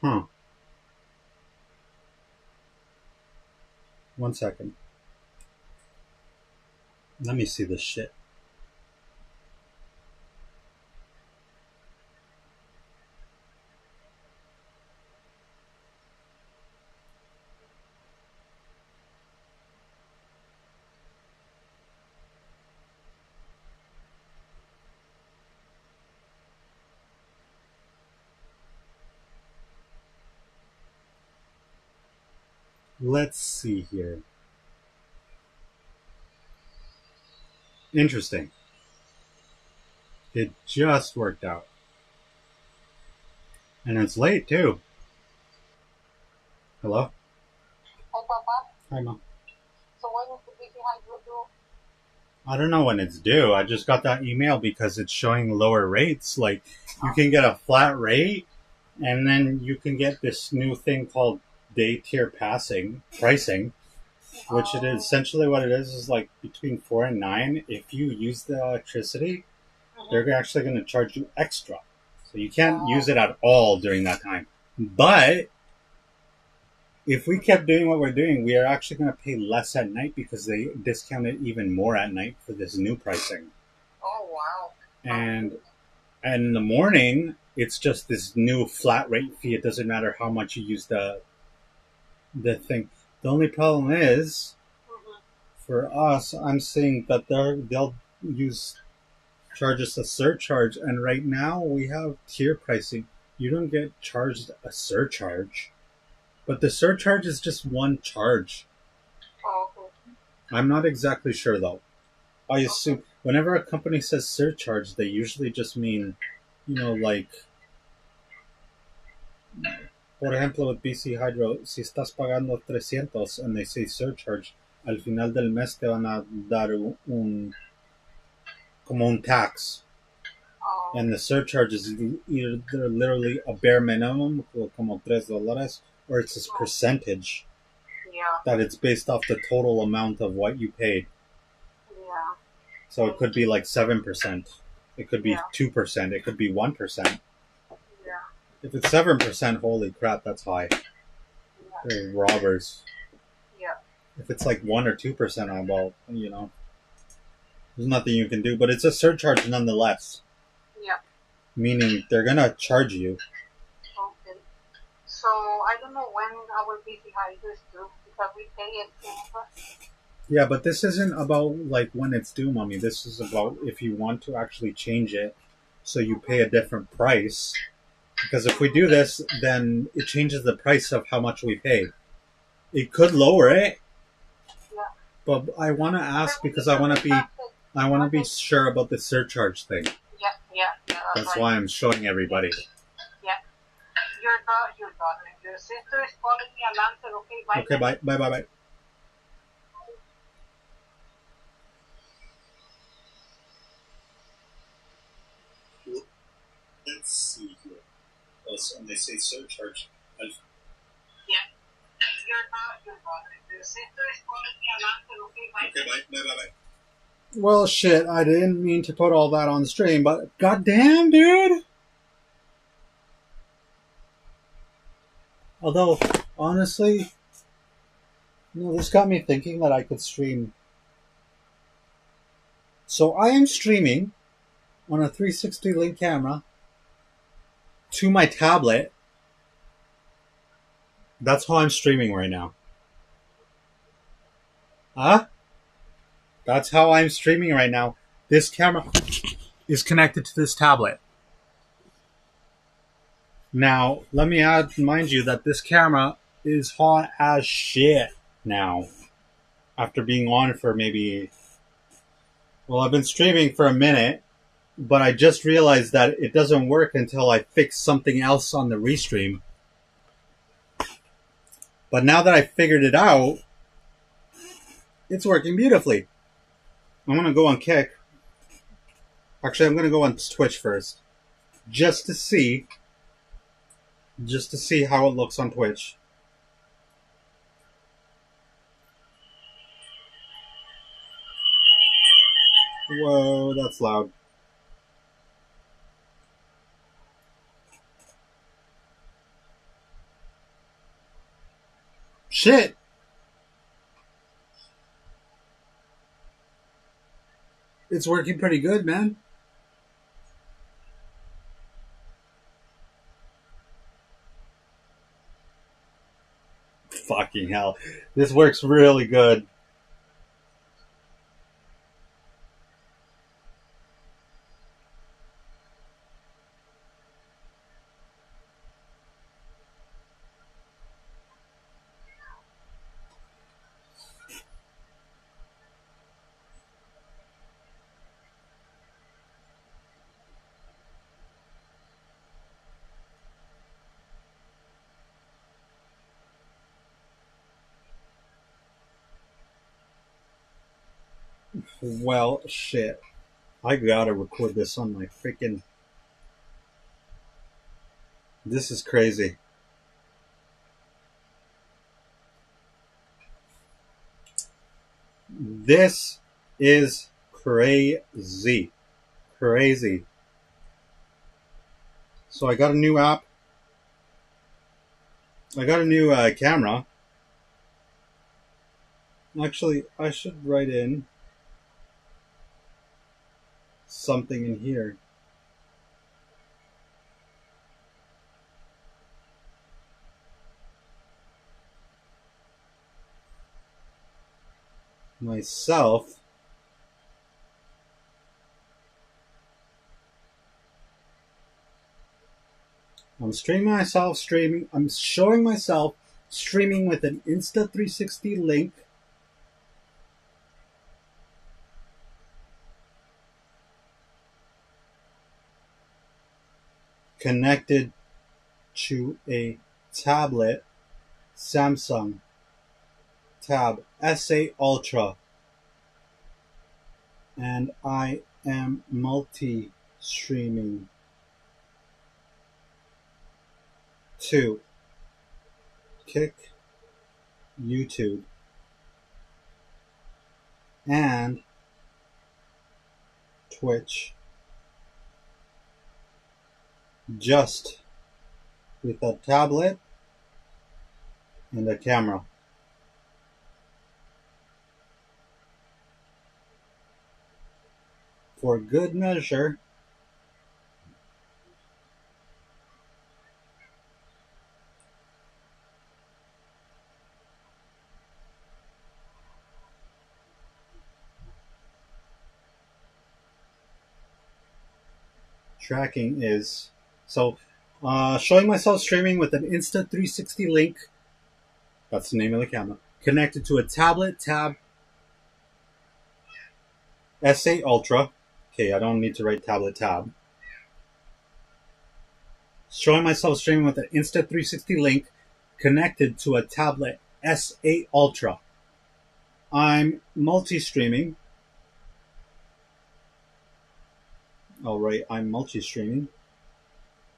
Huh. 1 second. Let me see this shit. Let's see here. Interesting. It just worked out. And it's late, too. Hello? Hi, Papa. Hi, Mom. So when is the busy hydro due? I don't know when it's due. I just got that email because it's showing lower rates. Like, you can get a flat rate, and then you can get this new thing called day tier pricing, which it is essentially what it is like between 4 and 9. If you use the electricity, they're actually going to charge you extra. So you can't use it at all during that time. But if we kept doing what we're doing, we are actually going to pay less at night because they discount it even more at night for this new pricing. Oh, wow. And in the morning, it's just this new flat rate fee. It doesn't matter how much you use the thing. The only problem is, for us, I'm seeing that they'll charge us a surcharge, and right now we have tier pricing. You don't get charged a surcharge, but the surcharge is just one charge. Oh, okay. I'm not exactly sure though. I assume whenever a company says surcharge, they usually just mean, like, por ejemplo, with BC Hydro, si estás pagando 300 and they say surcharge, al final del mes te van a dar como un tax. And the surcharge is either literally a bare minimum, como $3, or it's this percentage that it's based off the total amount of what you paid. Yeah. So it could be like 7%. It could be 2%. It could be 1%. Yeah. If it's 7%, holy crap, that's high. They're robbers. Yeah. If it's like 1 or 2%, there's nothing you can do. But it's a surcharge nonetheless. Yeah. Meaning they're gonna charge you. Okay. So I don't know when our busy hydro is due because we pay it. Yeah, but this isn't about like when it's due, mommy. This is about if you want to actually change it so you pay a different price. Because if we do this, then it changes the price of how much we pay. It could lower it, but I want to ask because I want to be sure about the surcharge thing. Yeah. That's why I'm showing everybody. Yeah. Your daughter, your sister is calling me. I'll answer. Okay, bye. Okay, bye. Let's see here. Also, and they say surcharge. Yeah. Your daughter, your sister is calling me. I'll answer. Okay, bye. Well, shit, I didn't mean to put all that on stream, but goddamn, dude. Although, honestly, this got me thinking that I could stream. So I am streaming on a 360 link camera to my tablet. That's how I'm streaming right now. Huh? That's how I'm streaming right now. This camera is connected to this tablet. Now, let me mind you that this camera is hot as shit now. After being on for I've been streaming for a minute, but I just realized that it doesn't work until I fix something else on the restream. But now that I figured it out, it's working beautifully. I'm going to go on Kick. Actually, I'm going to go on Twitch first. Just to see how it looks on Twitch. Whoa, that's loud. Shit! It's working pretty good, man. Fucking hell. This works really good. Well, shit. I gotta record this on my freaking. This is crazy. This is crazy. Crazy. So I got a new app. I got a new camera. Actually, I should write in something in here. Myself. I'm showing myself streaming with an Insta360 link connected to a tablet, Samsung Tab S8 Ultra, and I am multi-streaming to Kick, YouTube, and Twitch, just with a tablet and a camera. For good measure, tracking is showing myself streaming with an Insta360 link. That's the name of the camera. Connected to a tablet Tab S8 Ultra. Okay, I don't need to write tablet Tab. Showing myself streaming with an Insta360 link connected to a tablet S8 Ultra. I'm multi-streaming. Alright, I'm multi-streaming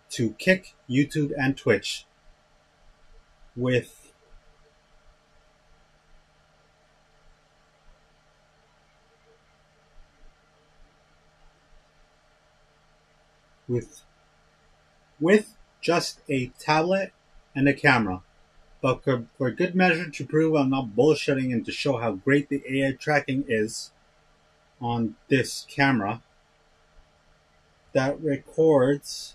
to Kick, YouTube, and Twitch with just a tablet and a camera. But for good measure, to prove I'm not bullshitting and to show how great the AI tracking is on this camera that records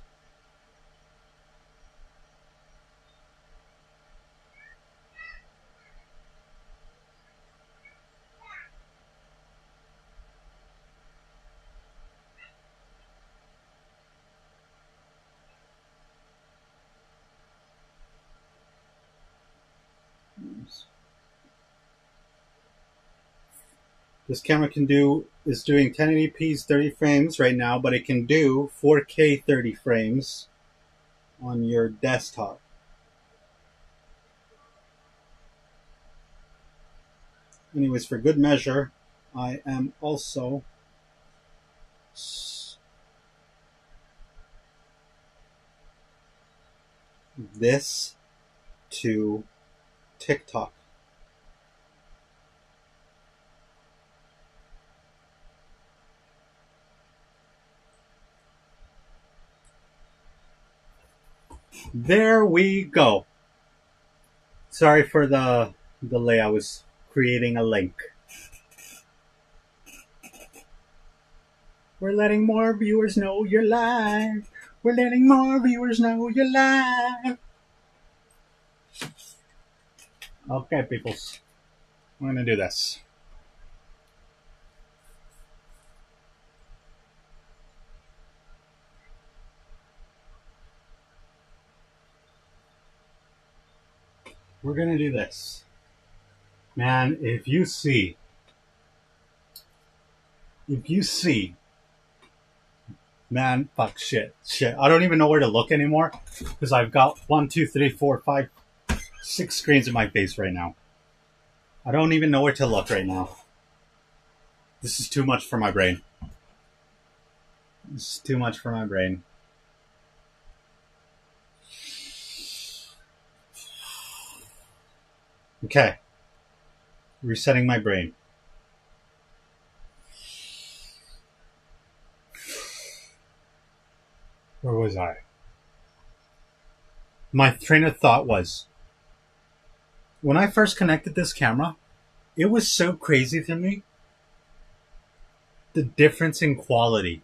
this camera is doing 1080p's 30 frames right now, but it can do 4K 30 frames on your desktop. Anyways, for good measure, I am also this to TikTok. There we go. Sorry for the delay. I was creating a link. We're letting more viewers know you're live. We're letting more viewers know you're live. Okay, peoples. We're gonna do this. We're gonna do this. Man, if you see, man, fuck, shit. I don't even know where to look anymore because I've got 1, 2, 3, 4, 5, 6 screens in my face right now. I don't even know where to look right now. This is too much for my brain. This is too much for my brain. Okay. Resetting my brain. Where was I? My train of thought was, when I first connected this camera, it was so crazy to me, the difference in quality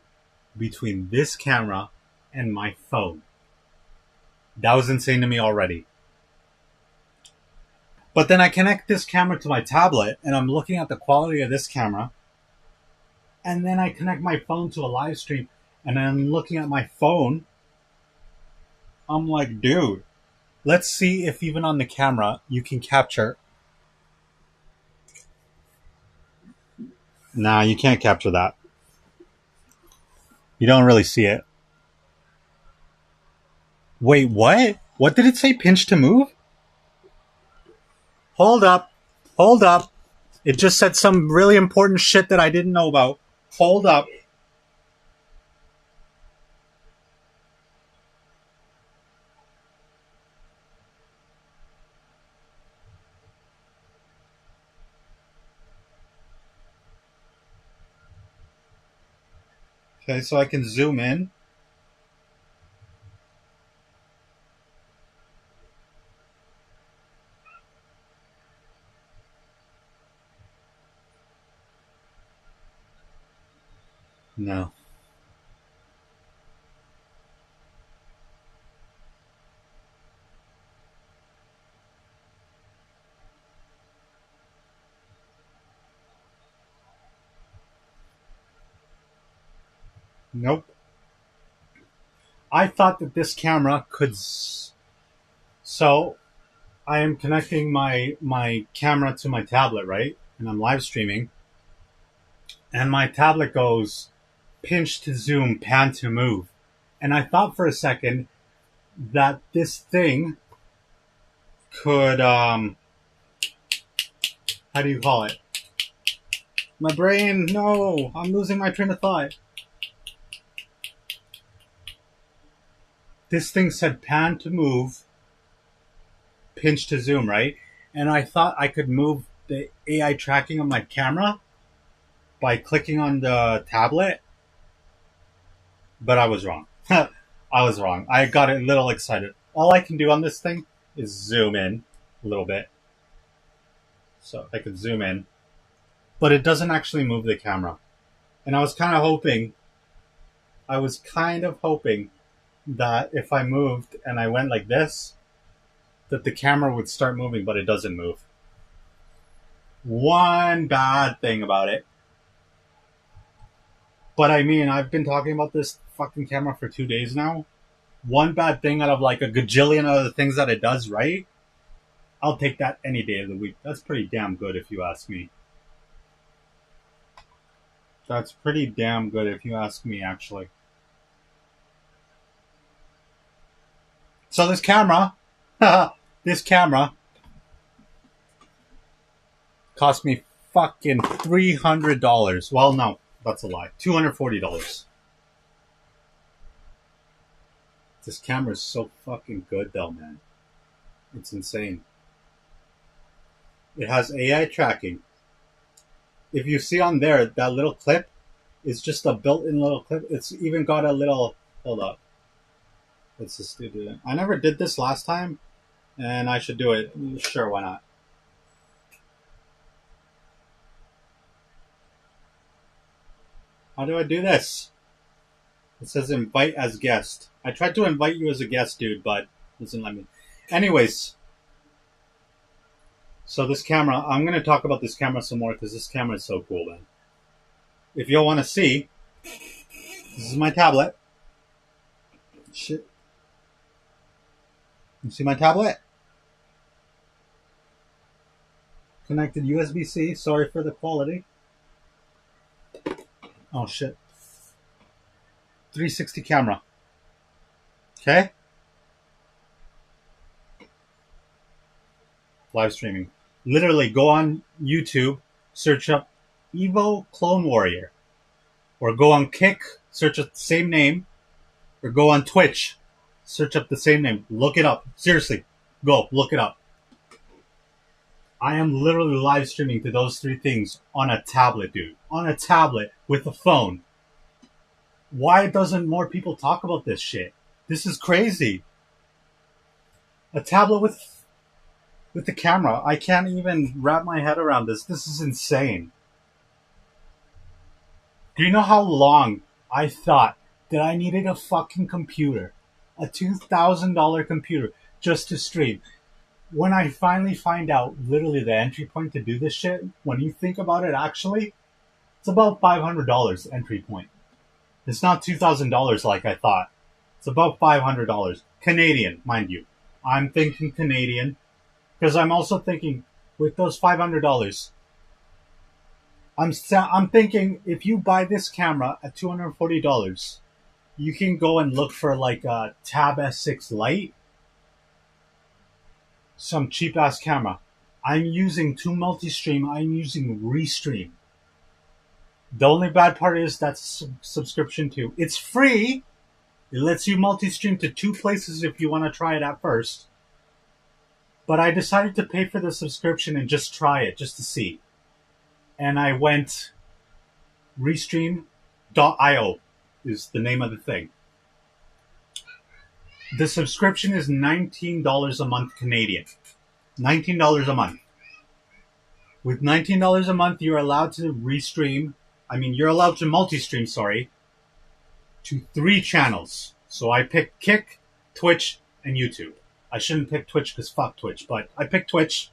between this camera and my phone. That was insane to me already. But then I connect this camera to my tablet, and I'm looking at the quality of this camera, and then I connect my phone to a live stream, and I'm looking at my phone. I'm like, dude, let's see if even on the camera you can capture. Nah, you can't capture that. You don't really see it. Wait, what? What did it say? Pinch to move? Hold up. Hold up. It just said some really important shit that I didn't know about. Hold up. Okay, so I can zoom in. No. Nope. I thought that this camera could. So I am connecting my camera to my tablet, right? And I'm live streaming. And my tablet goes pinch to zoom, pan to move. And I thought for a second that this thing could, how do you call it? My brain, no, I'm losing my train of thought. This thing said pan to move, pinch to zoom, right? And I thought I could move the AI tracking of my camera by clicking on the tablet, but I was wrong. I was wrong. I got a little excited. All I can do on this thing is zoom in a little bit. So I could zoom in, but it doesn't actually move the camera. And I was kind of hoping that if I moved and I went like this, that the camera would start moving, but it doesn't move. One bad thing about it. But I mean, I've been talking about this fucking camera for 2 days now. One bad thing out of like a gajillion other things that it does right, I'll take that any day of the week. That's pretty damn good if you ask me. That's pretty damn good if you ask me, actually. So this camera, cost me fucking $300. Well, no, that's a lie. $240. This camera is so fucking good, though, man. It's insane. It has AI tracking. If you see on there, that little clip is just a built-in little clip. It's even got a little... Hold up. Let's just do that. I never did this last time, and I should do it. Sure, why not? How do I do this? It says invite as guest. I tried to invite you as a guest, dude, but it doesn't let me. Anyways, so this camera, I'm going to talk about this camera some more because this camera is so cool, man. If y'all want to see, this is my tablet. Shit. You see my tablet? Connected USB-C. Sorry for the quality. Oh, shit. 360 camera. Okay? Live streaming. Literally, go on YouTube, search up Evo Clone Warrior. Or go on Kick, search up the same name. Or go on Twitch, search up the same name. Look it up. Seriously, go, look it up. I am literally live streaming to those three things on a tablet, dude. On a tablet with a phone. Why doesn't more people talk about this shit? This is crazy. A tablet with the camera. I can't even wrap my head around this. This is insane. Do you know how long I thought that I needed a fucking computer? A $2,000 computer just to stream. When I finally find out literally the entry point to do this shit, when you think about it actually, it's about $500 entry point. It's not $2,000 like I thought. It's about $500. Canadian, mind you. I'm thinking Canadian. Because I'm also thinking, with those $500, I'm thinking if you buy this camera at $240, you can go and look for like a Tab S6 Lite, some cheap ass camera. I'm using to Multistream. I'm using Restream. The only bad part is that's subscription too. It's free. It lets you multi-stream to 2 places if you want to try it at first. But I decided to pay for the subscription and just try it, just to see. And I went Restream.io is the name of the thing. The subscription is $19 a month Canadian. $19 a month. With $19 a month, you're allowed to you're allowed to multi-stream, to 3 channels. So I picked Kick, Twitch, and YouTube. I shouldn't pick Twitch because fuck Twitch, but I picked Twitch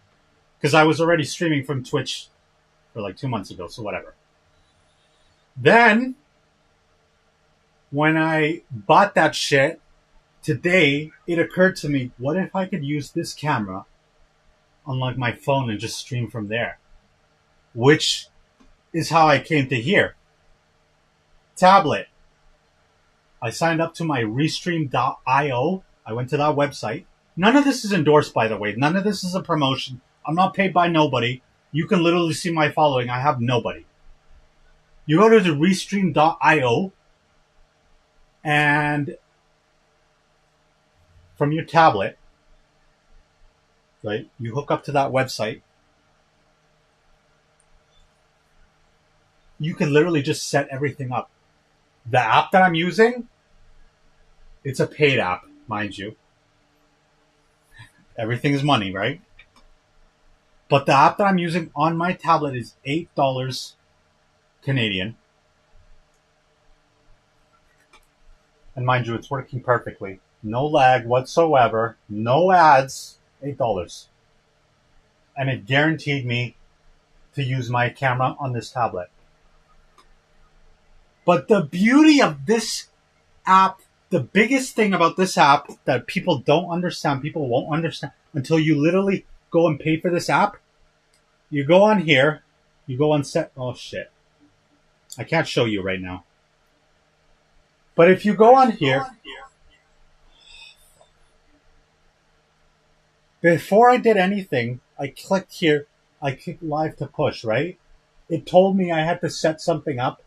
because I was already streaming from Twitch for like 2 months ago, so whatever. Then, when I bought that shit, today, it occurred to me, what if I could use this camera on like my phone and just stream from there? Which is how I came to here. Tablet. I signed up to my Restream.io. I went to that website. None of this is endorsed, by the way. None of this is a promotion. I'm not paid by nobody. You can literally see my following. I have nobody. You go to the Restream.io, and from your tablet, right, you hook up to that website. You can literally just set everything up. The app that I'm using, it's a paid app, mind you. Everything is money, right? But the app that I'm using on my tablet is $8 Canadian. And mind you, it's working perfectly. No lag whatsoever. No ads. $8. And it guaranteed me to use my camera on this tablet. But the beauty of this app, the biggest thing about this app that people don't understand, people won't understand until you literally go and pay for this app. You go on here, you go on set. Oh shit. I can't show you right now. But if you go on here, before I did anything, I clicked here, I clicked live to push, right? It told me I had to set something up,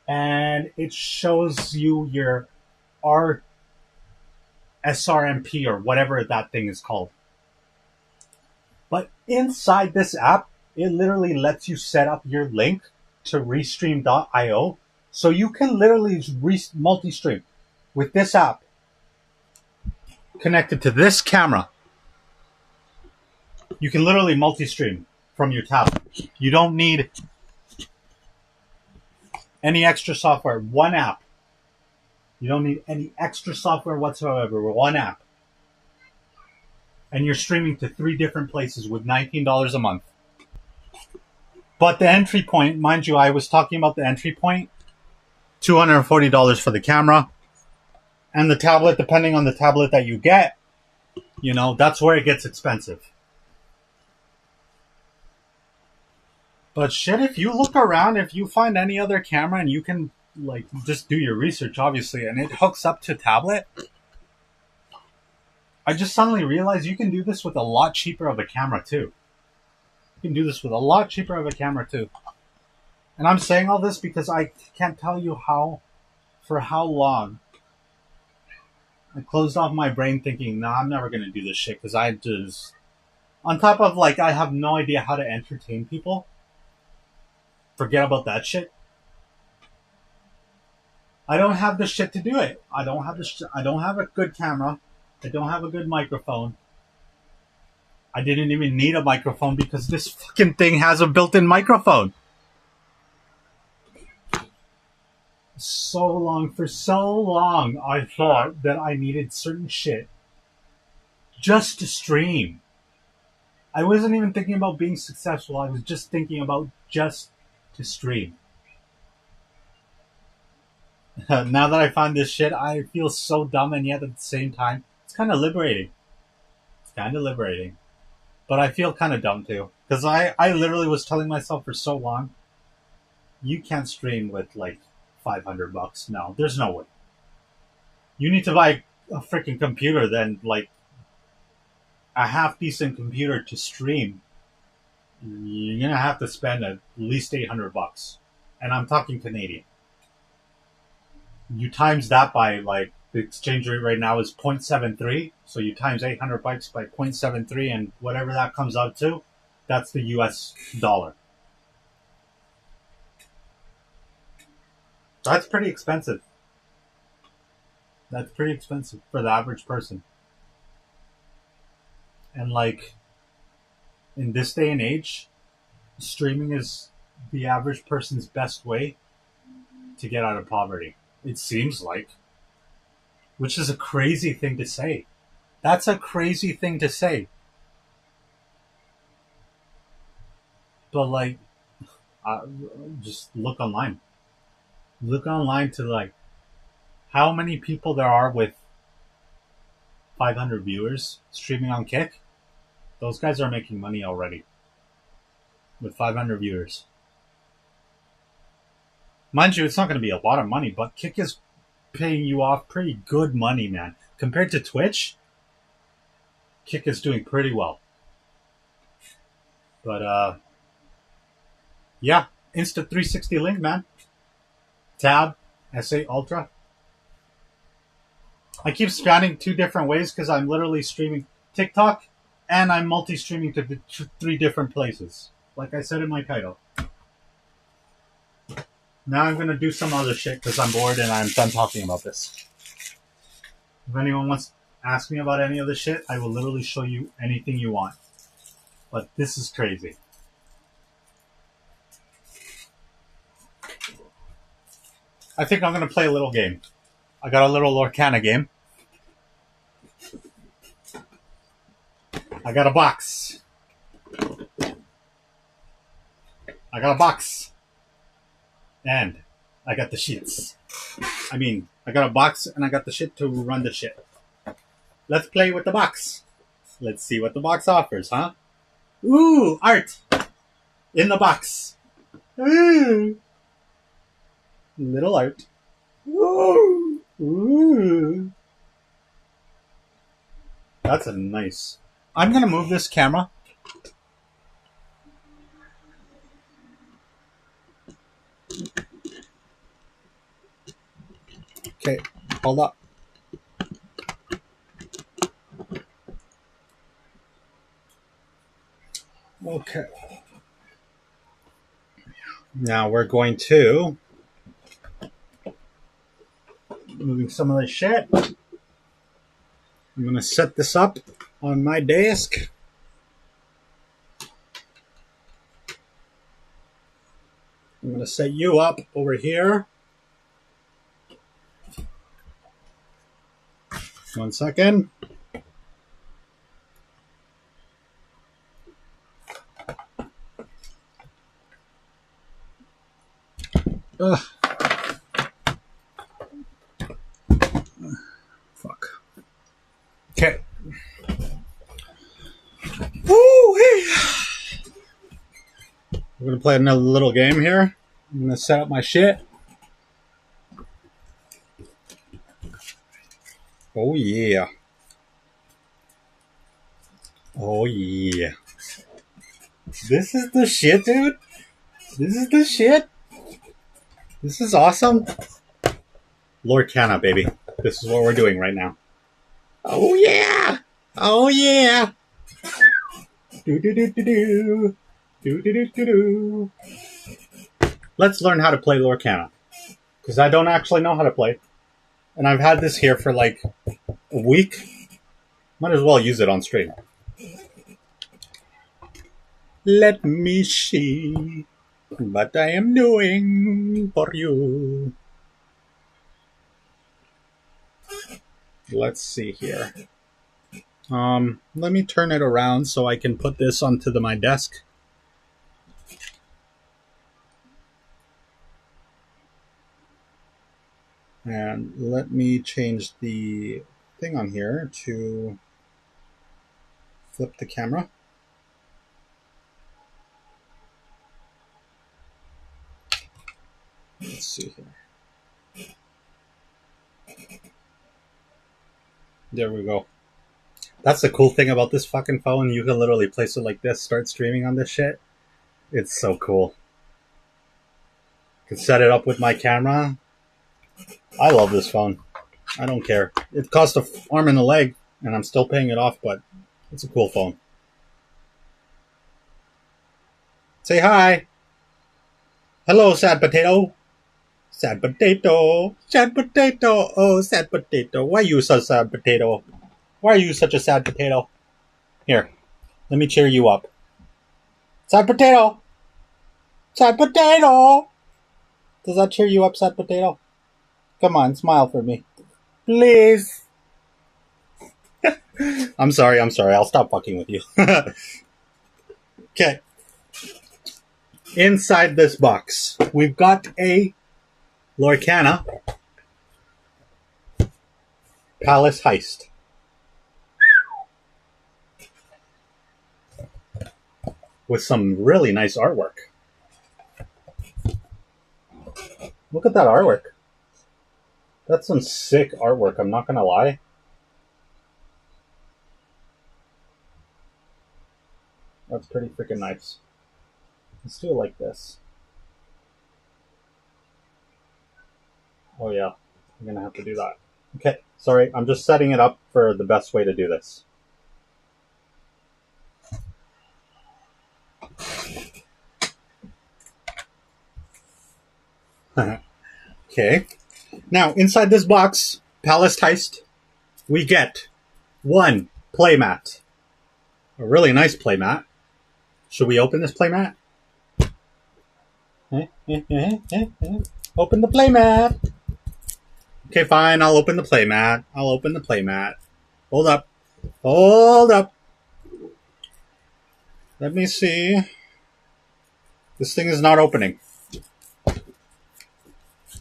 and it shows you your SRMP or whatever that thing is called. But inside this app, it literally lets you set up your link to Restream.io. So you can literally multi-stream with this app connected to this camera. You can literally multi-stream from your tablet. You don't need any extra software. One app. You don't need any extra software whatsoever. One app. And you're streaming to 3 different places with $19 a month. But the entry point, mind you, I was talking about the entry point, $240 for the camera. And the tablet, depending on the tablet that you get, you know, that's where it gets expensive. But shit, if you look around, if you find any other camera and you can, like, just do your research, obviously, and it hooks up to tablet, I just suddenly realized you can do this with a lot cheaper of a camera, too. You can do this with a lot cheaper of a camera, too. And I'm saying all this because I can't tell you for how long I closed off my brain thinking, nah, I'm never going to do this shit because I just... On top of, like, I have no idea how to entertain people. Forget about that shit. I don't have the shit to do it. I don't have a good camera. I don't have a good microphone. I didn't even need a microphone because this fucking thing has a built-in microphone. For so long, I thought that I needed certain shit just to stream. I wasn't even thinking about being successful. I was just thinking about just to stream. Now that I found this shit, I feel so dumb, and yet at the same time, it's kind of liberating. But I feel kind of dumb too. Because I literally was telling myself for so long, you can't stream with like $500. No, there's no way. You need to buy a freaking computer, then like a half decent computer to stream. You're gonna have to spend at least $800, and I'm talking Canadian. You times that by like the exchange rate right now is 0.73, so you times $800 by 0.73, and whatever that comes out to, that's the US dollar. That's pretty expensive. That's pretty expensive for the average person. And like, in this day and age, streaming is the average person's best way to get out of poverty. It seems like. Which is a crazy thing to say. That's a crazy thing to say. But like, just look online. Look online to like how many people there are with 500 viewers streaming on Kick. Those guys are making money already with 500 viewers. Mind you, it's not going to be a lot of money, but Kick is paying you off pretty good money, man. Compared to Twitch, Kick is doing pretty well. But, yeah, Insta360 link, man. Tab, SA Ultra. I keep spanning 2 different ways because I'm literally streaming TikTok and I'm multi-streaming to 3 different places. Like I said in my title. Now I'm going to do some other shit because I'm bored and I'm done talking about this. If anyone wants to ask me about any of this shit, I will literally show you anything you want. But this is crazy. I think I'm going to play a little game. I got a little Lorcana game. I got a box. And I got the sheets. I got a box and I got the shit to run the shit. Let's play with the box. Let's see what the box offers, huh? Ooh, art. In the box. Ooh. Little art. Ooh. Ooh. That's a nice. I'm going to move this camera. Okay, hold up. Okay. Now we're going to moving some of the shit. I'm going to set this up on my desk. I'm going to set you up over here. 1 second. Ugh. Fuck. Okay. Woo-wee. We're going to play another little game here. I'm going to set up my shit. Oh, yeah. Oh, yeah. This is the shit, dude. This is the shit. This is awesome. Lorcana, baby. This is what we're doing right now. Oh, yeah. Oh, yeah. Do-do-do-do-do. Do-do-do-do-do. Let's learn how to play Lorcana. Because I don't actually know how to play. And I've had this here for like a week. Might as well use it on stream. Let me see what I am doing for you. Let's see here. Let me turn it around so I can put this onto my desk. And let me change the thing on here to flip the camera. Let's see here. There we go. That's the cool thing about this fucking phone. You can literally place it like this, start streaming on this shit. It's so cool. Can set it up with my camera. I love this phone. I don't care. It cost an arm and a leg, and I'm still paying it off, but it's a cool phone. Say hi. Hello, sad potato. Sad potato. Sad potato. Oh, sad potato. Why are you such a sad potato? Why are you such a sad potato? Here, let me cheer you up. Sad potato. Sad potato. Does that cheer you up, sad potato? Come on, smile for me. Please. I'm sorry. I'll stop fucking with you. Okay. Inside this box, we've got a Lorcana Palace Heist. With some really nice artwork. Look at that artwork. That's some sick artwork, I'm not gonna lie. That's pretty freaking nice. Let's do it like this. Oh yeah, I'm gonna have to do that. Okay, sorry, I'm just setting it up for the best way to do this. Okay. Now, inside this box, Palace Heist, we get one playmat. A really nice playmat. Should we open this playmat? Open the playmat. Okay, fine, I'll open the playmat. Hold up. Let me see. This thing is not opening.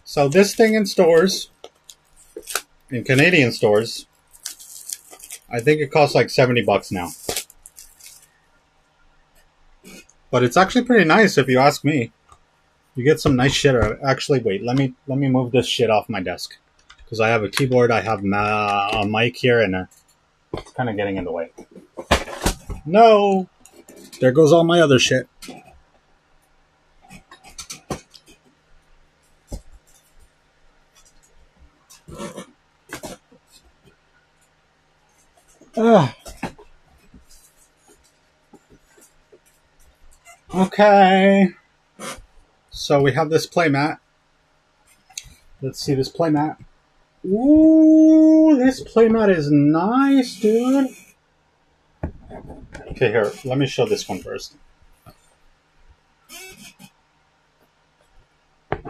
So this thing in stores, in Canadian stores, I think it costs like $70 now. But it's actually pretty nice if you ask me. You get some nice shit. Actually, wait, let me move this shit off my desk. Because I have a keyboard, I have a mic here, and it's kind of getting in the way. No! There goes all my other shit. Okay. So we have this playmat. Let's see this playmat. Ooh, this playmat is nice, dude. Okay, here, let me show this one first.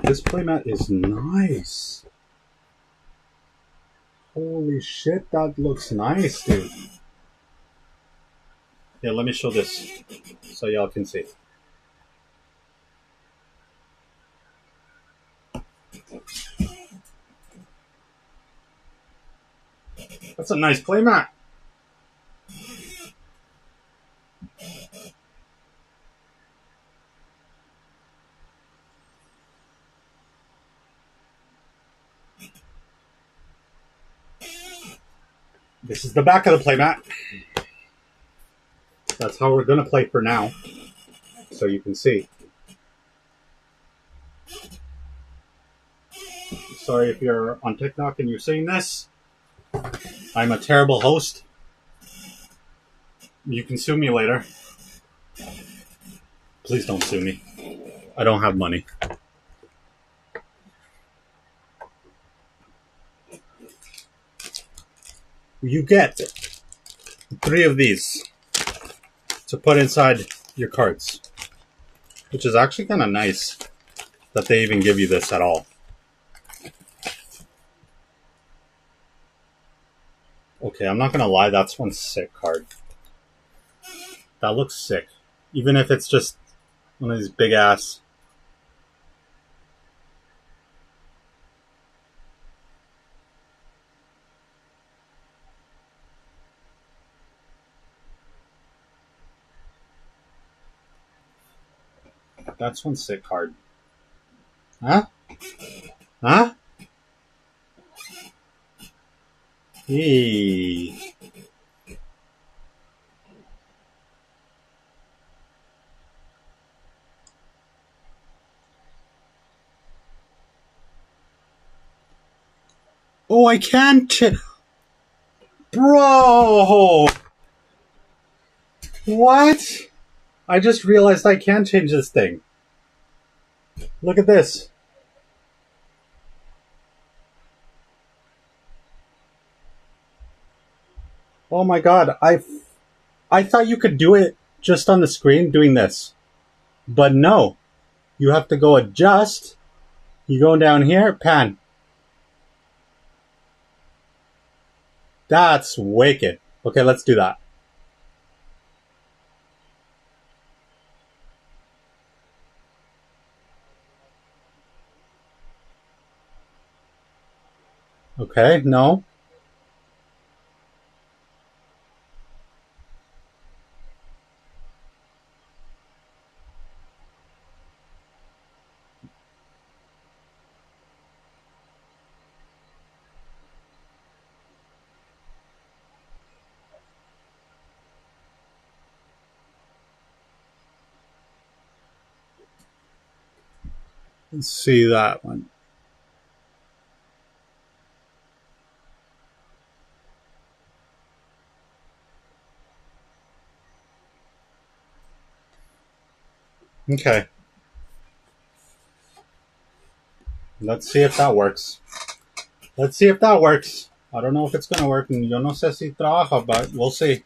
This playmat is nice. Holy shit, that looks nice, dude. Yeah, let me show this so y'all can see. That's a nice playmat. This is the back of the playmat. That's how we're going to play for now, so you can see. Sorry if you're on TikTok and you're seeing this. I'm a terrible host. You can sue me later. Please don't sue me. I don't have money. You get 3 of these to put inside your cards, which is actually kind of nice that they even give you this at all. Okay, I'm not going to lie, that's one sick card. That looks sick. Even if it's just one of these big ass. That's one sick card. Huh? Huh? Hey. Oh, I can't. Bro! What? I just realized I can change this thing. Look at this. Oh my god, I thought you could do it just on the screen doing this. But no. You have to go adjust. You go down here, pan. That's wicked. Okay, let's do that. Okay, no. Let's see that one. Okay. Let's see if that works. Let's see if that works. I don't know if it's going to work. Yo no sé si trabaja, but we'll see.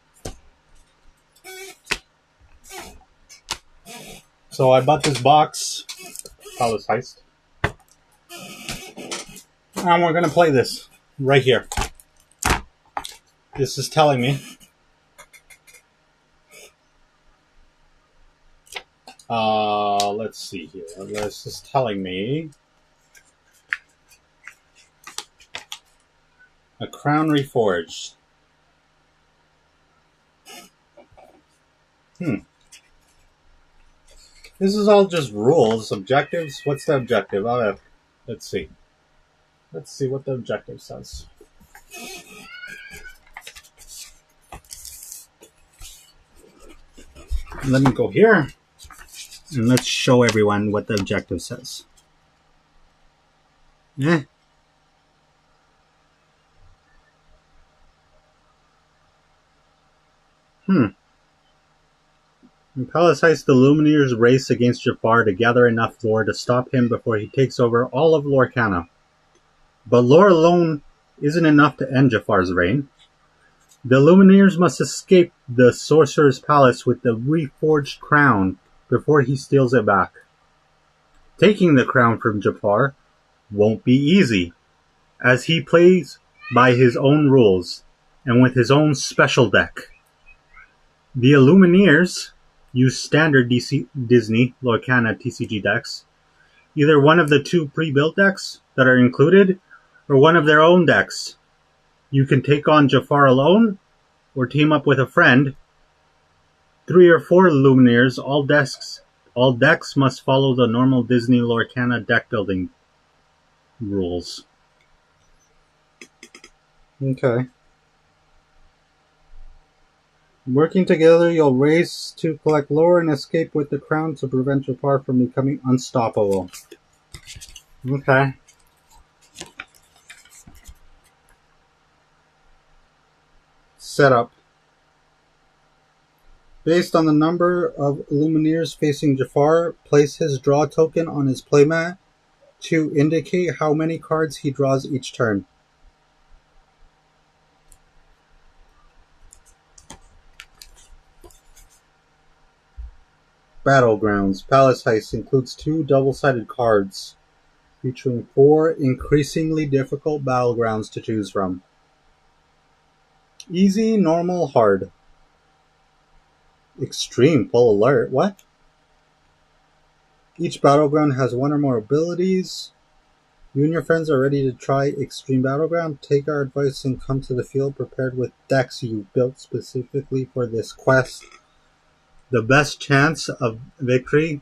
So I bought this box. Palace Heist. And we're going to play this right here. This is telling me let's see here. This is telling me a crown reforged. This is all just rules, objectives. What's the objective? Let's see. Let's see what the objective says. Let me go here and let's show everyone what the objective says. Yeah. In Palace Heist, the Lumineers race against Jafar to gather enough lore to stop him before he takes over all of Lorcana. But lore alone isn't enough to end Jafar's reign. The Lumineers must escape the Sorcerer's Palace with the reforged crown before he steals it back. Taking the crown from Jafar won't be easy, as he plays by his own rules and with his own special deck. The Illumineers use standard Disney Lorcana TCG decks, either one of the two pre-built decks that are included, or one of their own decks. You can take on Jafar alone, or team up with a friend. 3 or 4 Illumineers, all decks must follow the normal Disney Lorcana deck building rules. Okay. Working together, you'll race to collect lore and escape with the crown to prevent Jafar from becoming unstoppable. Okay. Setup. Based on the number of Illumineers facing Jafar, place his draw token on his playmat to indicate how many cards he draws each turn. Battlegrounds. Palace Heist includes 2 double-sided cards, featuring 4 increasingly difficult battlegrounds to choose from. Easy, normal, hard. Extreme, full alert. What? Each battleground has 1 or more abilities. You and your friends are ready to try Extreme Battleground? Take our advice and come to the field prepared with decks you built specifically for this quest. The best chance of victory?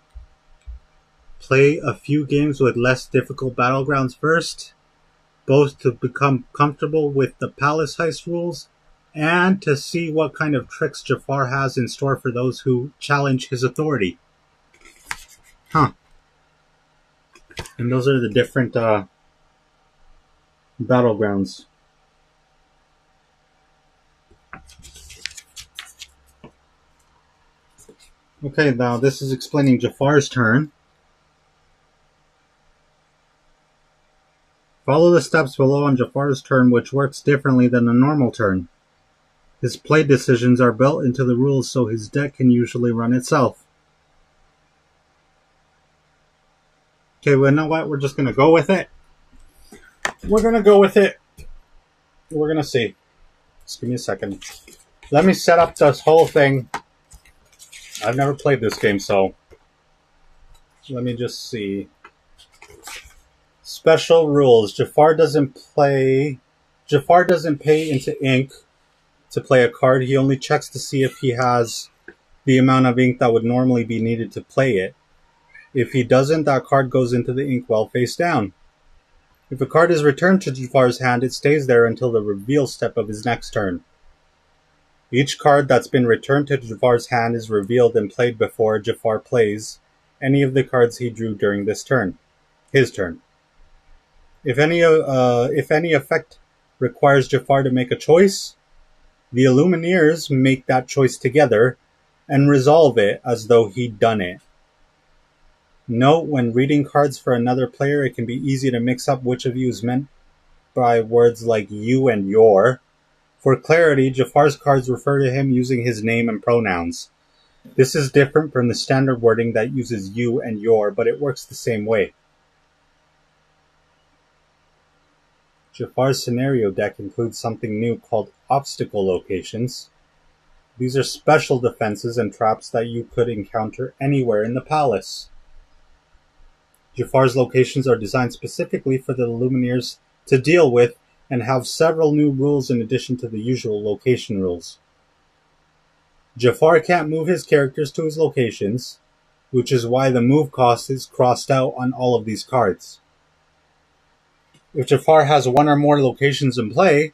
Play a few games with less difficult battlegrounds first, both to become comfortable with the Palace Heist rules and to see what kind of tricks Jafar has in store for those who challenge his authority. Huh. And those are the different battlegrounds. Okay, now this is explaining Jafar's turn. Follow the steps below on Jafar's turn, which works differently than a normal turn. His play decisions are built into the rules, so his deck can usually run itself. Okay, well, you know what? We're just going to go with it. We're going to go with it. We're going to see. Just give me a second. Let me set up this whole thing. I've never played this game, so let me just see. Special rules. Jafar doesn't pay into ink to play a card. He only checks to see if he has the amount of ink that would normally be needed to play it. If he doesn't, that card goes into the inkwell face down. If a card is returned to Jafar's hand, it stays there until the reveal step of his next turn. Each card that's been returned to Jafar's hand is revealed and played before Jafar plays any of the cards he drew during his turn. If any effect requires Jafar to make a choice, the Illumineers make that choice together and resolve it as though he'd done it. Note, when reading cards for another player, it can be easy to mix up which of you is meant by words like you and your. For clarity, Jafar's cards refer to him using his name and pronouns. This is different from the standard wording that uses you and your, but it works the same way. Jafar's scenario deck includes something new called obstacle locations. These are special defenses and traps that you could encounter anywhere in the palace. Jafar's locations are designed specifically for the Illumineers to deal with and have several new rules in addition to the usual location rules. Jafar can't move his characters to his locations, which is why the move cost is crossed out on all of these cards. If Jafar has 1 or more locations in play,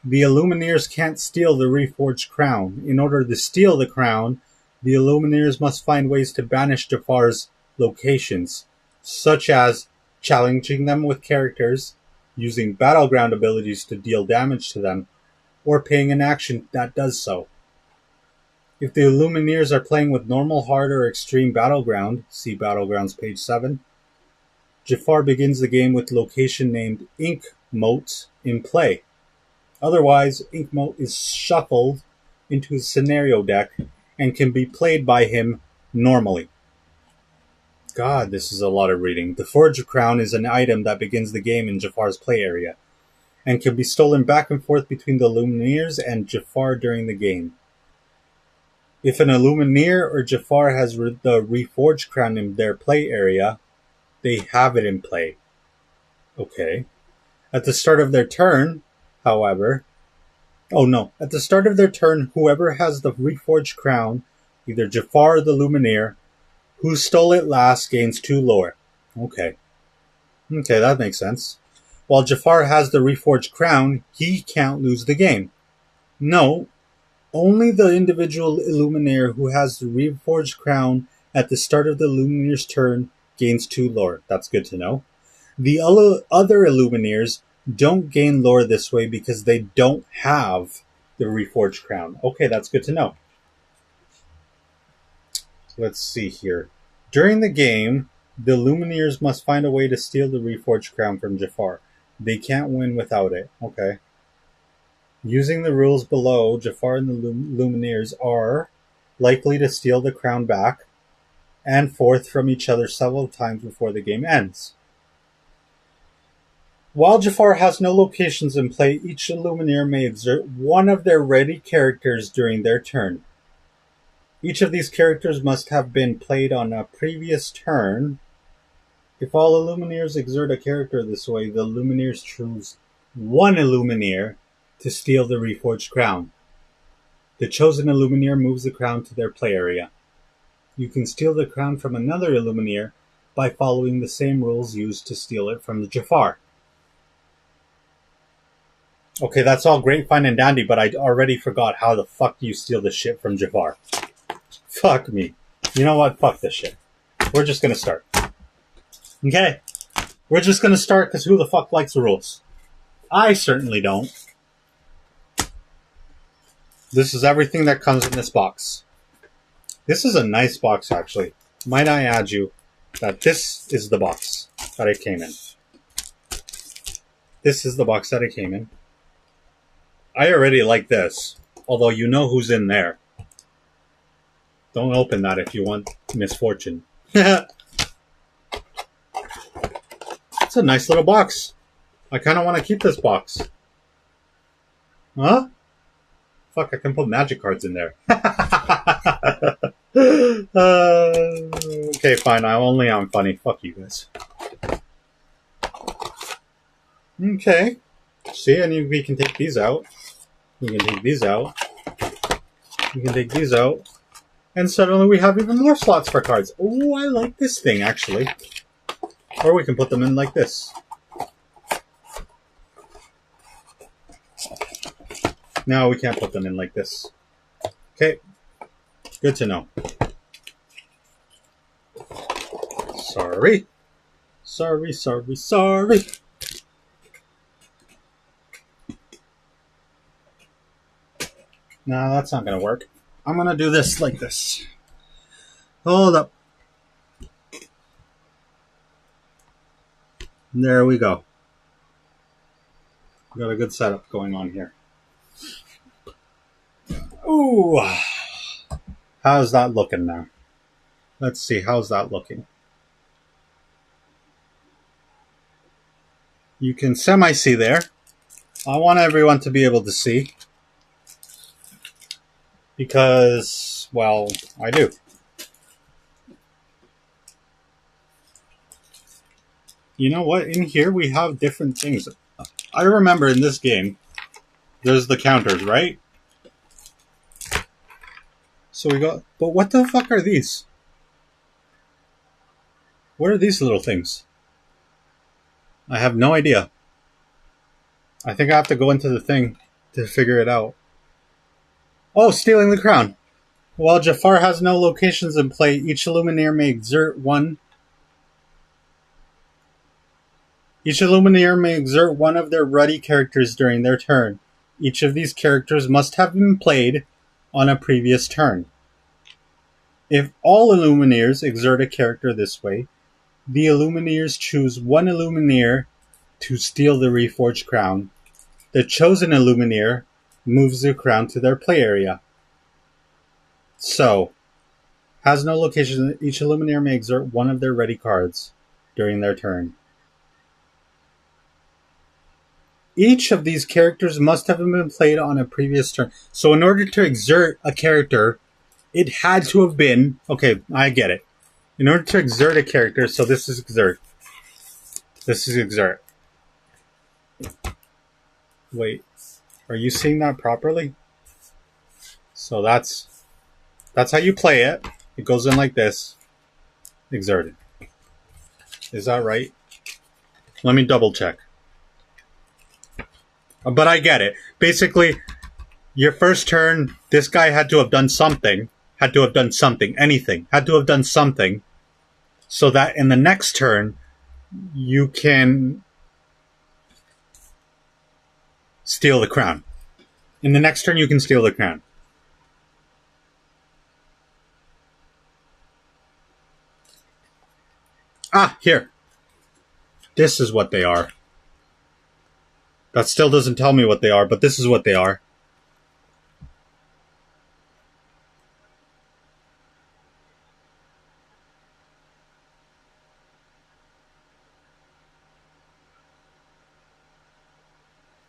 the Illumineers can't steal the reforged crown. In order to steal the crown, the Illumineers must find ways to banish Jafar's locations, such as challenging them with characters, using battleground abilities to deal damage to them, or paying an action that does so. If the Illumineers are playing with normal, hard, or extreme battleground, see Battlegrounds page 7, Jafar begins the game with location named Ink Moat in play. Otherwise, Ink Moat is shuffled into his scenario deck and can be played by him normally. God, this is a lot of reading. The Forge Crown is an item that begins the game in Jafar's play area, and can be stolen back and forth between the Lumineers and Jafar during the game. If an Illumineer or Jafar has the Reforged Crown in their play area, they have it in play. Okay. At the start of their turn, however... At the start of their turn, whoever has the Reforged Crown, either Jafar or the Lumineer, who stole it last gains 2 lore. Okay. Okay, that makes sense. While Jafar has the Reforged Crown, he can't lose the game. No, only the individual Illuminaire who has the Reforged Crown at the start of the Lumineer's turn gains 2 lore. That's good to know. The other Illuminaires don't gain lore this way because they don't have the Reforged Crown. Okay, that's good to know. Let's see here. During the game, the Lumineers must find a way to steal the Reforged Crown from Jafar. They can't win without it. Okay. Using the rules below, Jafar and the Lumineers are likely to steal the crown back and forth from each other several times before the game ends. While Jafar has no locations in play, each Illuminaire may exert one of their ready characters during their turn. Each of these characters must have been played on a previous turn. If all Illuminaires exert a character this way, the Lumineers choose one Illuminaire to steal the Reforged Crown. The chosen Illuminaire moves the crown to their play area. You can steal the crown from another Illuminaire by following the same rules used to steal it from the Jafar. Okay, that's all great, fine, and dandy, but I already forgot how the fuck you steal the shit from Jafar. Fuck me. You know what? Fuck this shit. We're just gonna start. Okay? We're just gonna start because who the fuck likes the rules? I certainly don't. This is everything that comes in this box. This is a nice box, actually. Might I add you that this is the box that it came in. This is the box that it came in. I already like this, although you know who's in there. Don't open that if you want misfortune. It's a nice little box. I kind of want to keep this box. Huh? Fuck, I can put magic cards in there. Okay, fine. I'm funny. Fuck you guys. Okay. See, and we can take these out. We can take these out. We can take these out. And suddenly we have even more slots for cards. Oh, I like this thing, actually. Or we can put them in like this. No, we can't put them in like this. Okay. Good to know. Sorry. Sorry. No, that's not going to work. I'm going to do this like this. Hold up. There we go. We got a good setup going on here. Ooh. How's that looking now? Let's see. How's that looking? You can semi-see there. I want everyone to be able to see. Because, well, I do. You know what? In here we have different things. I remember in this game, there's the counters, right? So we got... But what the fuck are these? What are these little things? I have no idea. I think I have to go into the thing to figure it out. Oh, stealing the crown. While Jafar has no locations in play, each Illuminaire may exert one. Each Illuminaire may exert one of their ruddy characters during their turn. Each of these characters must have been played on a previous turn. If all Illuminaires exert a character this way, the Illuminaires choose one Illuminaire to steal the Reforged Crown. The chosen Illuminaire moves the crown to their play area. So, Has no location. Each Illuminator may exert one of their ready cards during their turn. Each of these characters must have been played on a previous turn. So in order to exert a character, it had to have been... Okay, I get it. In order to exert a character, so this is exert. This is exert. Wait, are you seeing that properly? So that's how you play it. It goes in like this. Exerted. Is that right? Let me double check. But I get it. Basically, your first turn, this guy had to have done something. Had to have done something. Anything. Had to have done something. So that in the next turn, you can steal the crown. In the next turn, you can steal the crown. Ah, here. This is what they are. That still doesn't tell me what they are, but this is what they are.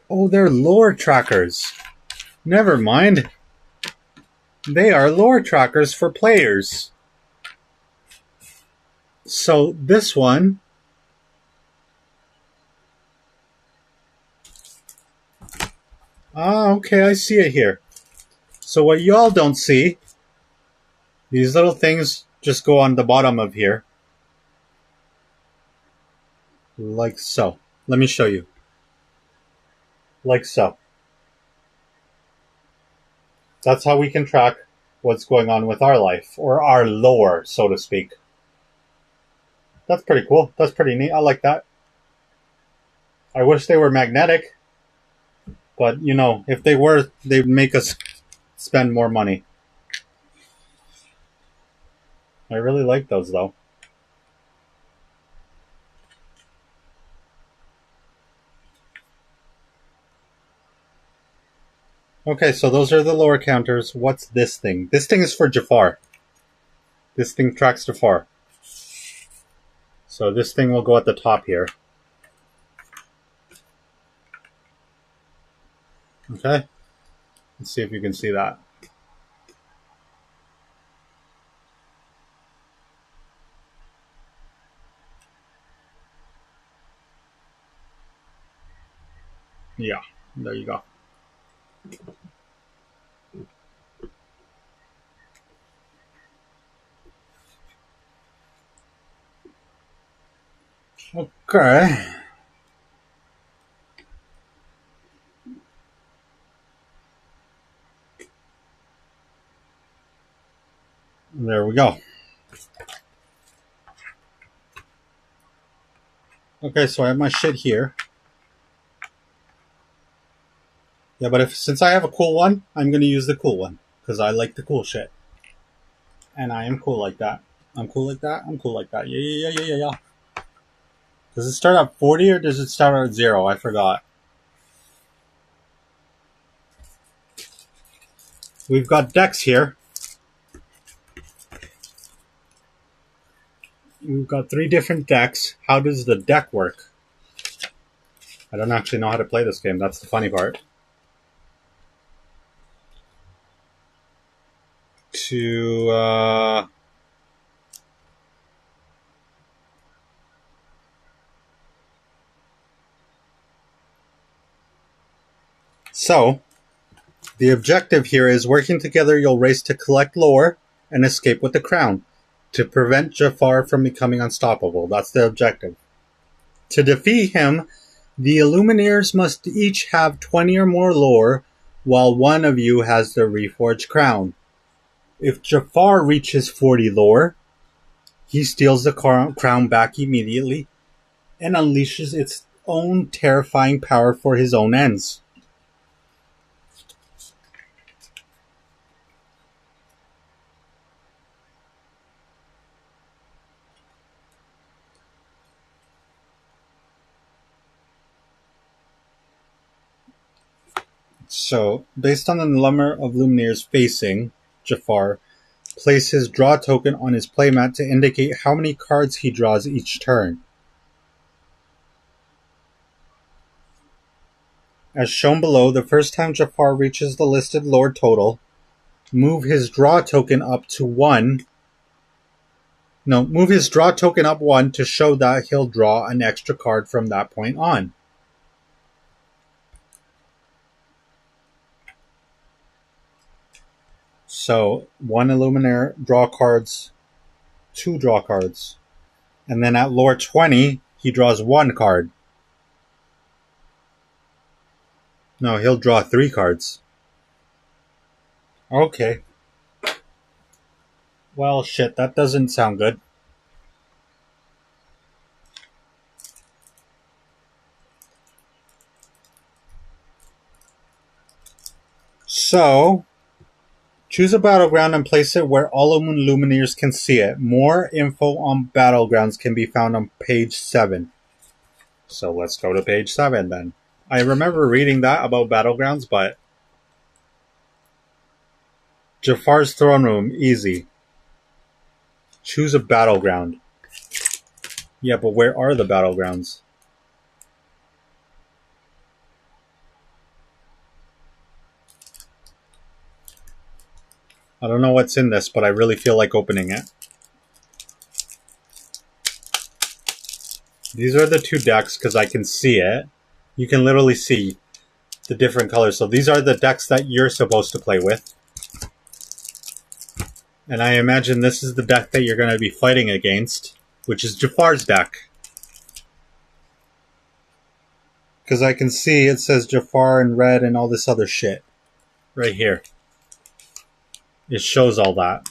Oh, they're lore trackers. Never mind. They are lore trackers for players. So this one... Ah, okay, I see it here. So what y'all don't see, these little things just go on the bottom of here. Like so. Let me show you. Like so. That's how we can track what's going on with our life, or our lore, so to speak. That's pretty cool. That's pretty neat. I like that. I wish they were magnetic. But, you know, if they were, they'd make us spend more money. I really like those, though. Okay, so those are the lower counters. What's this thing? This thing is for Jafar. This thing tracks Jafar. So this thing will go at the top here. Okay? Let's see if you can see that. Yeah, there you go. Okay. There we go. Okay, so I have my shit here. Yeah, but since I have a cool one, I'm going to use the cool one. Because I like the cool shit. And I am cool like that. I'm cool like that. I'm cool like that. Yeah. Does it start at 40 or does it start at 0? I forgot. We've got decks here. We've got 3 different decks. How does the deck work? I don't actually know how to play this game. That's the funny part. So, the objective here is working together you'll race to collect lore and escape with the crown to prevent Jafar from becoming unstoppable. That's the objective. To defeat him, the Illuminaires must each have 20 or more lore, while one of you has the reforged crown. If Jafar reaches 40 lore, he steals the crown back immediately and unleashes its own terrifying power for his own ends. So, based on the number of Lumineers facing Jafar, place his draw token on his playmat to indicate how many cards he draws each turn. As shown below, the first time Jafar reaches the listed Lord total, move his draw token up 1 to show that he'll draw an extra card from that point on. So 1 Illuminaire, draw cards, 2 draw cards. And then at lore 20, he draws 1 card. No, he'll draw 3 cards. Okay. Well, shit, that doesn't sound good. So, choose a battleground and place it where all Lumineers can see it. More info on battlegrounds can be found on page 7. So let's go to page 7 then. I remember reading that about battlegrounds, but Jafar's throne room, easy. Choose a battleground. Yeah, but where are the battlegrounds? I don't know what's in this, but I really feel like opening it. These are the 2 decks because I can see it. You can literally see the different colors. So these are the decks that you're supposed to play with. And I imagine this is the deck that you're going to be fighting against, which is Jafar's deck. Because I can see it says Jafar in red and all this other shit. Right here. It shows all that.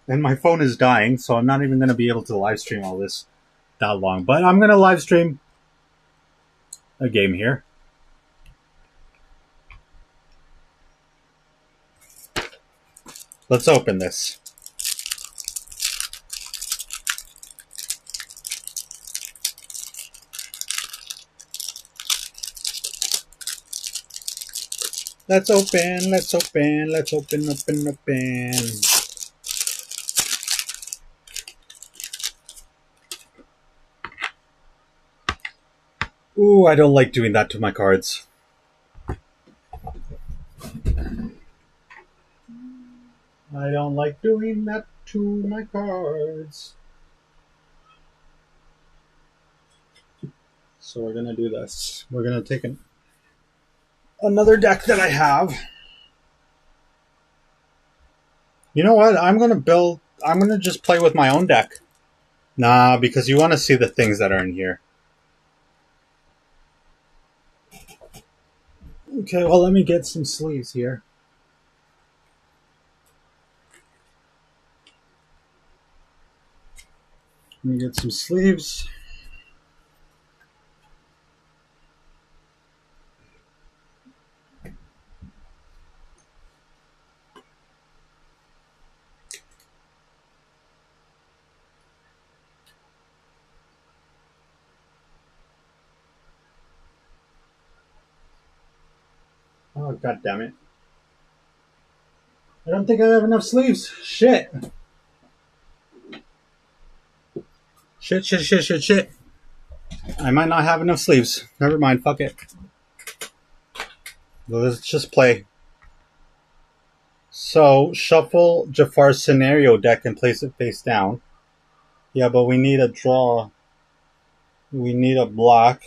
And my phone is dying, so I'm not even going to be able to live stream all this that long. But I'm going to live stream a game here. Let's open this. Let's open. Ooh, I don't like doing that to my cards. I don't like doing that to my cards. So we're gonna do this. We're gonna take another deck that I have. You know what? I'm gonna just play with my own deck. Nah, because you want to see the things that are in here. Okay, well, let me get some sleeves here. Let me get some sleeves. Oh, god damn it. I don't think I have enough sleeves. Shit. Shit. I might not have enough sleeves. Never mind, fuck it. Let's just play. So, shuffle Jafar's scenario deck and place it face down. Yeah, but we need a draw. We need a block.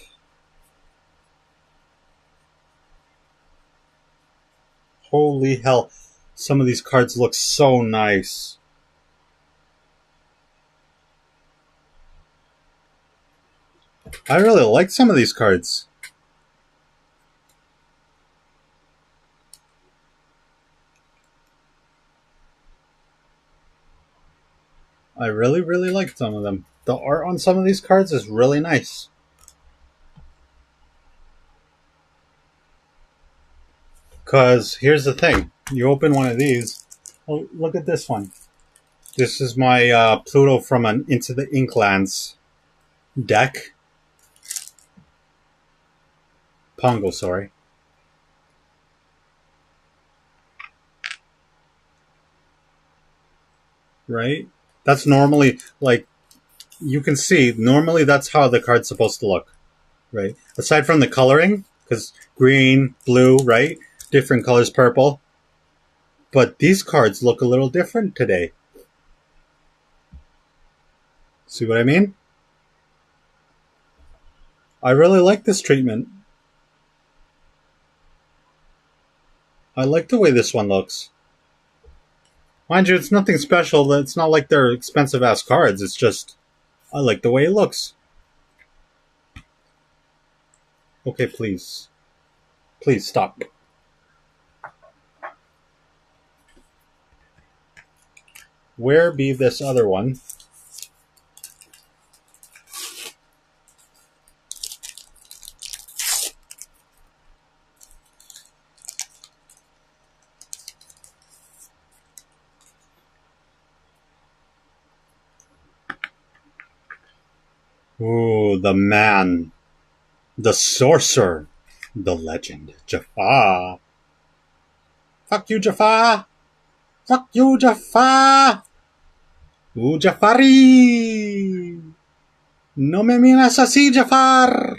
Holy hell. Some of these cards look so nice. I really like some of these cards. I really like some of them. The art on some of these cards is really nice. Because here's the thing. You open one of these. Oh, look at this one. This is my Pluto from an Into the Inklands deck. Pongo, sorry. right? That's normally, like, you can see, normally that's how the card's supposed to look, right? Aside from the coloring, because green, blue, right? Different colors, purple. But these cards look a little different today. See what I mean? I really like this treatment. I like the way this one looks. Mind you, it's nothing special. It's not like they're expensive-ass cards. It's just, I like the way it looks. Okay, please. Please stop. Where be this other one? Ooh, the man. The sorcerer. The legend. Jafar. Fuck you, Jafar! Fuck you, Jafar! Ooh, Jafari! No me miras así, Jafar!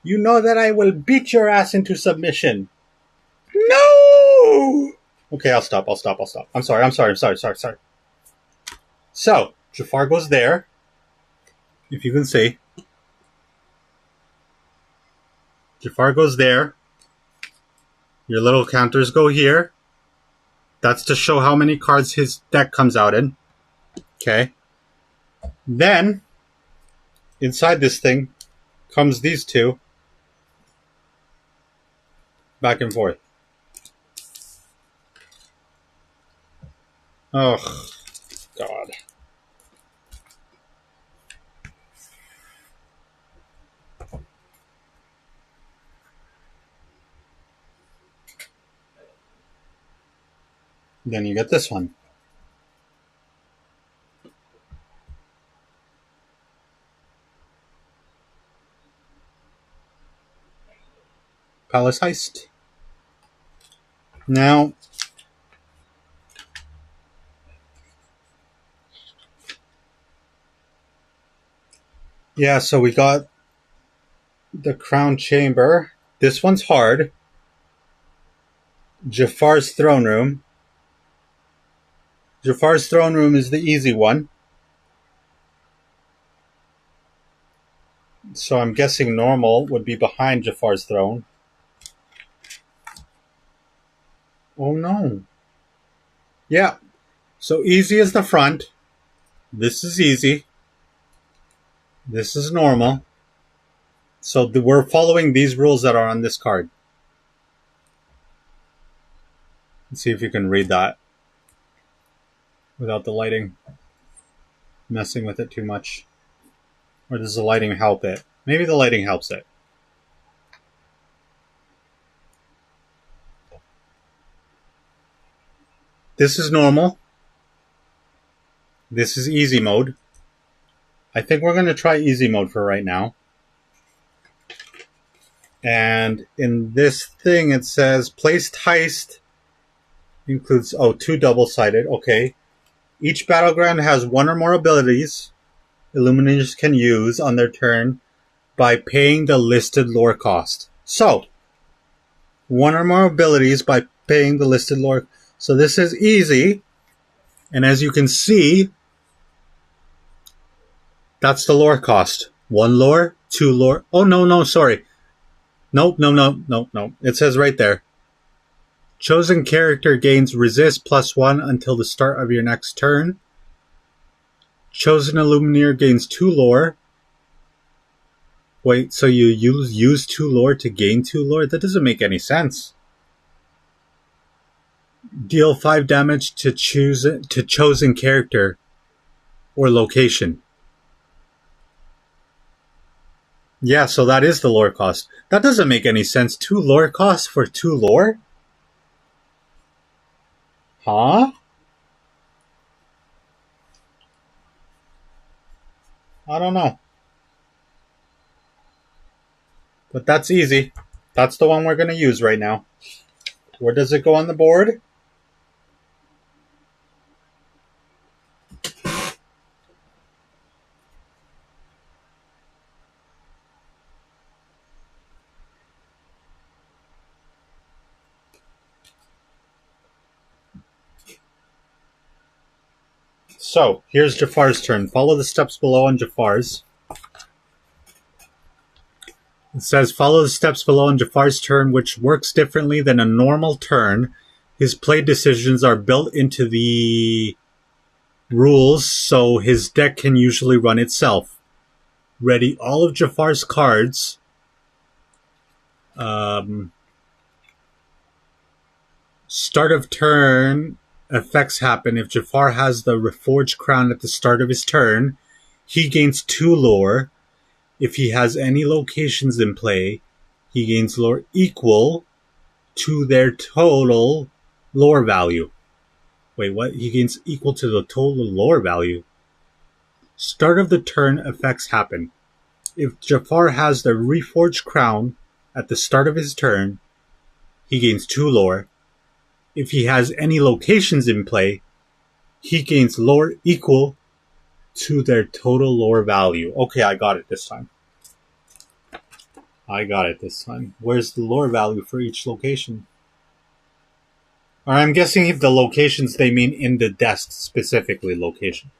You know that I will beat your ass into submission. No! Okay, I'll stop. I'm sorry. So, Jafar goes there. If you can see. Jafar goes there. Your little counters go here. That's to show how many cards his deck comes out in. Okay. Then, inside this thing, comes these two. Back and forth. Oh, God. Then you get this one. Palace Heist. Now, yeah, so we got the Crown Chamber. This one's hard. Jafar's Throne Room. Jafar's Throne Room is the easy one. So I'm guessing normal would be behind Jafar's throne. Oh no. Yeah. So easy is the front. This is easy. This is normal. So we're following these rules that are on this card. Let's see if you can read that without the lighting messing with it too much. Or does the lighting help it? Maybe the lighting helps it. This is normal. This is easy mode. I think we're going to try easy mode for right now. And in this thing it says placed heist includes, two double-sided. Okay. Each battleground has one or more abilities Illuminators can use on their turn by paying the listed lore cost. So, one or more abilities by paying the listed lore. So this is easy. And as you can see, that's the lore cost. 1 lore, 2 lore. Oh, no, sorry. Nope. It says right there. Chosen character gains resist +1 until the start of your next turn. Chosen Illuminator gains 2 lore. Wait, so you use 2 lore to gain 2 lore? That doesn't make any sense. Deal 5 damage to chosen character or location. Yeah, so that is the lore cost. That doesn't make any sense. 2 lore costs for 2 lore? Huh? I don't know. But that's easy. That's the one we're going to use right now. Where does it go on the board? So, here's Jafar's turn. Follow the steps below on Jafar's. It says, follow the steps below on Jafar's turn, which works differently than a normal turn. His play decisions are built into the rules, so his deck can usually run itself. Ready all of Jafar's cards. Start of turn effects happen. If Jafar has the Reforged Crown at the start of his turn, he gains 2 lore. If he has any locations in play, he gains lore equal to their total lore value. Wait, what? He gains equal to the total lore value. Start of the turn effects happen. If Jafar has the Reforged Crown at the start of his turn, he gains 2 lore. If he has any locations in play, he gains lore equal to their total lore value. Okay, I got it this time. Where's the lore value for each location? Or I'm guessing if the locations, they mean in the desk specifically location.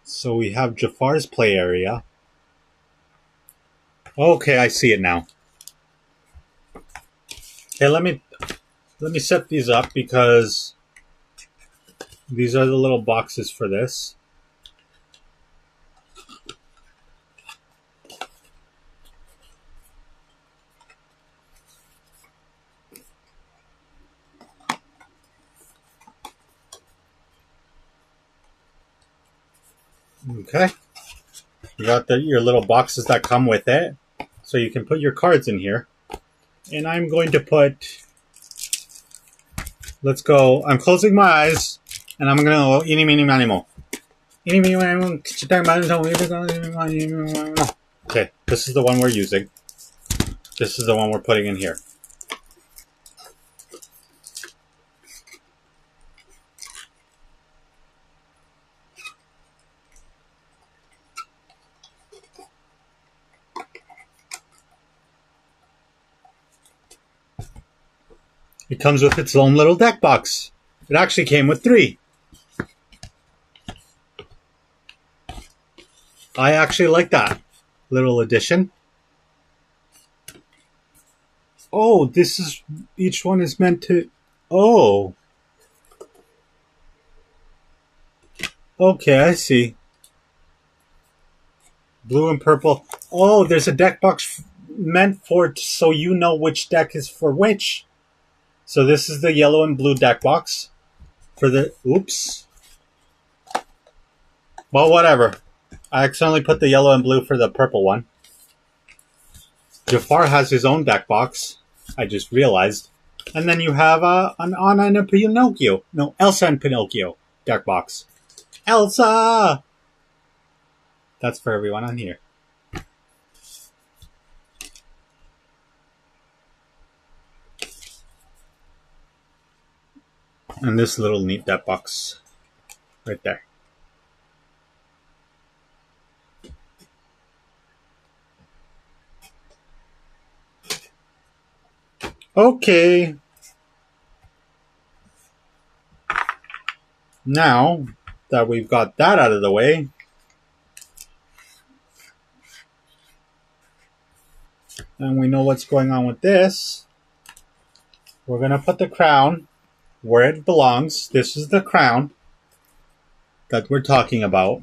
So we have Jafar's play area. Okay, I see it now. Okay, let me set these up because these are the little boxes for this. Okay. You got your little boxes that come with it. So you can put your cards in here. And I'm going to put... Let's go. I'm closing my eyes. And I'm going to go... Eeny, meeny, miny, mo. Eeny, meeny, miny, mo. Okay. This is the one we're using. This is the one we're putting in here. It comes with its own little deck box. It actually came with 3. I actually like that little addition. Oh, this is... Each one is meant to... Oh. Okay, I see. Blue and purple. Oh, there's a deck box meant for... So you know which deck is for which. So this is the yellow and blue deck box for the... Oops. Well, whatever. I accidentally put the yellow and blue for the purple one. Jafar has his own deck box. I just realized. And then you have an Anna and a Pinocchio. No, Elsa and Pinocchio deck box. Elsa! That's for everyone on here. And this little neat deck box right there. Okay. Now that we've got that out of the way, and we know what's going on with this, we're going to put the crown where it belongs. This is the crown that we're talking about.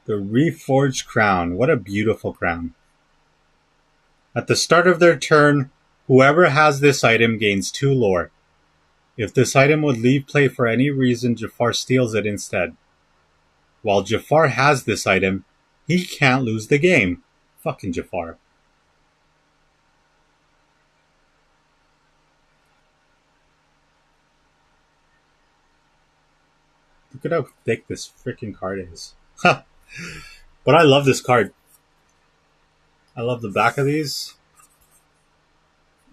The Reforged Crown. What a beautiful crown. At the start of their turn, whoever has this item gains 2 lore. If this item would leave play for any reason, Jafar steals it instead. While Jafar has this item, he can't lose the game. Fucking Jafar. Look at how thick this freaking card is. But I love this card. I love the back of these.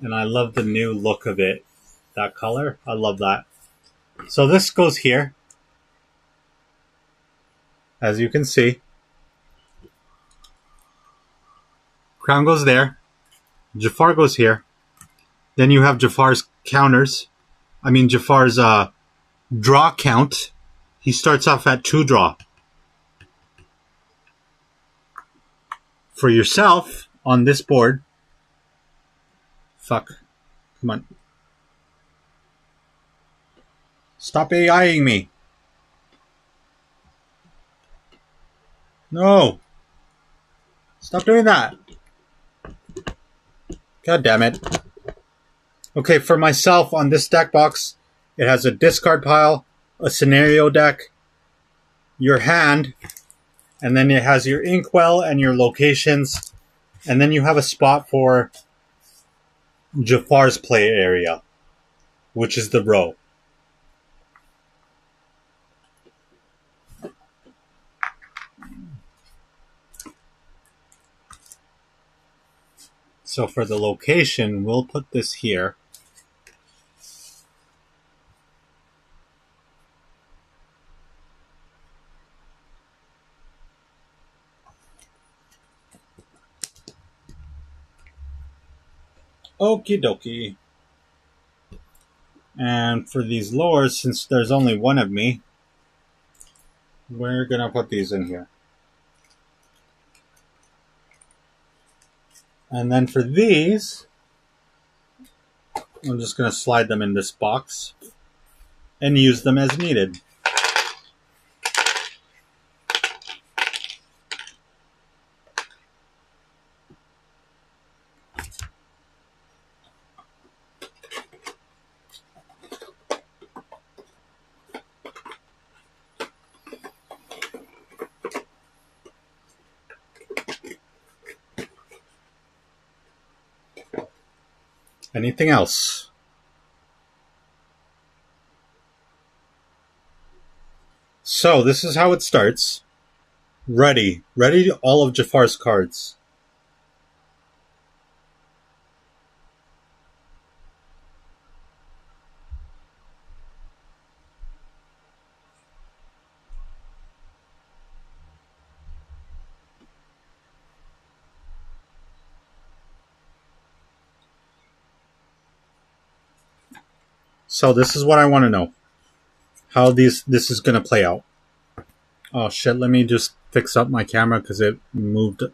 And I love the new look of it. That color. I love that. So this goes here. As you can see. Crown goes there. Jafar goes here. Then you have Jafar's counters. I mean, Jafar's draw count. He starts off at 2 draw. For yourself, on this board... Fuck. Come on. Stop AIing me. No. Stop doing that. God damn it. Okay, for myself, on this deck box, it has a discard pile, a scenario deck, your hand, and then it has your inkwell and your locations, and then you have a spot for Jafar's play area, which is the row. So for the location, we'll put this here. Okie dokie. And for these lures, since there's only one of me, we're gonna put these in here. And then for these, I'm just gonna slide them in this box and use them as needed. Anything else? So this is how it starts. Ready all of Jafar's cards. So this is what I want to know. How this is going to play out. Oh shit, let me just fix up my camera because it moved.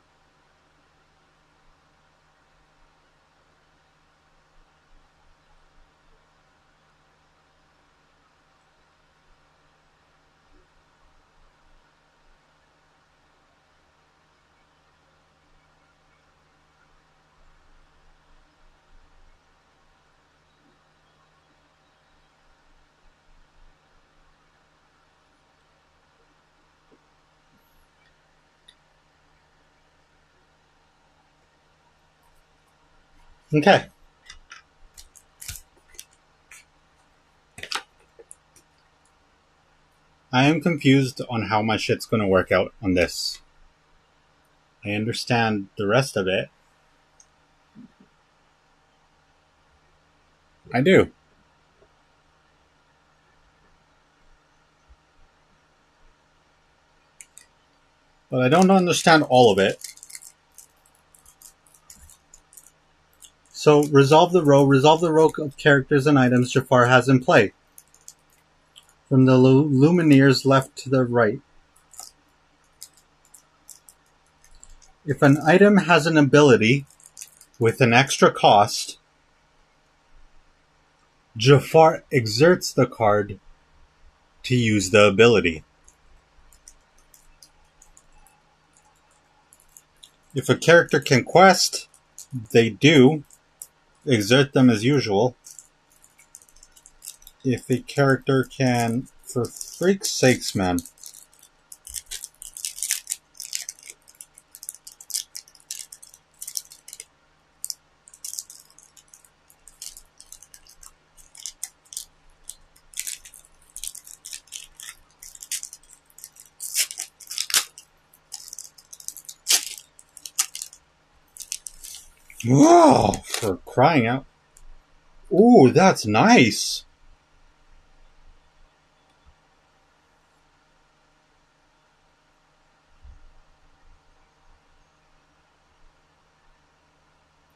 Okay. I am confused on how my shit's going to work out on this. I understand the rest of it. I do. But I don't understand all of it. So resolve the row of characters and items Jafar has in play. From the Lumineers left to the right. If an item has an ability with an extra cost, Jafar exerts the card to use the ability. If a character can quest, they do exert them as usual. If a character can, for freak's sakes, man. Whoa, for crying out. Ooh, that's nice.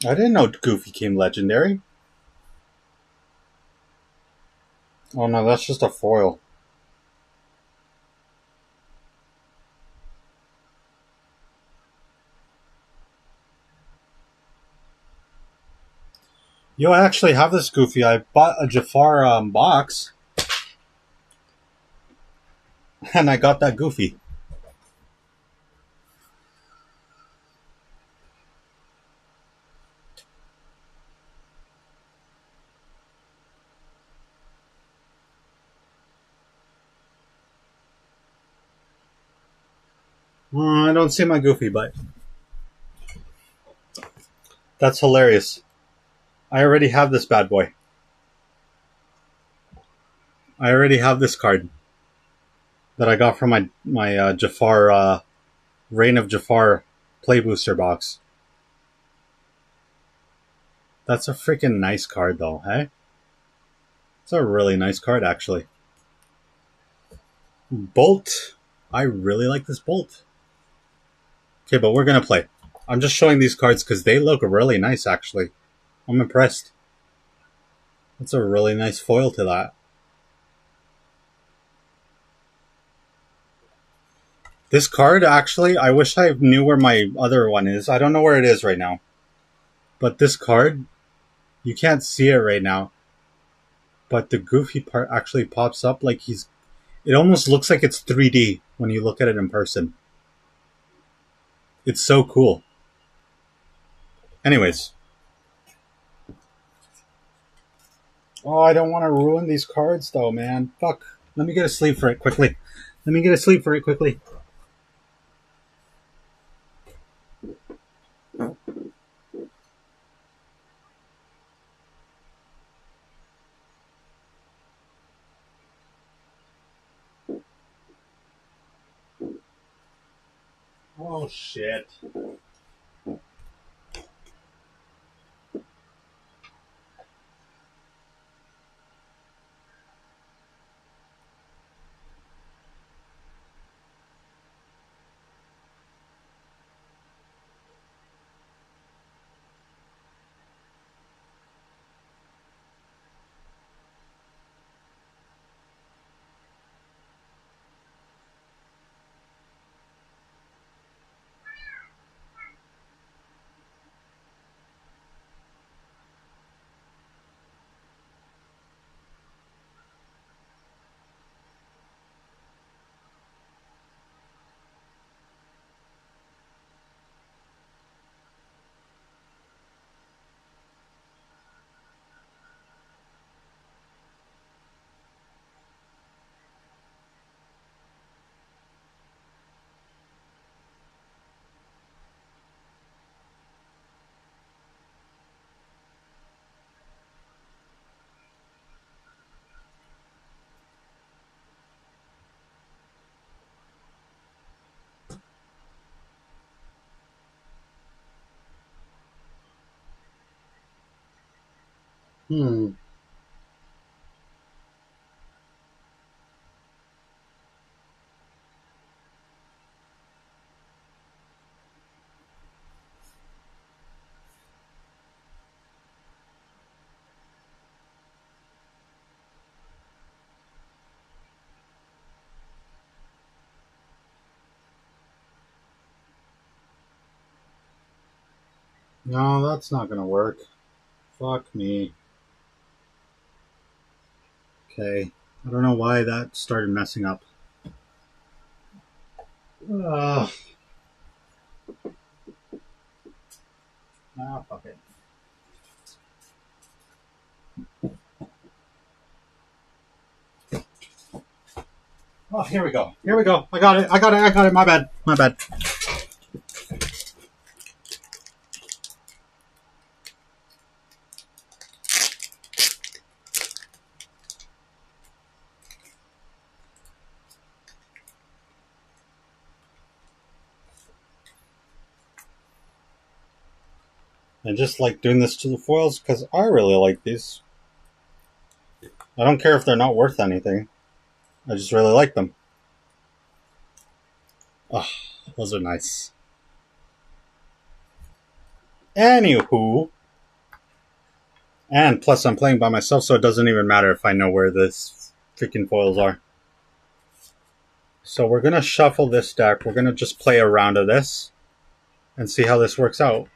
I didn't know Goofy came legendary. Oh no, that's just a foil. Yo, I actually have this Goofy. I bought a Jafar box, and I got that Goofy. I don't see my Goofy, but that's hilarious. I already have this bad boy. I already have this card that I got from my Jafar Reign of Jafar play booster box. That's a freaking nice card, though, hey? It's a really nice card, actually. Bolt. I really like this Bolt. Okay, but we're going to play. I'm just showing these cards because they look really nice, actually. I'm impressed. That's a really nice foil to that. This card, actually, I wish I knew where my other one is. I don't know where it is right now. But this card, you can't see it right now. But the Goofy part actually pops up like he's... It almost looks like it's 3D when you look at it in person. It's so cool. Anyways. Oh, I don't want to ruin these cards, though, man. Fuck. Let me get a sleeve for it quickly. Oh, shit. Hmm. No, that's not gonna work. Fuck me. Okay. I don't know why that started messing up. Ugh. Fuck it. Oh, here we go. I got it. My bad. I just like doing this to the foils because I really like these. I don't care if they're not worth anything. I just really like them. Oh, those are nice. Anywho, And plus, I'm playing by myself, so it doesn't even matter if I know where the freaking foils are. So we're going to shuffle this deck. We're going to just play a round of this and see how this works out.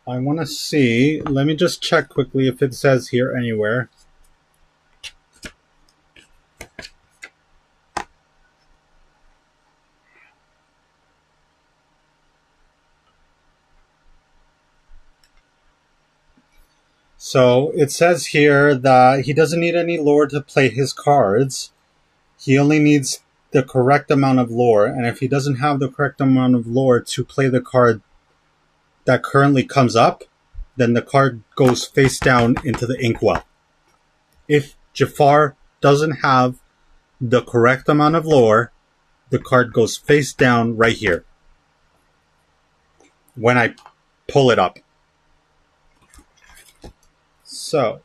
I want to see, let me just check quickly if it says here anywhere. So it says here that he doesn't need any lore to play his cards. He only needs the correct amount of lore, and if he doesn't have the correct amount of lore to play the card that currently comes up, then the card goes face down into the inkwell. If Jafar doesn't have the correct amount of lore, the card goes face down right here when I pull it up. So,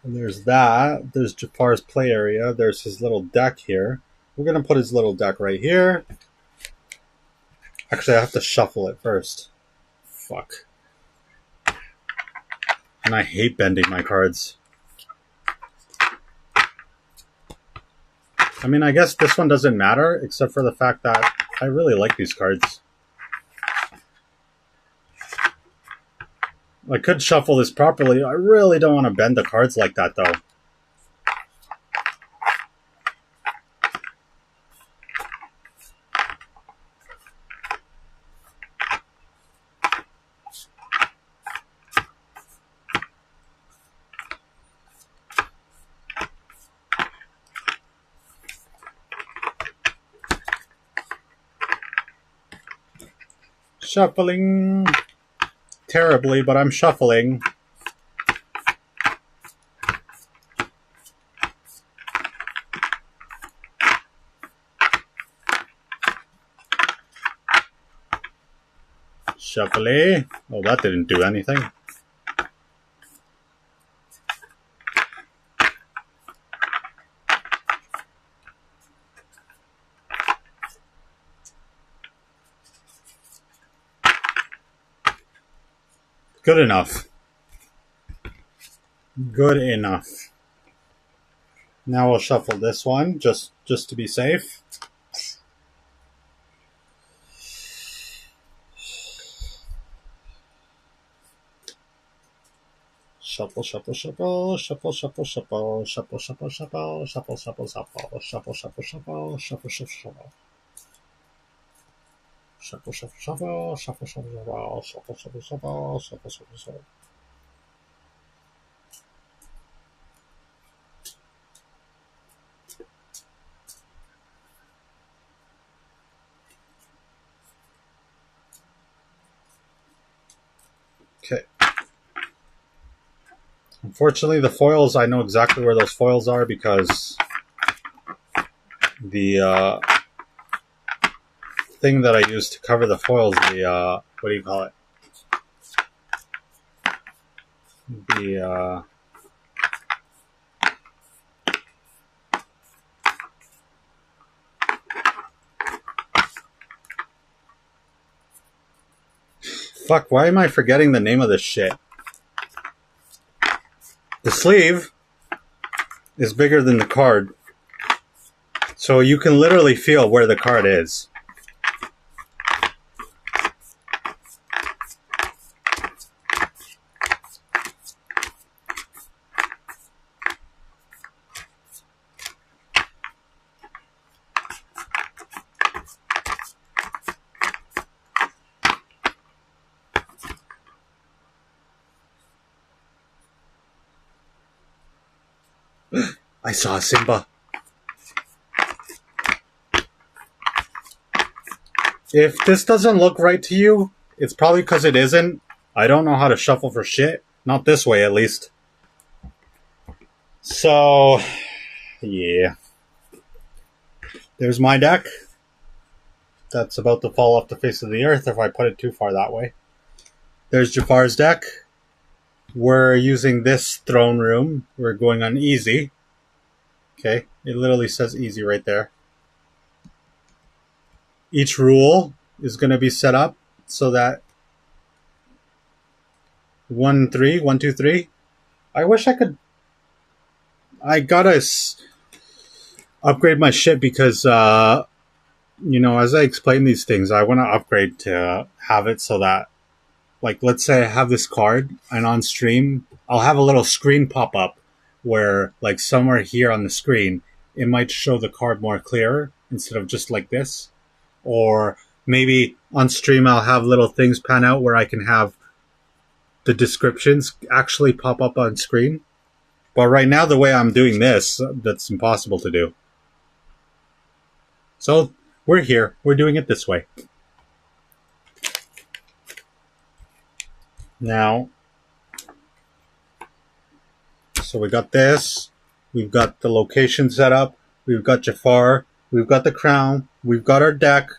and there's that. There's Jafar's play area. There's his little deck here. We're going to put his little deck right here. Actually, I have to shuffle it first. Fuck. And I hate bending my cards. I mean, I guess this one doesn't matter, except for the fact that I really like these cards. I could shuffle this properly. I really don't want to bend the cards like that, though. Shuffling terribly, but I'm shuffling. Shuffly. Oh, that didn't do anything. Good enough. Good enough. Now we'll shuffle this one just to be safe. Shuffle, shuffle, shuffle, shuffle, shuffle, shuffle, shuffle, shuffle, shuffle, shuffle, shuffle, shuffle, shuffle, shuffle, shuffle, shuffle, shuffle, shuffle. Shuffle, shuffle, shuffle, shuffle, shuffle, shuffle, shuffle, shuffle, shuffle, shuffle, shuffle, shuffle. Okay. Unfortunately, the foils, I know exactly where those foils are because the thing that I use to cover the foils, the, what do you call it? The, fuck, why am I forgetting the name of this shit? The sleeve is bigger than the card, so you can literally feel where the card is. I saw Simba. If this doesn't look right to you, it's probably because it isn't. I don't know how to shuffle for shit. Not this way, at least. So, yeah. There's my deck. That's about to fall off the face of the earth if I put it too far that way. There's Jafar's deck. We're using this throne room. We're going on easy. Okay, it literally says easy right there. each rule is going to be set up so that 1, 3, 1, 2, 3. I wish I could. I gotta upgrade my shit because, you know, as I explain these things, I want to upgrade to have it so that, like, let's say I have this card and on stream, I'll have a little screen pop up where, like, somewhere here on the screen, it might show the card more clearer instead of just like this. Or maybe on stream, I'll have little things pan out where I can have the descriptions actually pop up on screen. But right now, the way I'm doing this, that's impossible to do. So we're here. We're doing it this way. Now, so we got this. We've got the location set up. We've got Jafar. We've got the crown. We've got our deck.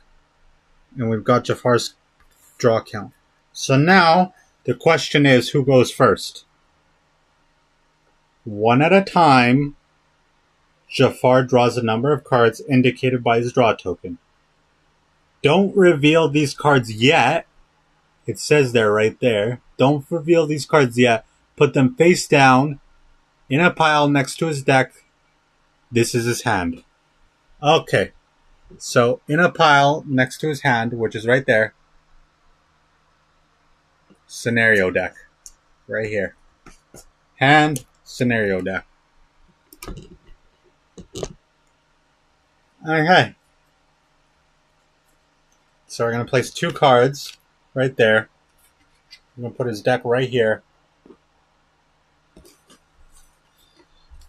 And we've got Jafar's draw count. So now, the question is, who goes first? One at a time, Jafar draws a number of cards indicated by his draw token. Don't reveal these cards yet. It says there, right there. Don't reveal these cards yet. Put them face down in a pile next to his deck. This is his hand. Okay. So, in a pile next to his hand, which is right there. Scenario deck. Right here. Hand, scenario deck. Okay. So we're going to place 2 cards right there. I'm going to put his deck right here.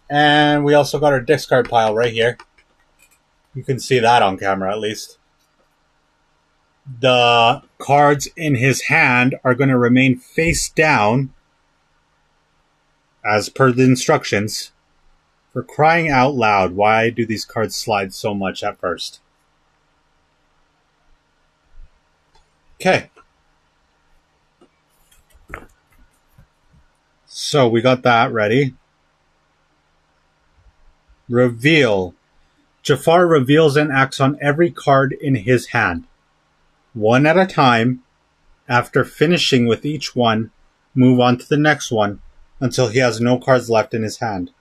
And we also got our discard pile right here. You can see that on camera at least. The cards in his hand are going to remain face down as per the instructions. For crying out loud, why do these cards slide so much at first? Okay. So we got that ready. Reveal. Jafar reveals and acts on every card in his hand. One at a time. After finishing with each one, move on to the next one until he has no cards left in his hand.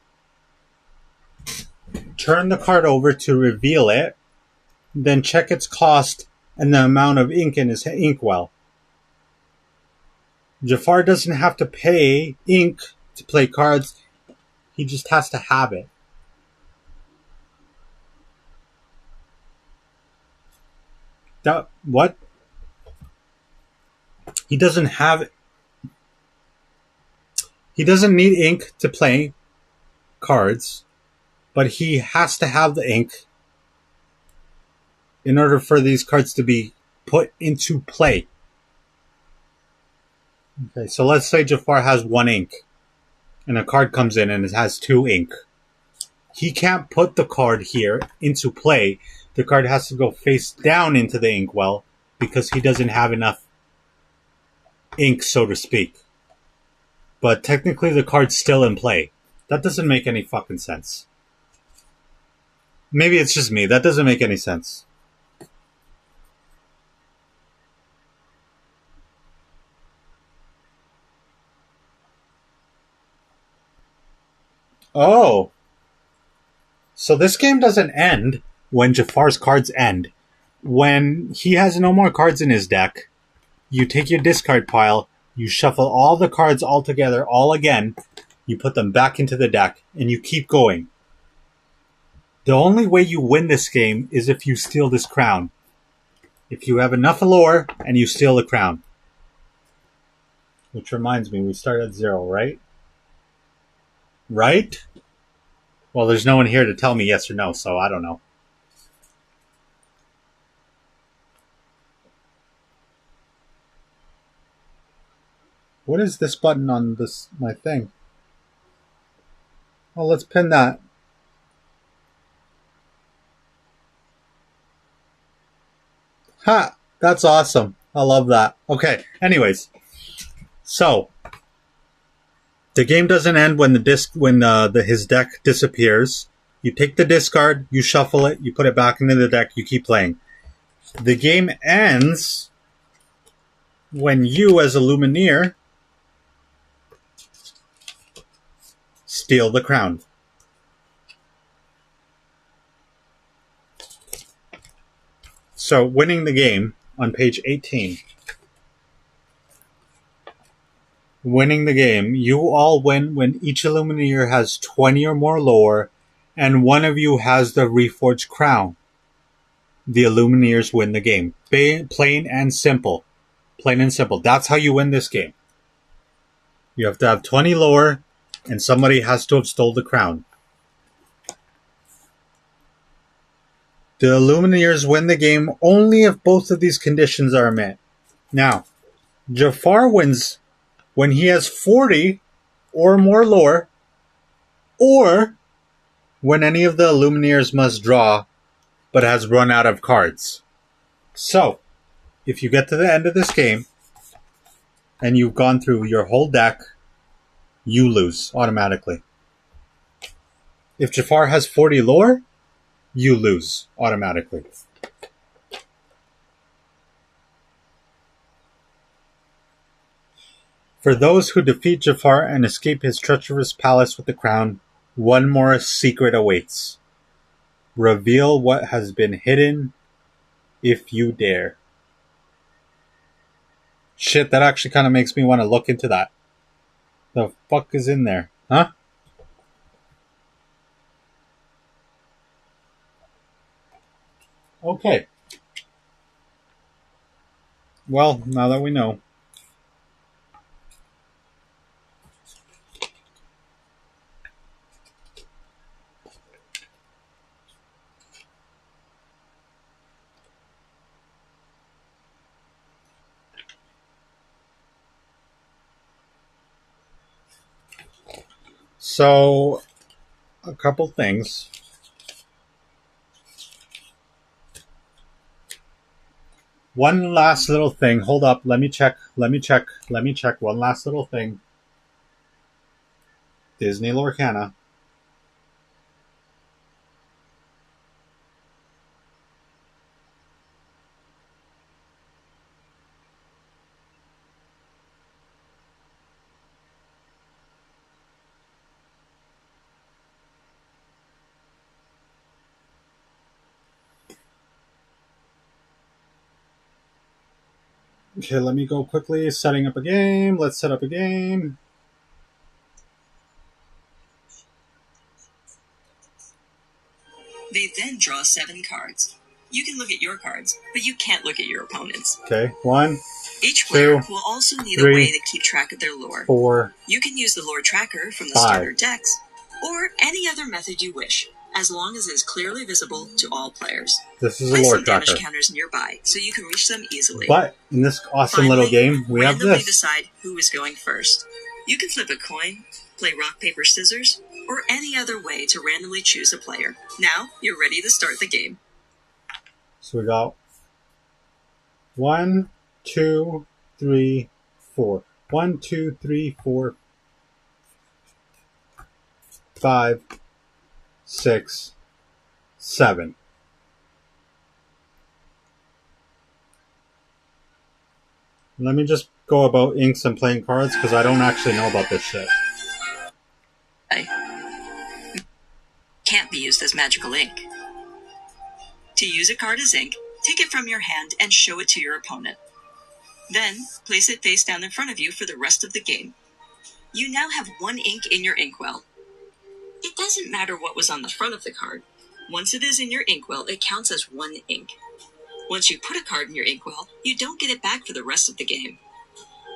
Turn the card over to reveal it, then check its cost and the amount of ink in his inkwell. Jafar doesn't have to pay ink to play cards, he just has to have it. What? He doesn't have... He doesn't need ink to play cards, but he has to have the ink in order for these cards to be put into play. Okay, so let's say Jafar has 1 ink, and a card comes in and it has 2 ink. He can't put the card here into play. The card has to go face down into the inkwell because he doesn't have enough ink, so to speak. But technically the card's still in play. That doesn't make any fucking sense. Maybe it's just me. That doesn't make any sense. Oh. So this game doesn't end when Jafar's cards end. When he has no more cards in his deck, you take your discard pile, you shuffle all the cards all together, all again, you put them back into the deck, and you keep going. The only way you win this game is if you steal this crown. If you have enough allure, and you steal the crown. Which reminds me, we start at 0, right? Right? Well, there's no one here to tell me yes or no, so I don't know. What is this button on this my thing? Well, let's pin that. Ha! That's awesome. I love that. Okay, anyways. So, the game doesn't end when his deck disappears. You take the discard, you shuffle it, you put it back into the deck, you keep playing. The game ends when you, as a Lumineer, steal the crown. So, winning the game on page 18. Winning the game, you all win when each Illumineer has 20 or more lore, and one of you has the Reforged Crown. The Illumineers win the game. Plain and simple. Plain and simple. That's how you win this game. You have to have 20 lore, and somebody has to have stole the crown. The Illumineers win the game only if both of these conditions are met. Now, Jafar wins when he has 40 or more lore, or when any of the Illumineers must draw but has run out of cards. So, if you get to the end of this game and you've gone through your whole deck, you lose automatically. If Jafar has 40 lore, you lose automatically. For those who defeat Jafar and escape his treacherous palace with the crown, one more secret awaits. Reveal what has been hidden if you dare. Shit, that actually kind of makes me want to look into that. The fuck is in there? Huh? Okay. Well, now that we know. So, a couple things. One last little thing. Hold up. Let me check. One last little thing. Disney Lorcana. Okay, let me go quickly. Setting up a game. Let's set up a game. They then draw 7 cards. You can look at your cards, but you can't look at your opponent's. Okay, 1, Each player 2, will also need 3, a way to keep track of their lore. 4. You can use the lore tracker from the 5. starter decks, or any other method you wish, as long as it is clearly visible to all players. This is a Place lore some damage tracker. counters nearby, so you can reach them easily. But in this awesome Finally, little game, we have randomly this. decide who is going first. You can flip a coin, play rock, paper, scissors, or any other way to randomly choose a player. Now, you're ready to start the game. So we got 1, 2, 3, 4. 1, 2, 3, 4, 5, 6, 7. Let me just go about inks and playing cards because I don't actually know about this shit. Can't be used as magical ink. To use a card as ink, take it from your hand and show it to your opponent. Then, place it face down in front of you for the rest of the game. You now have 1 ink in your inkwell. It doesn't matter what was on the front of the card. Once it is in your inkwell, it counts as 1 ink. Once you put a card in your inkwell, you don't get it back for the rest of the game.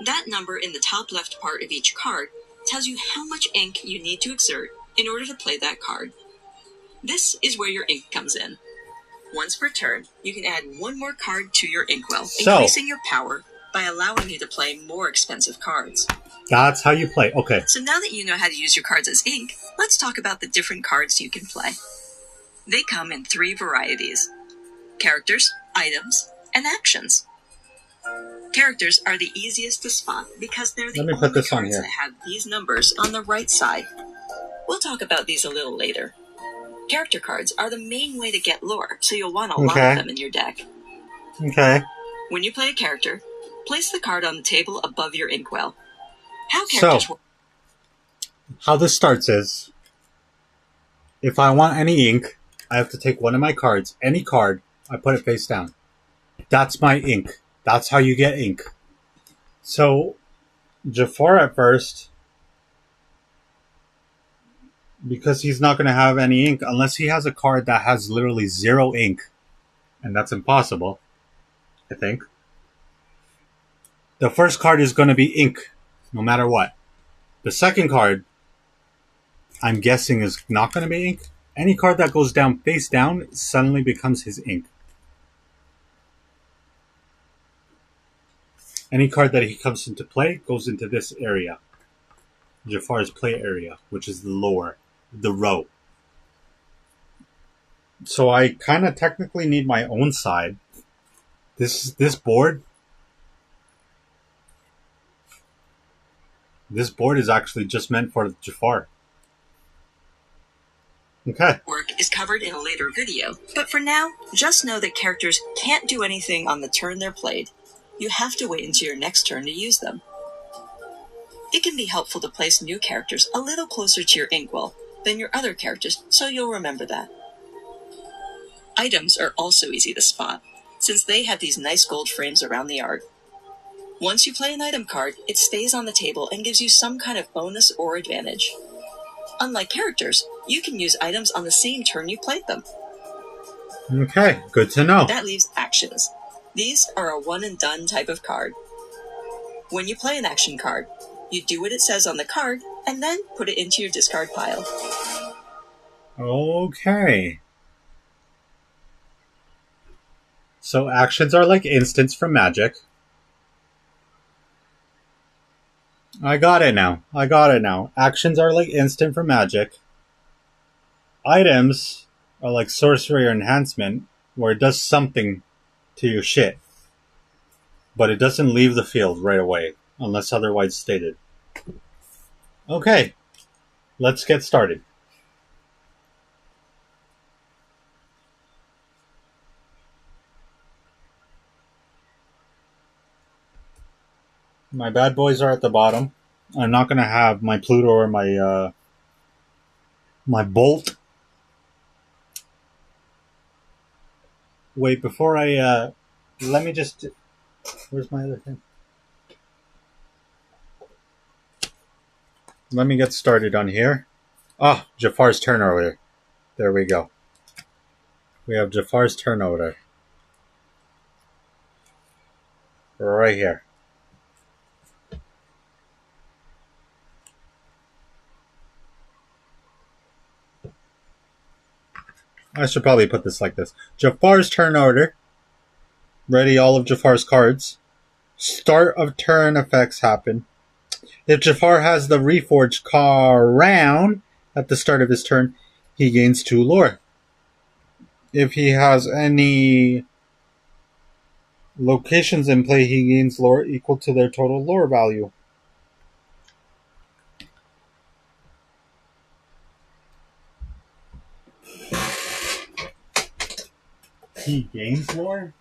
That number in the top left part of each card tells you how much ink you need to exert in order to play that card. This is where your ink comes in. Once per turn, you can add 1 more card to your inkwell, increasing your power by allowing you to play more expensive cards. That's how you play. Okay. So now that you know how to use your cards as ink, let's talk about the different cards you can play. They come in 3 varieties: characters, items, and actions. Characters are the easiest to spot because they're the only cards that have these numbers on the right side. We'll talk about these a little later. Character cards are the main way to get lore, so you'll want a lot of them in your deck. Okay. When you play a character, place the card on the table above your inkwell. How characters work. How this starts is, if I want any ink, I have to take one of my cards, any card, I put it face down. That's my ink. That's how you get ink. So, Jafar at first, because he's not going to have any ink unless he has a card that has literally 0 ink, and that's impossible, I think. The first card is going to be ink, no matter what. The second card, I'm guessing, is not going to be ink. Any card that goes down face down suddenly becomes his ink. Any card that he comes into play goes into this area. Jafar's play area, which is the lower, the row. So I kind of technically need my own side. This board is actually just meant for Jafar. Okay. Work is covered in a later video, but for now, just know that characters can't do anything on the turn they're played. You have to wait until your next turn to use them. It can be helpful to place new characters a little closer to your inkwell than your other characters, so you'll remember that. Items are also easy to spot, since they have these nice gold frames around the art. Once you play an item card, it stays on the table and gives you some kind of bonus or advantage. Unlike characters, you can use items on the same turn you played them. Okay, good to know. That leaves actions. These are a one-and-done type of card. When you play an action card, you do what it says on the card, and then put it into your discard pile. Okay. So actions are like instants from Magic. I got it now. Actions are like instant from Magic. Items are like sorcery or enhancement, where it does something to your shit. But it doesn't leave the field right away, unless otherwise stated. Okay, let's get started. My bad boys are at the bottom. I'm not going to have my Pluto or my Bolt. Wait, before I... let me just... Where's my other thing? Let me get started on here. Ah, Jafar's turn order. There we go. We have Jafar's turn order. Right here. I should probably put this like this. Jafar's turn order. Ready all of Jafar's cards. Start of turn effects happen. If Jafar has the Reforged crown at the start of his turn, he gains 2 lore. If he has any locations in play, he gains lore equal to their total lore value. He gains lore?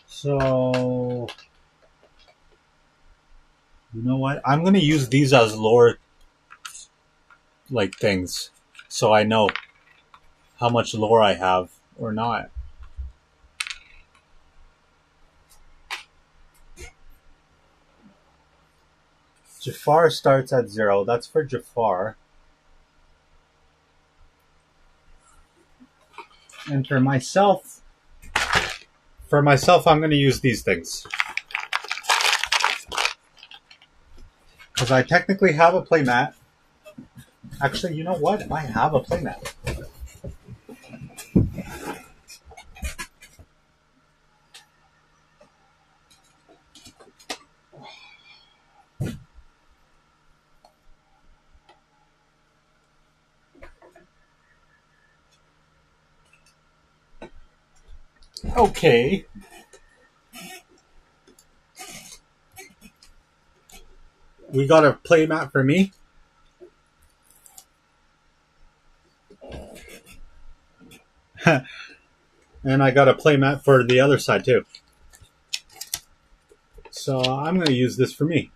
So, you know what? I'm going to use these as lore like things, so I know how much lore I have or not. Jafar starts at 0. That's for Jafar. And for myself, I'm going to use these things. Because I technically have a playmat. Actually, you know what? I have a playmat. Okay. We got a playmat for me. And I got a playmat for the other side too. So I'm going to use this for me.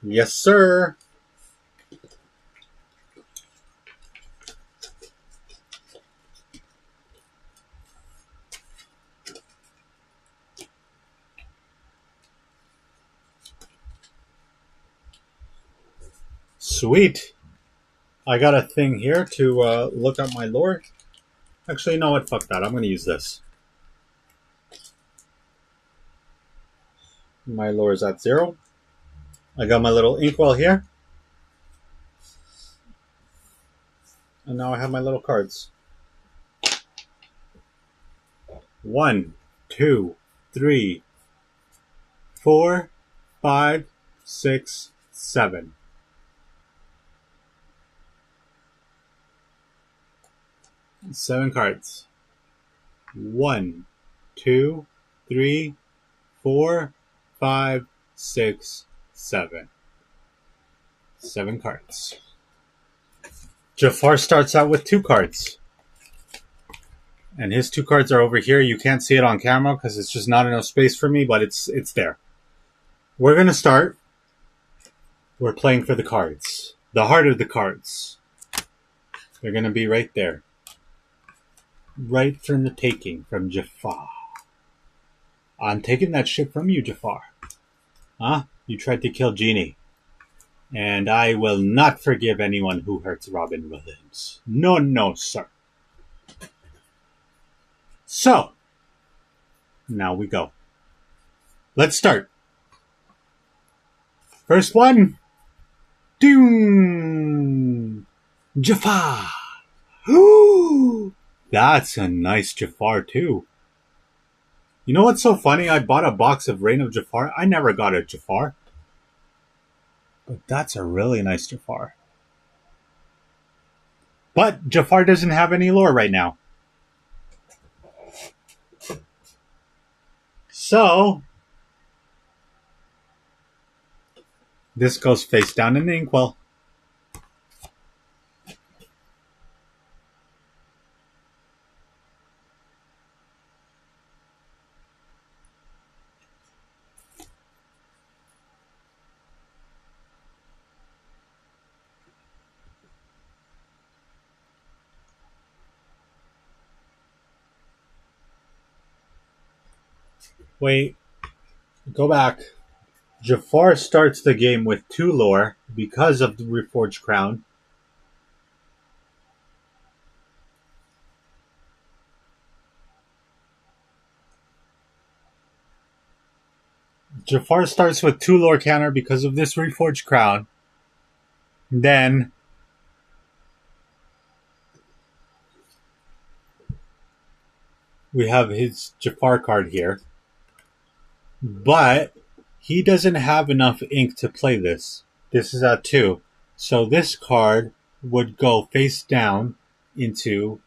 Yes, sir. Sweet. I got a thing here to look up my lore. Actually, you know what? Fuck that. I'm going to use this. My lore is at 0. I got my little inkwell here. And now I have my little cards. 1, 2, 3, 4, 5, 6, 7. Seven cards. 1, 2, 3, 4, 5, 6, 7. 7 cards. Jafar starts out with 2 cards. And his 2 cards are over here. You can't see it on camera because it's just not enough space for me, but it's there. We're going to start. We're playing for the cards. The heart of the cards. They're going to be right there. Right from the taking, from Jafar. I'm taking that shit from you, Jafar. Huh? You tried to kill Genie. And I will not forgive anyone who hurts Robin Williams. No, no, sir. So, now we go. Let's start. First one. Doom. Jafar. Ooh, that's a nice Jafar too. You know what's so funny? I bought a box of Reign of Jafar. I never got a Jafar. But that's a really nice Jafar. But Jafar doesn't have any lore right now. So, this goes face down in the inkwell. Wait, go back. Jafar starts the game with 2 lore because of the Reforged Crown. Jafar starts with 2 lore counter because of this Reforged Crown. Then we have his Jafar card here. But he doesn't have enough ink to play this. This is at 2. So this card would go face down into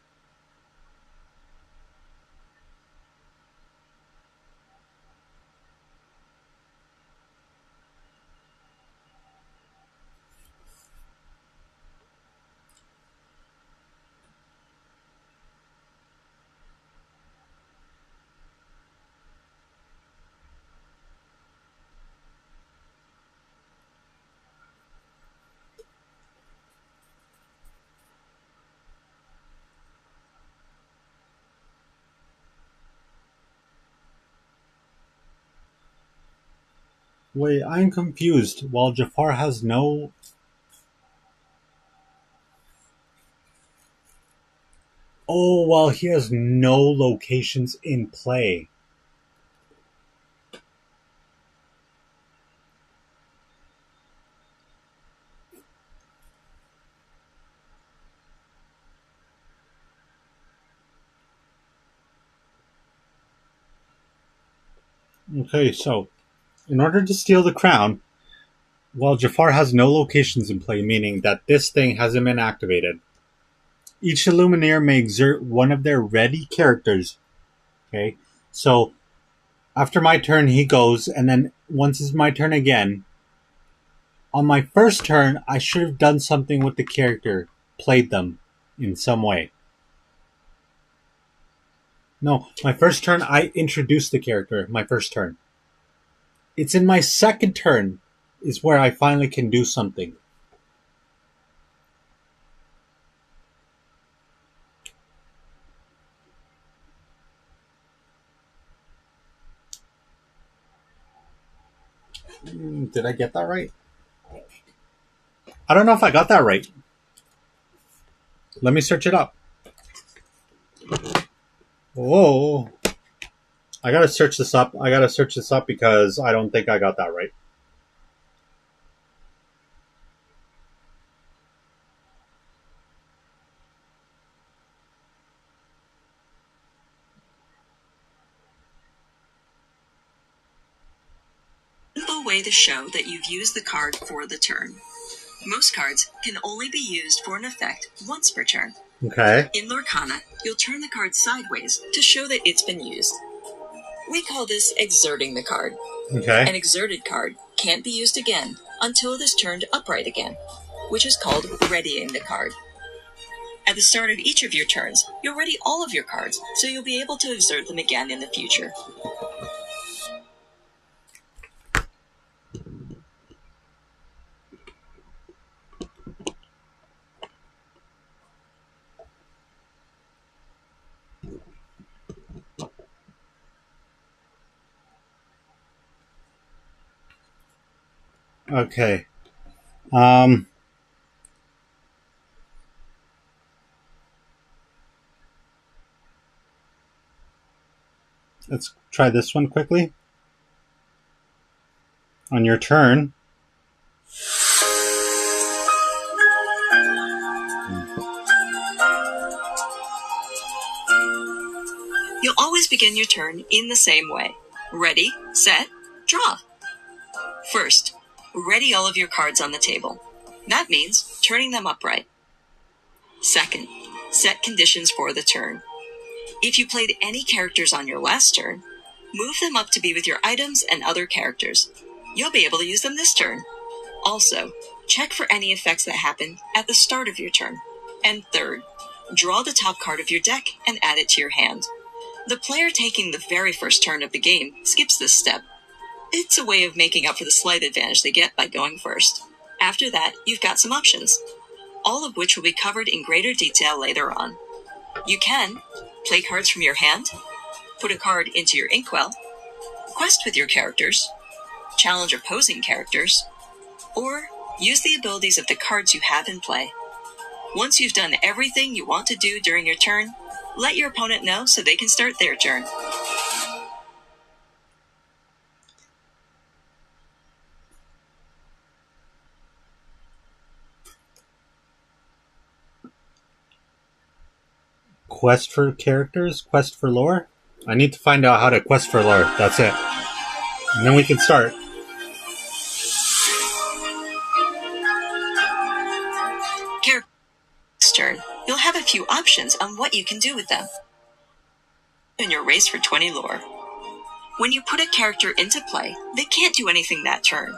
Wait, I'm confused. While Jafar has no... Oh, well, he has no locations in play. Okay, so in order to steal the crown, while Jafar has no locations in play, meaning that this thing hasn't been activated, each Illuminator may exert one of their ready characters. Okay, so after my turn, he goes, and then once it's my turn again, on my first turn, I should have done something with the character, played them in some way. No, my first turn, I introduced the character, my first turn. It's in my second turn is where I finally can do something. Did I get that right? I don't know if I got that right. Let me search it up. Whoa. I gotta search this up. Because I don't think I got that right. Simple way to show that you've used the card for the turn. Most cards can only be used for an effect once per turn. Okay. In Lorcana, you'll turn the card sideways to show that it's been used. We call this exerting the card. Okay. An exerted card can't be used again until it is turned upright again, which is called readying the card. At the start of each of your turns, you'll ready all of your cards, so you'll be able to exert them again in the future. Okay. Let's try this one quickly. On your turn, You'll always begin your turn in the same way. Ready, set, draw. First, ready all of your cards on the table. That means turning them upright. Second, set conditions for the turn. If you played any characters on your last turn, move them up to be with your items and other characters. You'll be able to use them this turn. Also, check for any effects that happen at the start of your turn. And third, draw the top card of your deck and add it to your hand. The player taking the very first turn of the game skips this step. It's a way of making up for the slight advantage they get by going first. After that, you've got some options, all of which will be covered in greater detail later on. You can play cards from your hand, put a card into your inkwell, quest with your characters, challenge opposing characters, or use the abilities of the cards you have in play. Once you've done everything you want to do during your turn, let your opponent know so they can start their turn. quest for characters, quest for lore. I need to find out how to quest for lore. That's it. And then we can start. Character's turn. You'll have a few options on what you can do with them in your race for 20 lore. When you put a character into play, they can't do anything that turn.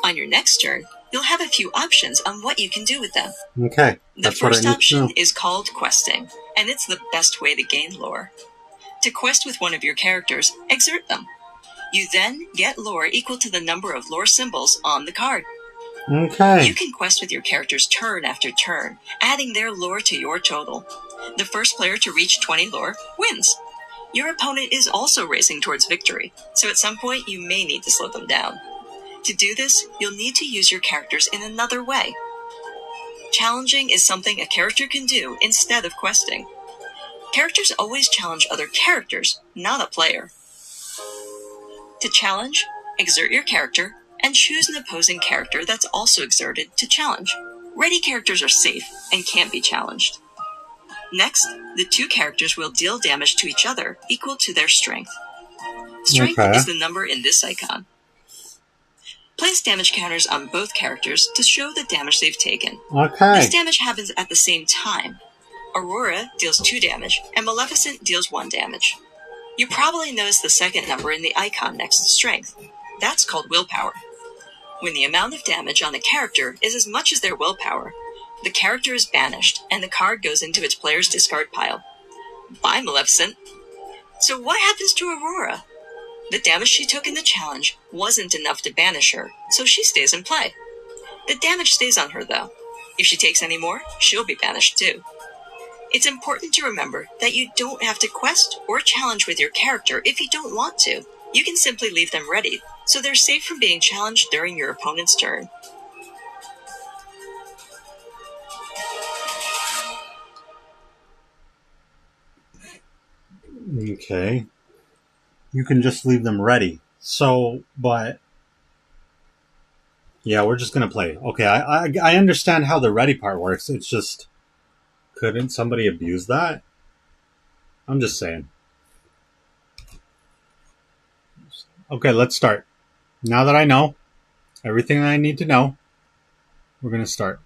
On your next turn, you'll have a few options on what you can do with them. Okay. The first option is called questing, and it's the best way to gain lore. To quest with one of your characters, exert them. You then get lore equal to the number of lore symbols on the card. Okay. You can quest with your characters turn after turn, adding their lore to your total. The first player to reach 20 lore wins. Your opponent is also racing towards victory, so at some point you may need to slow them down. To do this, you'll need to use your characters in another way. Challenging is something a character can do instead of questing. Characters always challenge other characters, not a player. To challenge, exert your character, and choose an opposing character that's also exerted to challenge. Ready characters are safe and can't be challenged. Next, the two characters will deal damage to each other equal to their strength. Strength is the number in this icon. Place damage counters on both characters to show the damage they've taken. Okay. This damage happens at the same time. Aurora deals 2 damage, and Maleficent deals 1 damage. You probably noticed the second number in the icon next to strength. That's called willpower. When the amount of damage on the character is as much as their willpower, the character is banished and the card goes into its player's discard pile. Bye, Maleficent. So what happens to Aurora? The damage she took in the challenge wasn't enough to banish her, so she stays in play. The damage stays on her, though. If she takes any more, she'll be banished too. It's important to remember that you don't have to quest or challenge with your character if you don't want to. You can simply leave them ready, so they're safe from being challenged during your opponent's turn. Okay. You can just leave them ready. So, but... yeah, we're just going to play. Okay, I understand how the ready part works. It's just... couldn't somebody abuse that? I'm just saying. Okay, let's start. Now that I know everything that I need to know, we're going to start.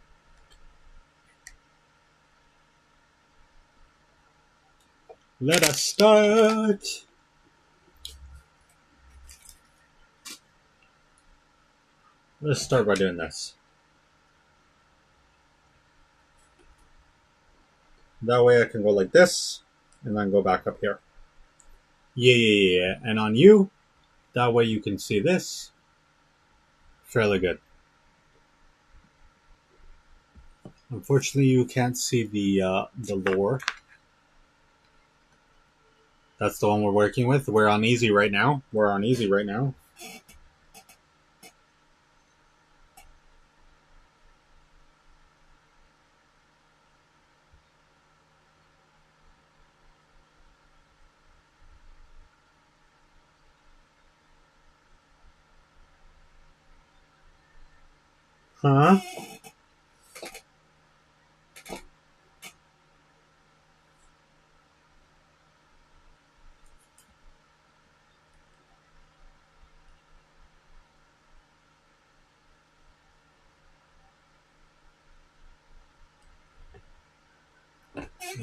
Let us start. Let's start by doing this. That way I can go like this, and then go back up here. Yeah. And on you, that way you can see this. Fairly good. Unfortunately, you can't see the lore. That's the one we're working with. We're on easy right now. Huh?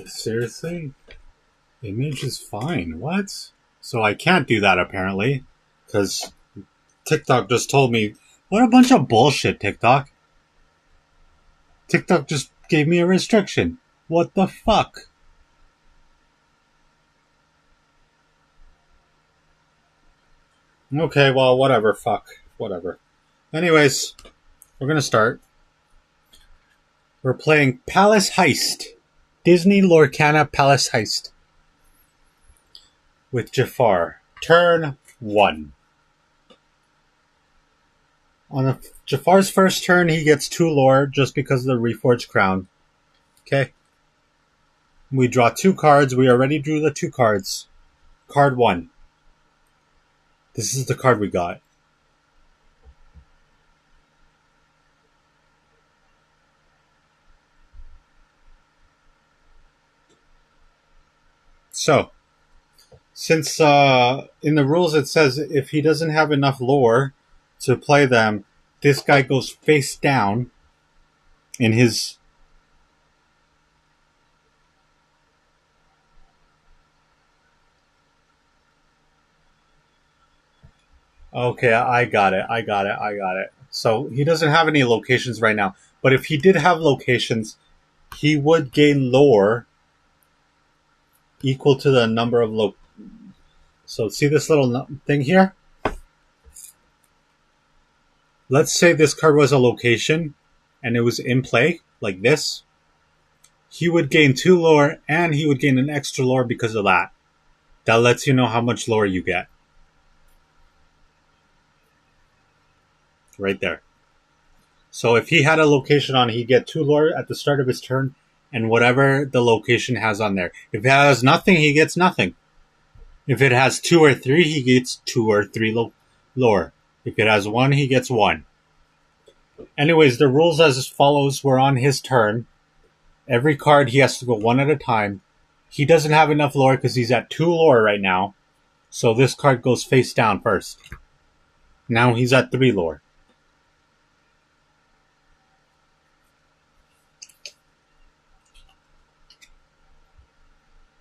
Seriously? Image is fine. What? So I can't do that apparently, because TikTok just told me. What a bunch of bullshit, TikTok. TikTok just gave me a restriction. What the fuck? Okay, well, whatever. Fuck. Whatever. Anyways, we're gonna start. We're playing Palace Heist. Disney Lorcana Palace Heist. With Jafar. Turn 1. On Jafar's first turn, he gets 2 lore just because of the Reforged Crown. Okay? We draw 2 cards. We already drew the 2 cards. Card 1. This is the card we got. So, since in the rules it says if he doesn't have enough lore to play them, this guy goes face down in his... Okay, I got it. So he doesn't have any locations right now. But if he did have locations, he would gain lore equal to the number of So see this little thing here? Let's say this card was a location and it was in play, like this. He would gain 2 lore and he would gain an extra lore because of that. That lets you know how much lore you get. Right there. So if he had a location on, he'd get 2 lore at the start of his turn and whatever the location has on there. If it has nothing, he gets nothing. If it has 2 or 3, he gets 2 or 3 lore. If it has 1, he gets 1. Anyways, the rules as follows. We're on his turn. Every card he has to go 1 at a time. He doesn't have enough lore because he's at 2 lore right now. So this card goes face down first. Now he's at 3 lore.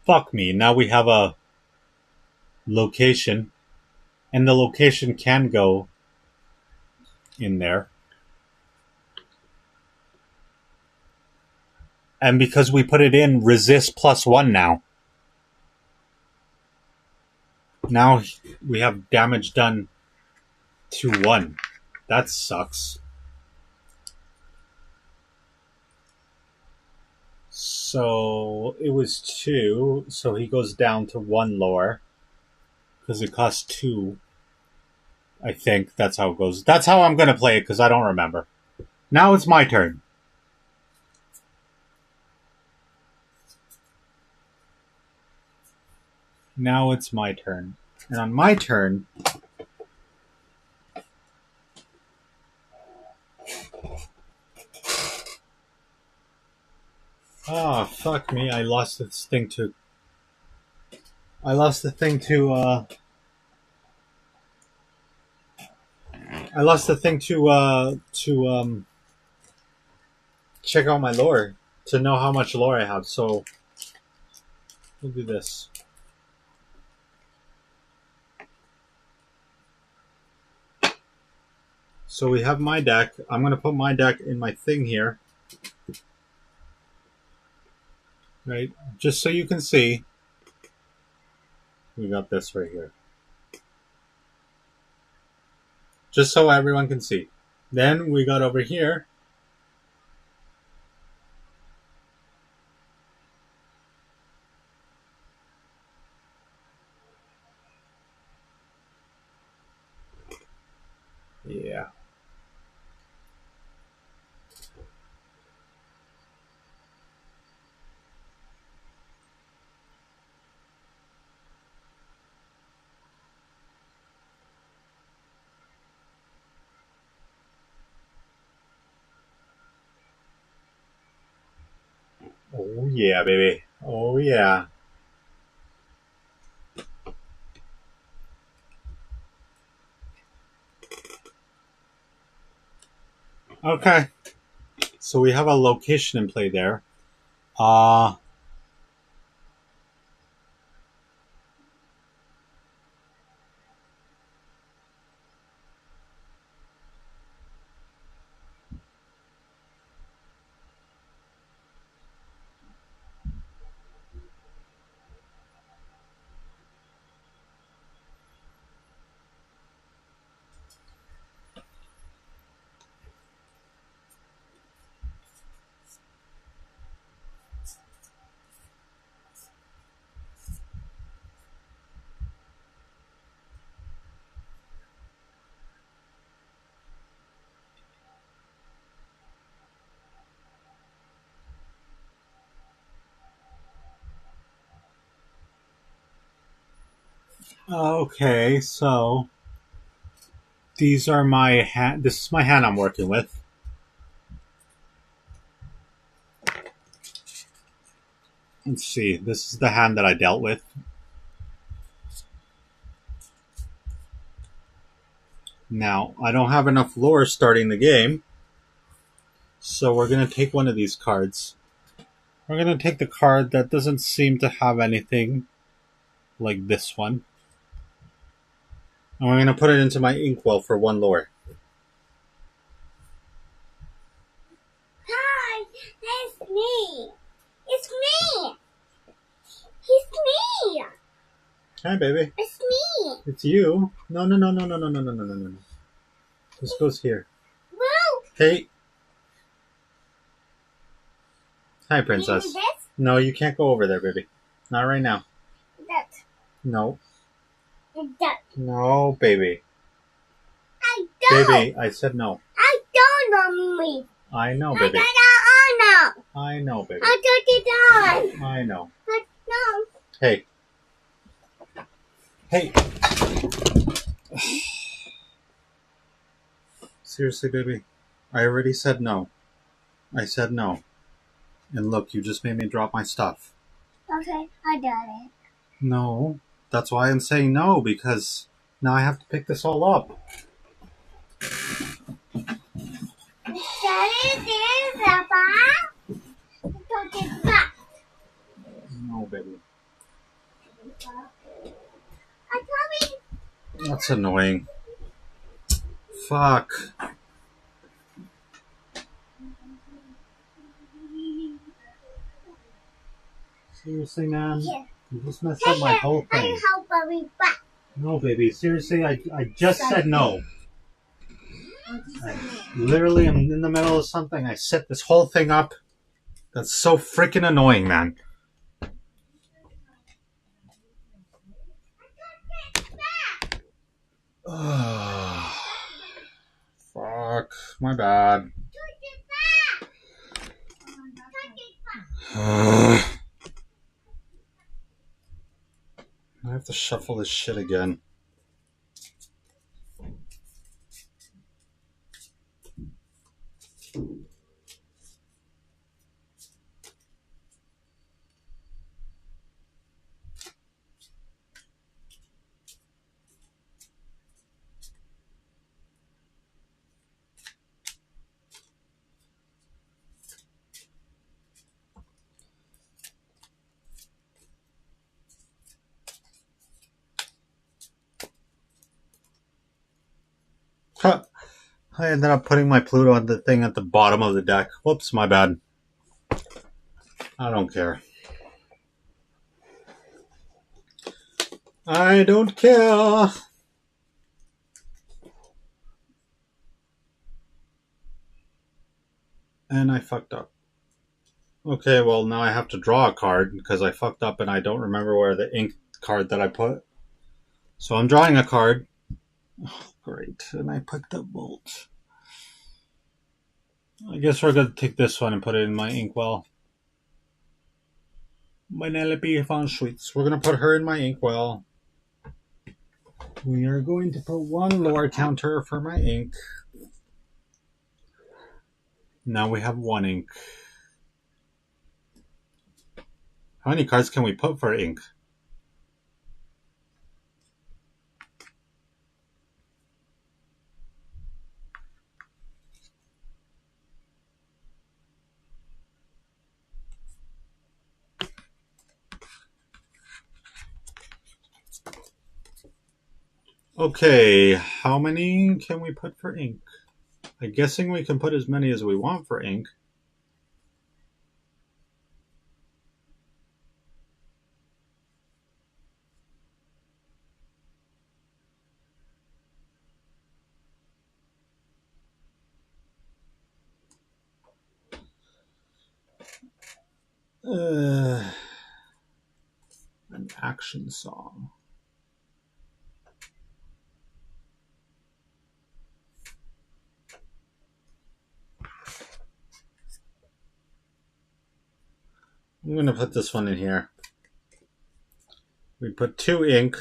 Fuck me. Now we have a location. And the location can go in there. And because we put it in, resist +1 now. Now we have damage done to 1. That sucks. So it was 2, so he goes down to 1 lower. Because it costs 2. I think that's how it goes. That's how I'm going to play it, because I don't remember. Now it's my turn. Now it's my turn. And on my turn... Oh, fuck me. I lost this thing to... I lost the thing to check out my lore. To know how much lore I have. So, we'll do this. So we have my deck. I'm going to put my deck in my thing here. Right? Just so you can see. We got this right here. Just so everyone can see. Then we got over here. Yeah. Oh yeah, baby. Oh yeah. Okay. So we have a location in play there. Okay, so these are my hand. This is my hand I'm working with. Let's see. This is the hand that I dealt with. Now, I don't have enough lore starting the game, so we're going to take one of these cards. We're going to take the card that doesn't seem to have anything like this one. And we're going to put it into my inkwell for 1 lore. Hi, it's me. It's me. It's me. Hi, baby. It's me. It's you. No. This goes here. Well, Hey. Hi, princess. this, No, you can't go over there, baby. Not right now. that, No. that. No, baby. I don't. Baby, I said no. I don't know me. I know, baby. I I know, baby. don't know. I know. I know. Hey. Hey. Seriously, baby. I already said no. I said no. And look, you just made me drop my stuff. Okay, I got it. No. That's why I'm saying no, because now I have to pick this all up. Daddy, there's a bar. Don't get back. No, baby. I told you. That's annoying. Fuck. Seriously, man? Here. You just messed up my whole I thing. help every back. No, baby. Seriously, I just said no. Literally, I'm in the middle of something. I set this whole thing up. That's so freaking annoying, man. Fuck. My bad. I have to shuffle this shit again. Huh. I ended up putting my Pluto on the thing at the bottom of the deck. Whoops, my bad. I don't care. I don't care. And I fucked up. Okay, well, now I have to draw a card because I fucked up and I don't remember where the ink card that I put. So I'm drawing a card. Oh, great. And I picked up Bolt. I guess we're going to take this one and put it in my inkwell. Penelope von Schweetz. We're going to put her in my inkwell. We are going to put one lore counter for my ink. Now we have one ink. How many cards can we put for ink? Okay, how many can we put for ink? I'm guessing we can put as many as we want for ink. An action song. I'm going to put this one in here. We put 2 ink.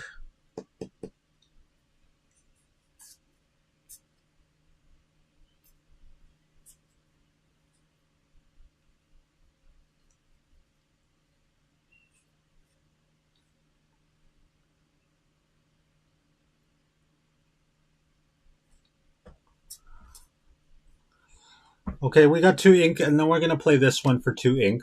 Okay, we got 2 ink, and then we're going to play this one for 2 ink.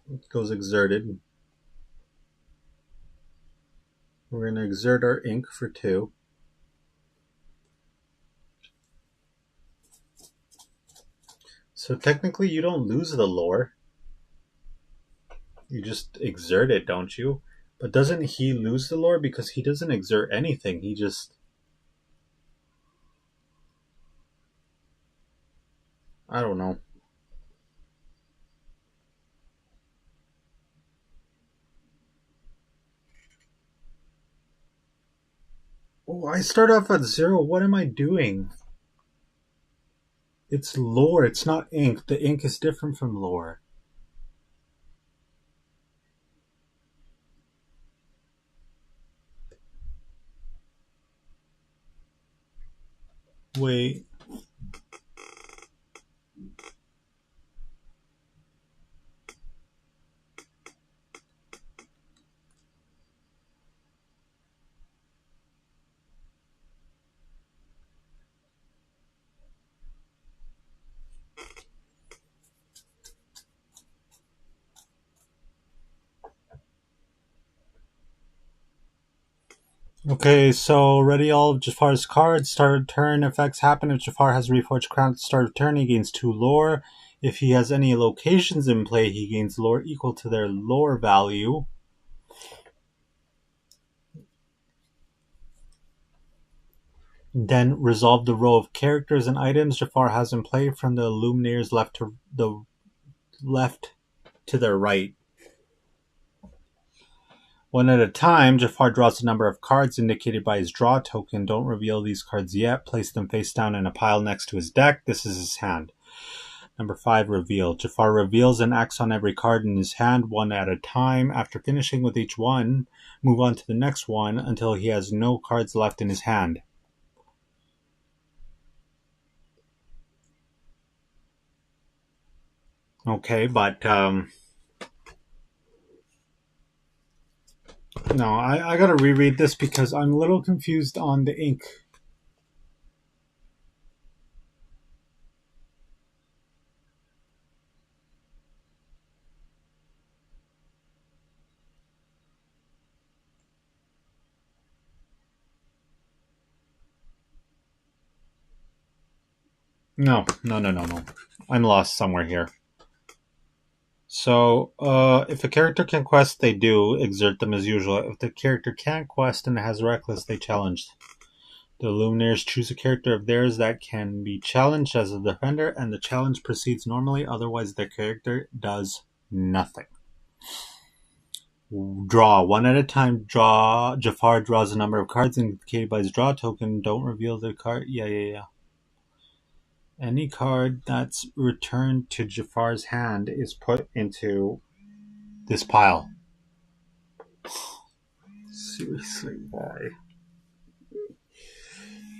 It goes exerted. We're going to exert our ink for 2. So technically you don't lose the lore. You just exert it, don't you? But doesn't he lose the lore because he doesn't exert anything? He just... I don't know. Oh, I start off at 0. What am I doing? It's lore. It's not ink. The ink is different from lore. Wait. Okay, so ready all of Jafar's cards. Start of turn effects happen. If Jafar has a Reforged Crown at the start of turn, he gains 2 lore. If he has any locations in play, he gains lore equal to their lore value. Then resolve the row of characters and items Jafar has in play from the Illuminators left to their right. One at a time, Jafar draws a number of cards indicated by his draw token. Don't reveal these cards yet. Place them face down in a pile next to his deck. This is his hand. Number 5, reveal. Jafar reveals and acts on every card in his hand one at a time. After finishing with each one, move on to the next one until he has no cards left in his hand. Okay, but no, I gotta reread this because I'm a little confused on the ink. No. I'm lost somewhere here. So, if a character can quest, they do exert them as usual. If the character can't quest and has reckless, they challenge. The Illuminators choose a character of theirs that can be challenged as a defender, and the challenge proceeds normally, otherwise their character does nothing. Draw. One at a time, draw. Jafar draws a number of cards indicated by his draw token. Don't reveal the card. Yeah. Any card that's returned to Jafar's hand is put into this pile. Seriously, why?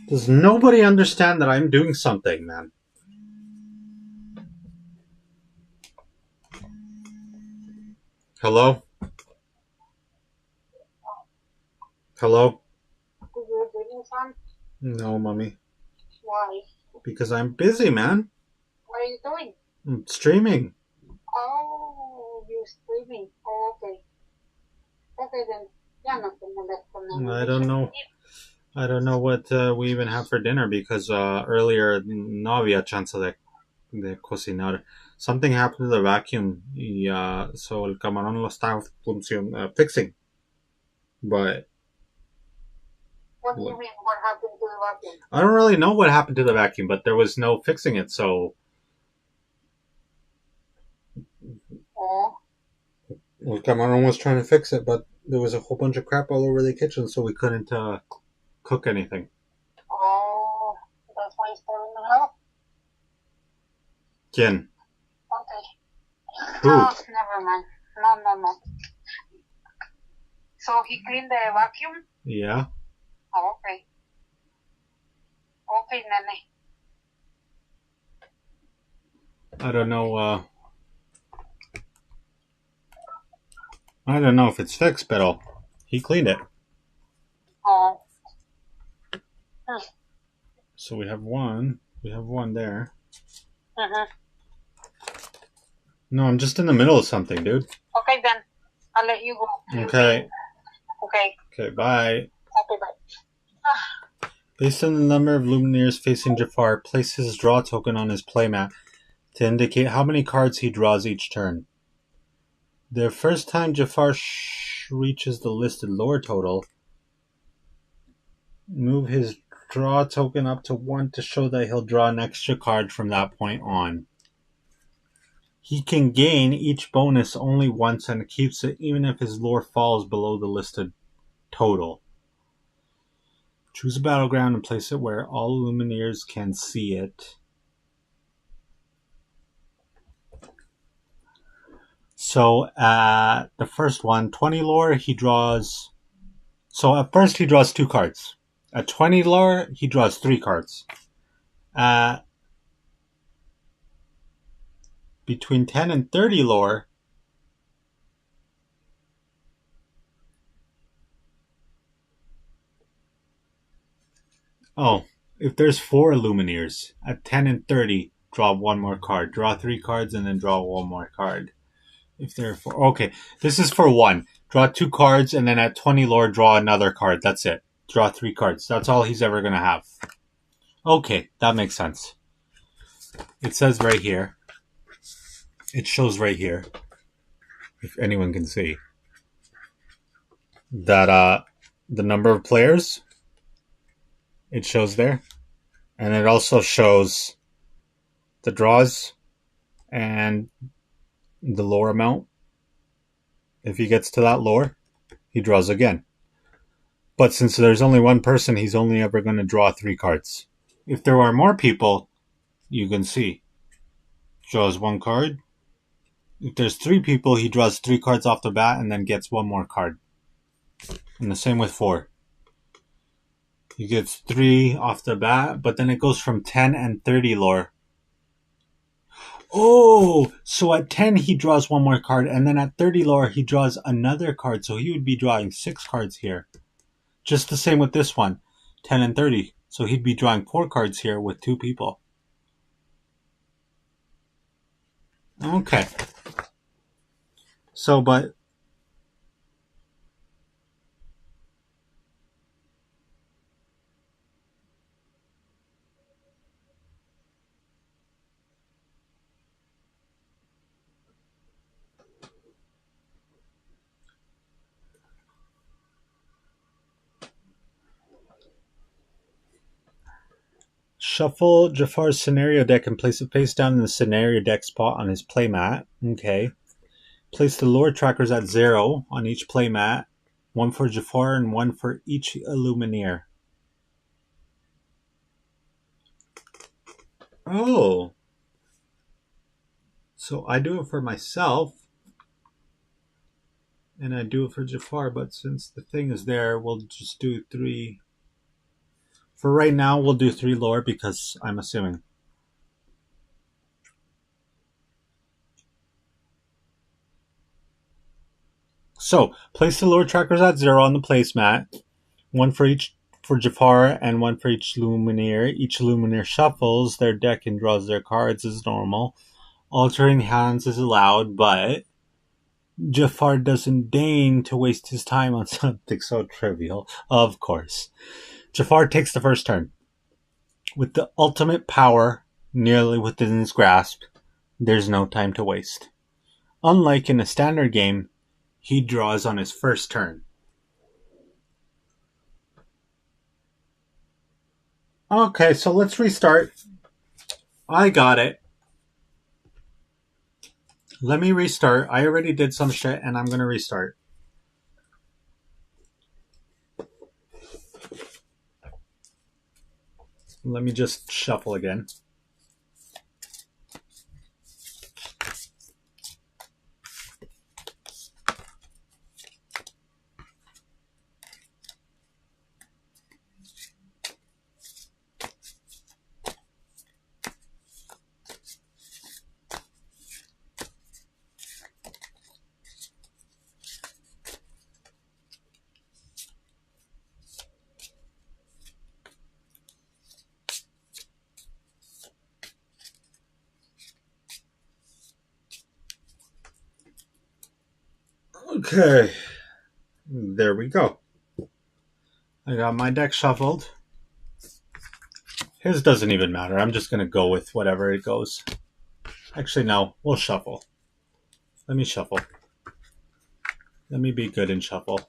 Does nobody understand that I'm doing something, man? Hello? Hello? Is you reading some? No, mommy. Why? Because I'm busy, man. What are you doing? I'm streaming. Oh, you're streaming. Oh, okay. Okay then. Ya no te molesto. I don't know what we even have for dinner because earlier no había chance de cocinar. Something happened to the vacuum, so el camarón lo está fixing. But What do you mean? What happened to the vacuum? I don't really know what happened to the vacuum, but there was no fixing it, so Oh. el camarón was trying to fix it, but there was a whole bunch of crap all over the kitchen, so we couldn't cook anything. Oh, that's why he's still in the house? ¿Quién? Okay. Who? Oh, never mind. No. So he cleaned the vacuum? Yeah. Oh, okay. Okay, nene. I don't know. I don't know if it's fixed, but he cleaned it. Oh. So we have one. We have one there. Mm-hmm. No, I'm just in the middle of something, dude. Okay, then. I'll let you go. Okay. Okay, Bye. Okay, bye. Based on the number of Lumineers facing Jafar, place his draw token on his playmat to indicate how many cards he draws each turn. The first time Jafar reaches the listed lore total, move his draw token up to 1 to show that he'll draw an extra card from that point on. He can gain each bonus only once and keeps it even if his lore falls below the listed total. Choose a battleground and place it where all Lumineers can see it. So at the first one, 20 lore, he draws... So at first he draws 2 cards. At 20 lore, he draws 3 cards. Between 10 and 30 lore, if there's 4 Lumineers, at 10 and 30, draw 1 more card. Draw 3 cards and then draw 1 more card. If there are 4... Okay, this is for 1. Draw 2 cards and then at 20 lore, draw another card. That's it. draw 3 cards. That's all he's ever going to have. Okay, that makes sense. It says right here. It shows right here, if anyone can see, that the number of players, it shows there. And it also shows the draws and the lore amount. If he gets to that lore, he draws again. But since there's only one person, he's only ever going to draw 3 cards. If there are more people, you can see. Draws 1 card. If there's 3 people, he draws 3 cards off the bat and then gets 1 more card. And the same with 4. He gets 3 off the bat, but then it goes from 10 and 30 lore. Oh, so at 10 he draws 1 more card, and then at 30 lore he draws another card, so he would be drawing 6 cards here. Just the same with this one, 10 and 30. So he'd be drawing 4 cards here with 2 people. Okay. So, but... Shuffle Jafar's scenario deck and place it face down in the scenario deck spot on his playmat. Okay. Place the lore trackers at 0 on each playmat. 1 for Jafar and 1 for each Illumineer. Oh. So I do it for myself. And I do it for Jafar, but since the thing is there, we'll just do 3. For right now, we'll do 3 lore because I'm assuming. So, place the lore trackers at 0 on the placemat. 1 for each for Jafar and 1 for each Lumineer. Each Lumineer shuffles their deck and draws their cards as normal. Altering hands is allowed, but Jafar doesn't deign to waste his time on something so trivial. Of course. Jafar takes the first turn. With the ultimate power nearly within his grasp, there's no time to waste. Unlike in a standard game, he draws on his first turn. Okay, so let's restart. I got it. Let me restart. I already did some shit and I'm going to restart. Let me just shuffle again. Okay, there we go. I got my deck shuffled. His doesn't even matter. I'm just going to go with whatever it goes. Actually, no, we'll shuffle. Let me shuffle. Let me be good and shuffle.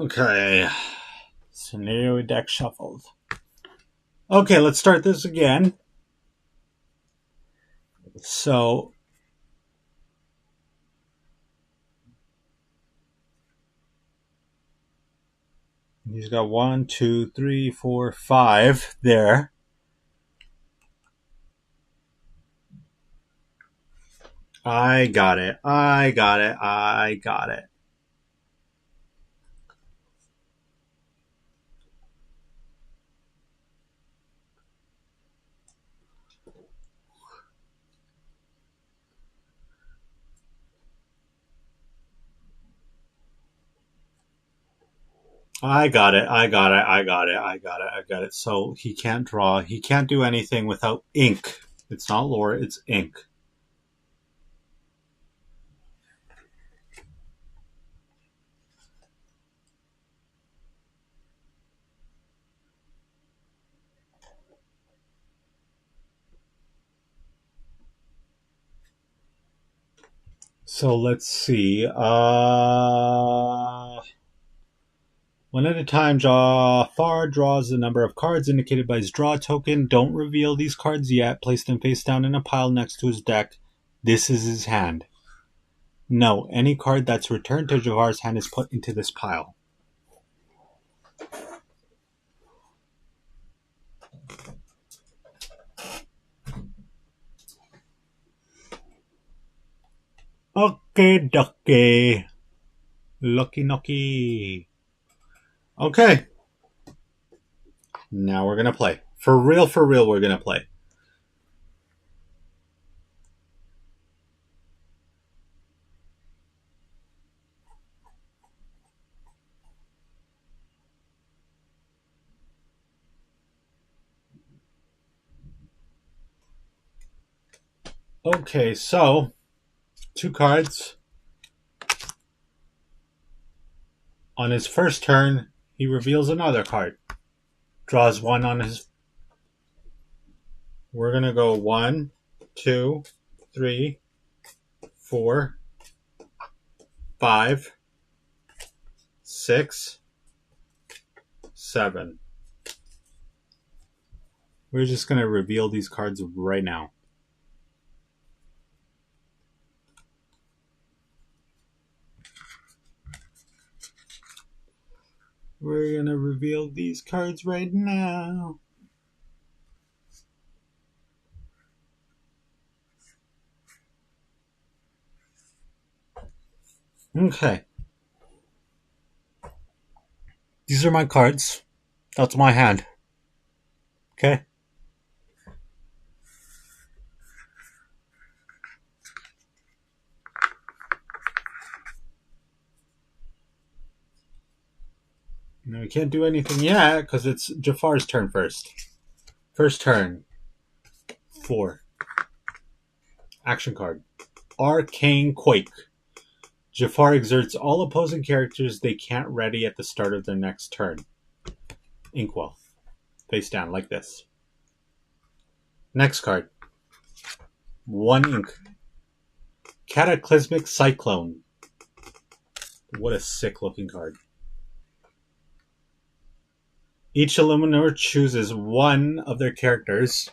Okay. Scenario deck shuffled. Okay, let's start this again. So, he's got 1, 2, 3, 4, 5 there. I got it. I got it. I got it. I got it. I got it. I got it. So he can't draw. He can't do anything without ink. It's not lore. It's ink. So let's see. One at a time, Jafar draws the number of cards indicated by his draw token. Don't reveal these cards yet. Place them face down in a pile next to his deck. This is his hand. No, any card that's returned to Jafar's hand is put into this pile. Okay, ducky. Lucky Nucky. Okay. Now we're going to play. For real, we're going to play. Okay, so 2 cards. On his first turn, he reveals another card. Draws 1 on his... We're going to go 1, 2, 3, 4, 5, 6, 7. We're just going to reveal these cards right now. We're going to reveal these cards right now. Okay. These are my cards. That's my hand. Okay? Now we can't do anything yet because it's Jafar's turn first. First turn. 4. Action card. Arcane Quake. Jafar exerts all opposing characters they can't ready at the start of their next turn. Inkwell. Face down like this. Next card. 1 ink. Cataclysmic Cyclone. What a sick looking card. Each Illuminator chooses one of their characters.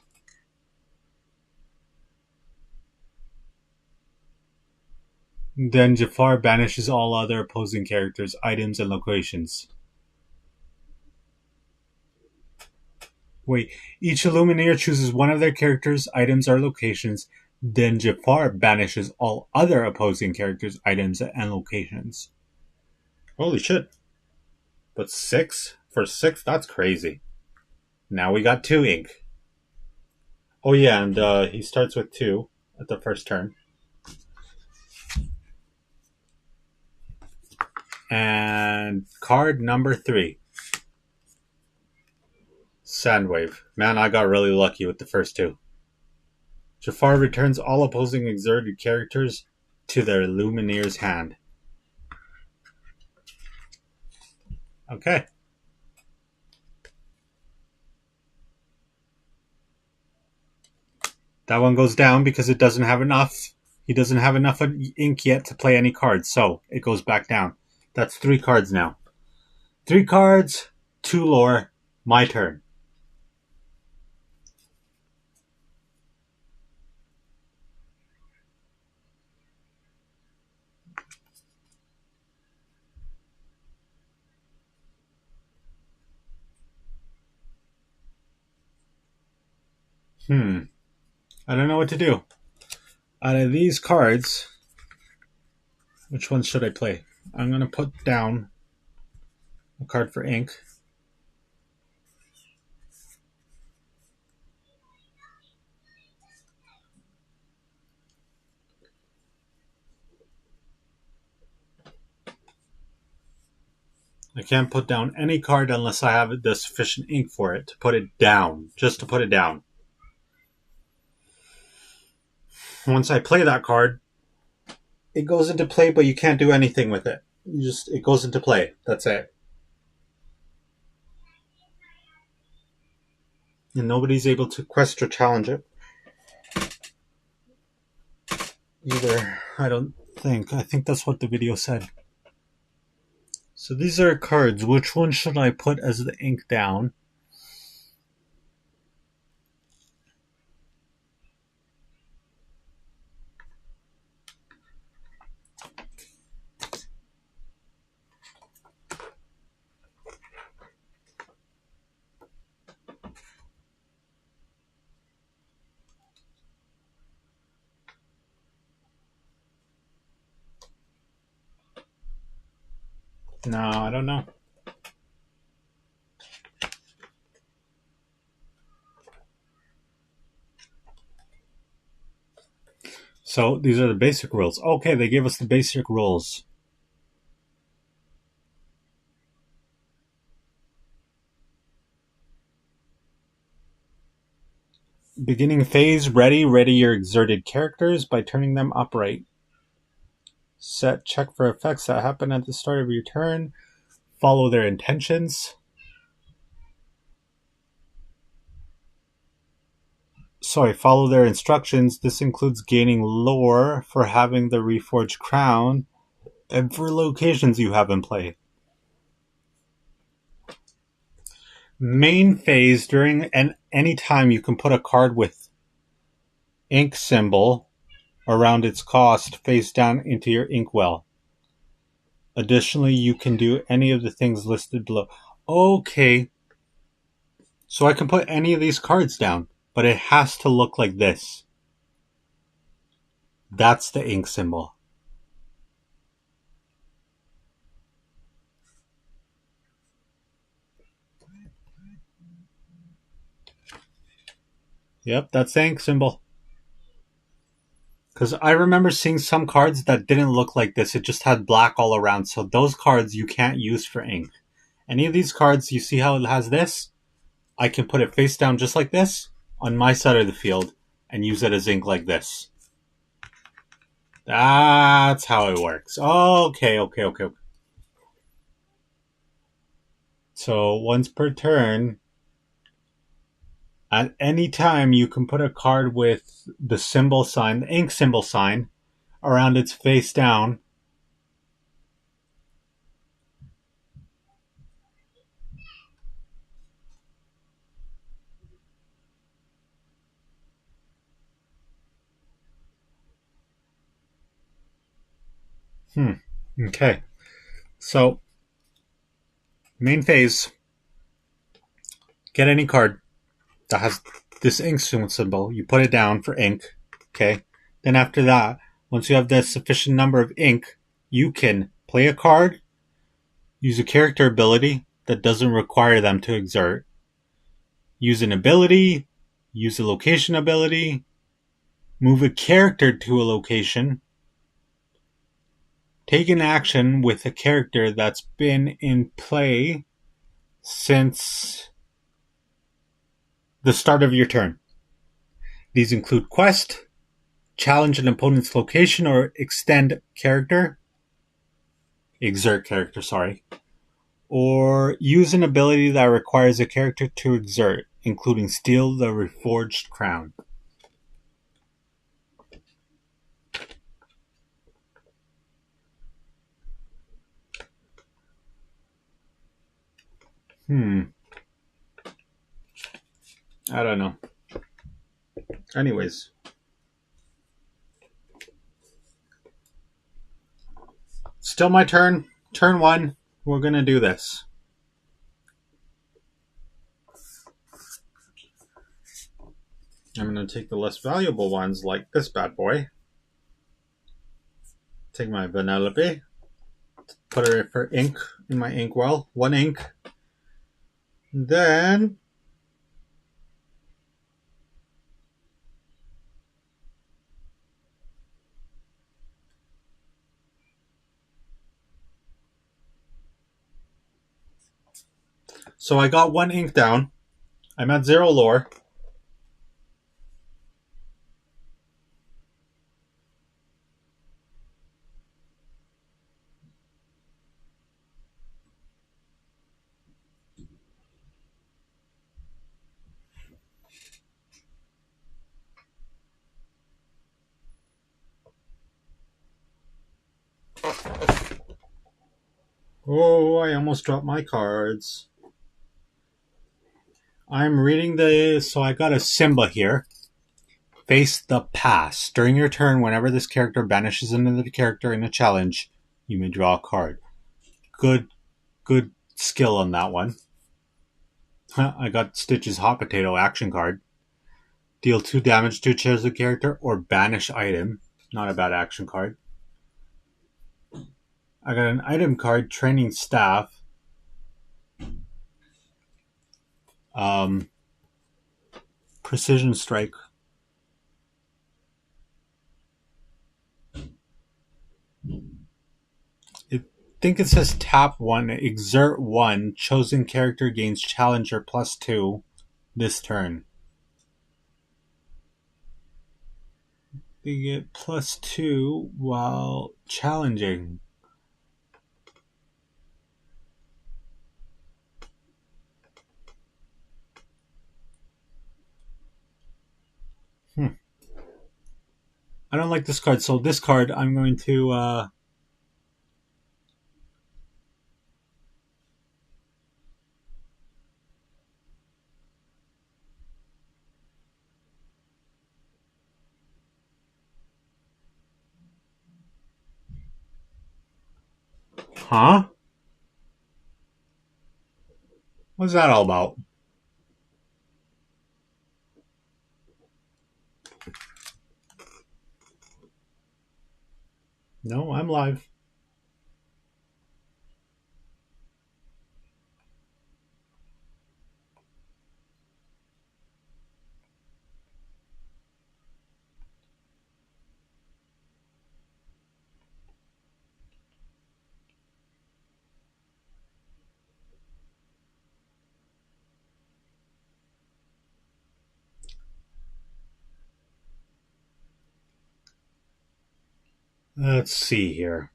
Then Jafar banishes all other opposing characters, items, and locations. Wait, each Illuminator chooses one of their characters, items, or locations. Then Jafar banishes all other opposing characters, items, and locations. Holy shit. But 6? For 6? That's crazy. Now we got 2 ink. Oh yeah, and he starts with 2 at the first turn. And card number 3. Sandwave. Man, I got really lucky with the first 2. Jafar returns all opposing exerted characters to their Lumineer's hand. Okay. That one goes down because it doesn't have enough. He doesn't have enough ink yet to play any cards, so it goes back down. That's 3 cards now. 3 cards, 2 lore. My turn. I don't know what to do. Out of these cards, which one should I play? I'm going to put down a card for ink. I can't put down any card unless I have the sufficient ink for it to put it down, just to put it down. Once I play that card, it goes into play, but you can't do anything with it. It goes into play. That's it. And nobody's able to quest or challenge it. Either. I don't think. I think that's what the video said. So these are cards. Which one should I put as the ink down? No, I don't know. So these are the basic rules. Okay, they gave us the basic rules. Beginning phase, ready your exerted characters by turning them upright. Set check for effects that happen at the start of your turn. Follow their intentions. Follow their instructions. This includes gaining lore for having the reforged crown and for locations you have in play. Main phase, during any time you can put a card with ink symbol around its cost face down into your inkwell. Additionally, you can do any of the things listed below. Okay. So I can put any of these cards down, but it has to look like this. That's the ink symbol. Yep, that's the ink symbol. Because I remember seeing some cards that didn't look like this. It just had black all around. So those cards you can't use for ink. Any of these cards, you see how it has this? I can put it face down just like this on my side of the field and use it as ink like this. That's how it works. Okay. So once per turn, at any time you can put a card with the symbol sign, the ink symbol sign, around its face down. Okay. So, main phase. Get any card that has this ink symbol. You put it down for ink. Okay. Then after that, once you have the sufficient number of ink, you can play a card, use a character ability that doesn't require them to exert, use an ability, use a location ability, move a character to a location, take an action with a character that's been in play since the start of your turn. These include quest, challenge an opponent's location or exert character, or use an ability that requires a character to exert, including steal the reforged crown. I don't know. Anyways. Still my turn. Turn 1. We're going to do this. I'm going to take the less valuable ones like this bad boy. Take my Vanellope. Put it for ink in my inkwell. 1 ink. Then So I got 1 ink down. I'm at 0 lore. Oh, I almost dropped my cards. I'm reading so I got a Simba here. Face the past. During your turn, whenever this character banishes another character in a challenge, you may draw a card. Good skill on that one. I got Stitch's Hot Potato action card. Deal 2 damage to a chosen character or banish item. Not a bad action card. I got an item card, Training Staff. Precision Strike. I think it says tap 1, exert 1, chosen character gains challenger +2 this turn. They get +2 while challenging. I don't like this card, so this card I'm going to Huh? What's that all about? No, I'm live. Let's see here.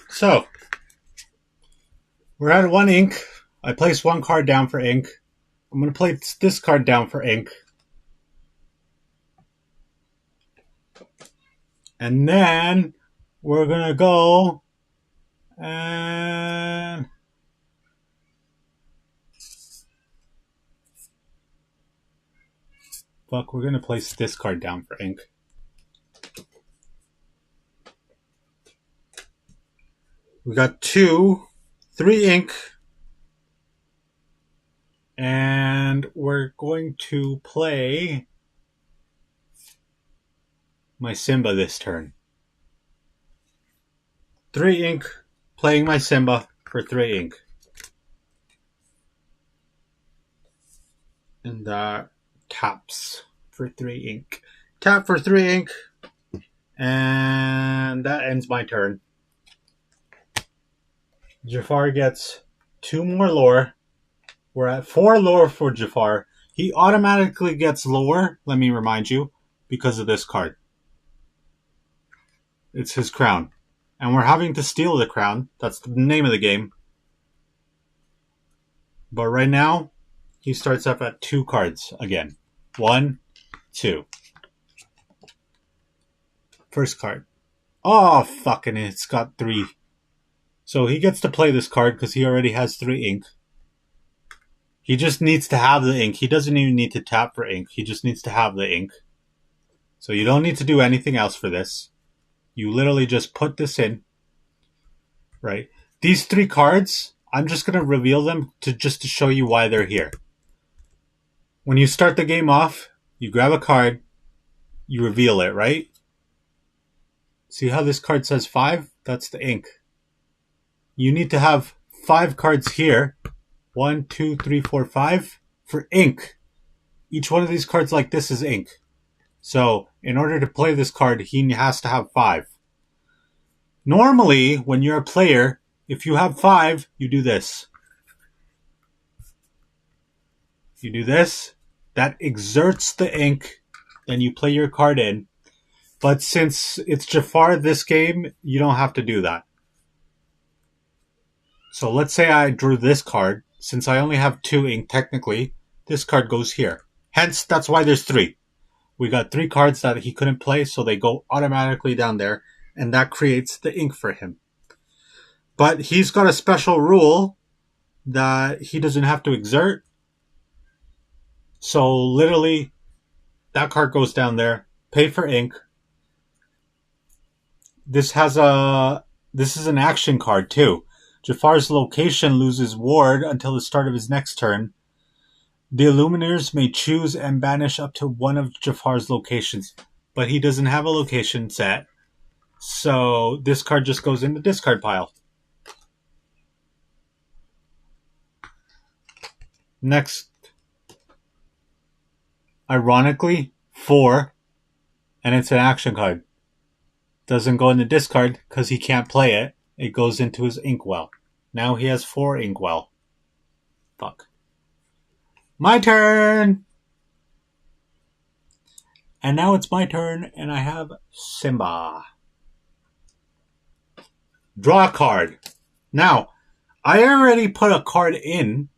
So, we're at 1 ink. I placed 1 card down for ink. I'm going to place this card down for ink. And then we're going to go and we're going to place this card down for ink. We got 3 ink. And we're going to play my Simba this turn. 3 ink, playing my Simba for 3 ink. And taps for 3 ink. Tap for 3 ink. And that ends my turn. Jafar gets 2 more lore. We're at 4 lore for Jafar. He automatically gets lore, let me remind you, because of this card. It's his crown. And we're having to steal the crown. That's the name of the game. But right now, he starts up at 2 cards again. 1, 2. First card. Oh, fucking it's got 3. So he gets to play this card because he already has 3 ink. He just needs to have the ink. He doesn't even need to tap for ink. He just needs to have the ink. So you don't need to do anything else for this. You literally just put this in, right? These 3 cards, I'm just going to reveal them just to show you why they're here. When you start the game off, you grab a card, you reveal it, right? See how this card says 5? That's the ink. You need to have 5 cards here. 1, 2, 3, 4, 5 for ink. Each one of these cards like this is ink. So in order to play this card, he has to have 5. Normally, when you're a player, if you have 5, you do this. You do this. That exerts the ink. Then you play your card in. But since it's Jafar this game, you don't have to do that. So let's say I drew this card. Since I only have 2 ink technically, this card goes here. Hence, that's why there's 3. We got 3 cards that he couldn't play, so they go automatically down there. And that creates the ink for him. But he's got a special rule that he doesn't have to exert. So literally, that card goes down there. Pay for ink. This is an action card too. Jafar's location loses ward until the start of his next turn. The Illuminators may choose and banish up to one of Jafar's locations, but he doesn't have a location set. So this card just goes in the discard pile. Next, ironically, 4, and it's an action card. Doesn't go in the discard because he can't play it. It goes into his inkwell. Now he has 4 inkwell. Fuck. My turn! And now it's my turn, and I have Simba. Draw a card. Now, I already put a card in.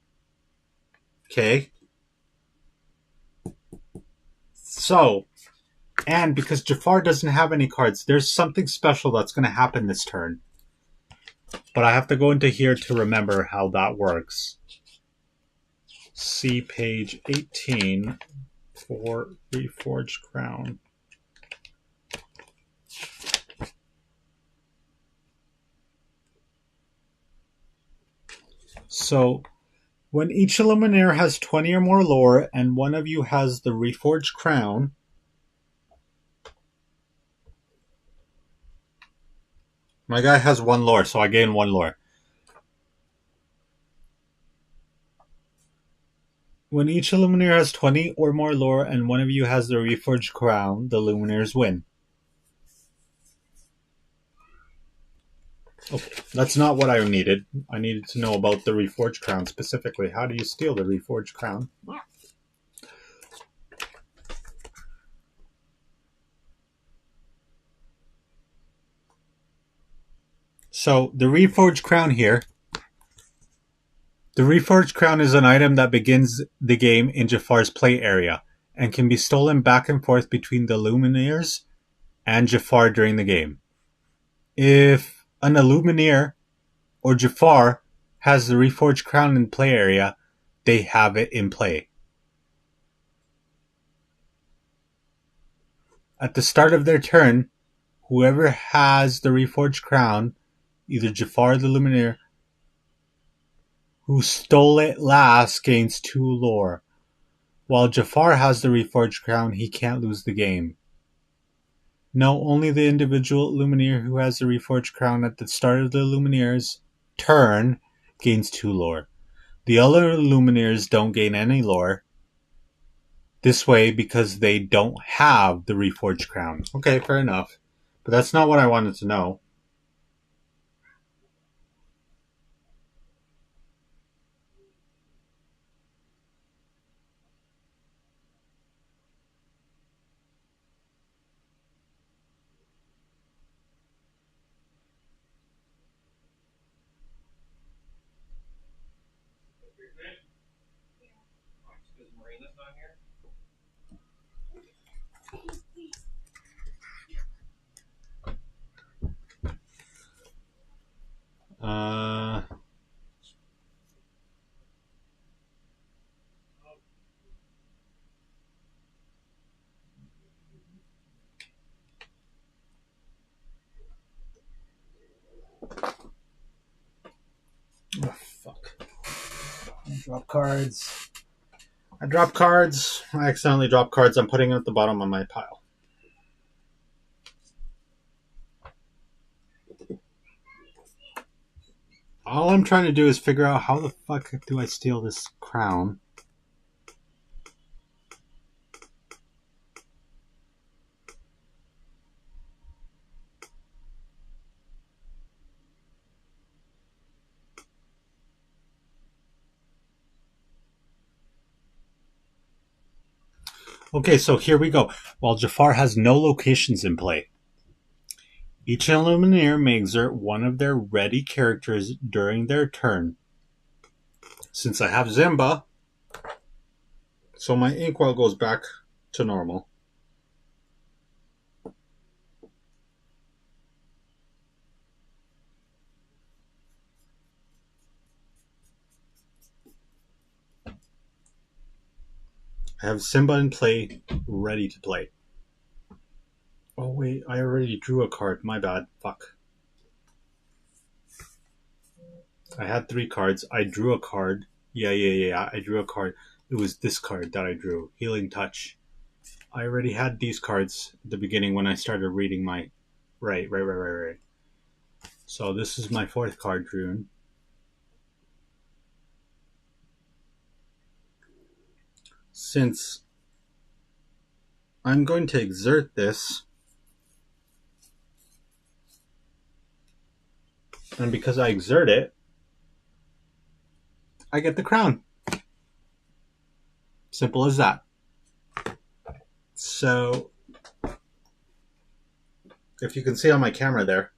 Okay. So, and because Jafar doesn't have any cards, there's something special that's going to happen this turn. But I have to go into here to remember how that works. See page 18 for Reforged Crown. So, when each Illuminator has 20 or more lore, and one of you has the Reforged Crown, my guy has 1 lore, so I gain 1 lore. When each Illuminator has 20 or more lore, and one of you has the Reforged Crown, the Illuminators win. Okay, that's not what I needed. I needed to know about the Reforged Crown specifically. How do you steal the Reforged Crown? So, the Reforged Crown here. The Reforged Crown is an item that begins the game in Jafar's play area and can be stolen back and forth between the Illuminators and Jafar during the game. If an Illuminator or Jafar has the Reforged Crown in play area, they have it in play. At the start of their turn, whoever has the Reforged Crown, either Jafar or the Illuminator, who stole it last gains 2 lore. While Jafar has the Reforged Crown, he can't lose the game. No, only the individual Illuminator who has the Reforged Crown at the start of the Illuminator's turn gains 2 lore. The other Illuminators don't gain any lore this way because they don't have the Reforged Crown. Okay, fair enough. But that's not what I wanted to know. Drop cards. I drop cards. I accidentally drop cards. I'm putting them at the bottom of my pile. All I'm trying to do is figure out how the fuck do I steal this crown. Okay, so here we go. While Jafar has no locations in play, each Illuminator may exert one of their ready characters during their turn. Since I have Zimba, so my inkwell goes back to normal. I have Simba in play, ready to play. Oh wait, I already drew a card. My bad. Fuck. I had 3 cards. I drew a card. Yeah. I drew a card. It was this card that I drew. Healing Touch. I already had these cards at the beginning when I started reading my... Right. So this is my 4th card drawn. Since I'm going to exert this, and because I exert it, I get the crown. Simple as that. So, if you can see on my camera there,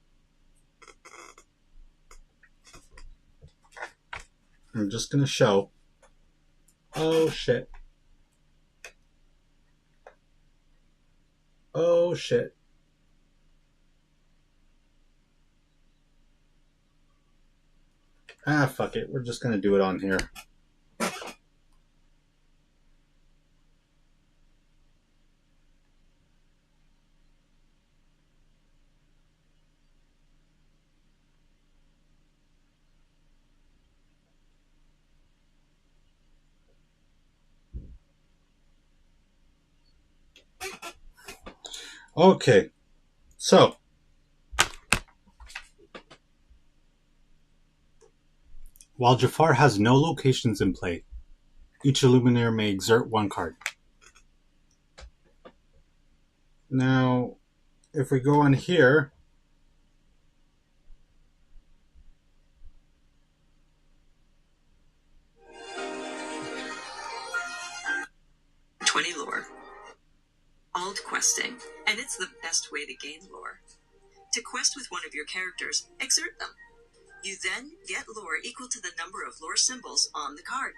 I'm just going to show. Oh shit. Oh shit. Ah, fuck it. We're just going to do it on here. Okay. So, while Jafar has no locations in play, each Illuminator may exert 1 card. Now, if we go on here, lore. Alt questing, and it's the best way to gain lore. To quest with one of your characters, exert them. You then get lore equal to the number of lore symbols on the card.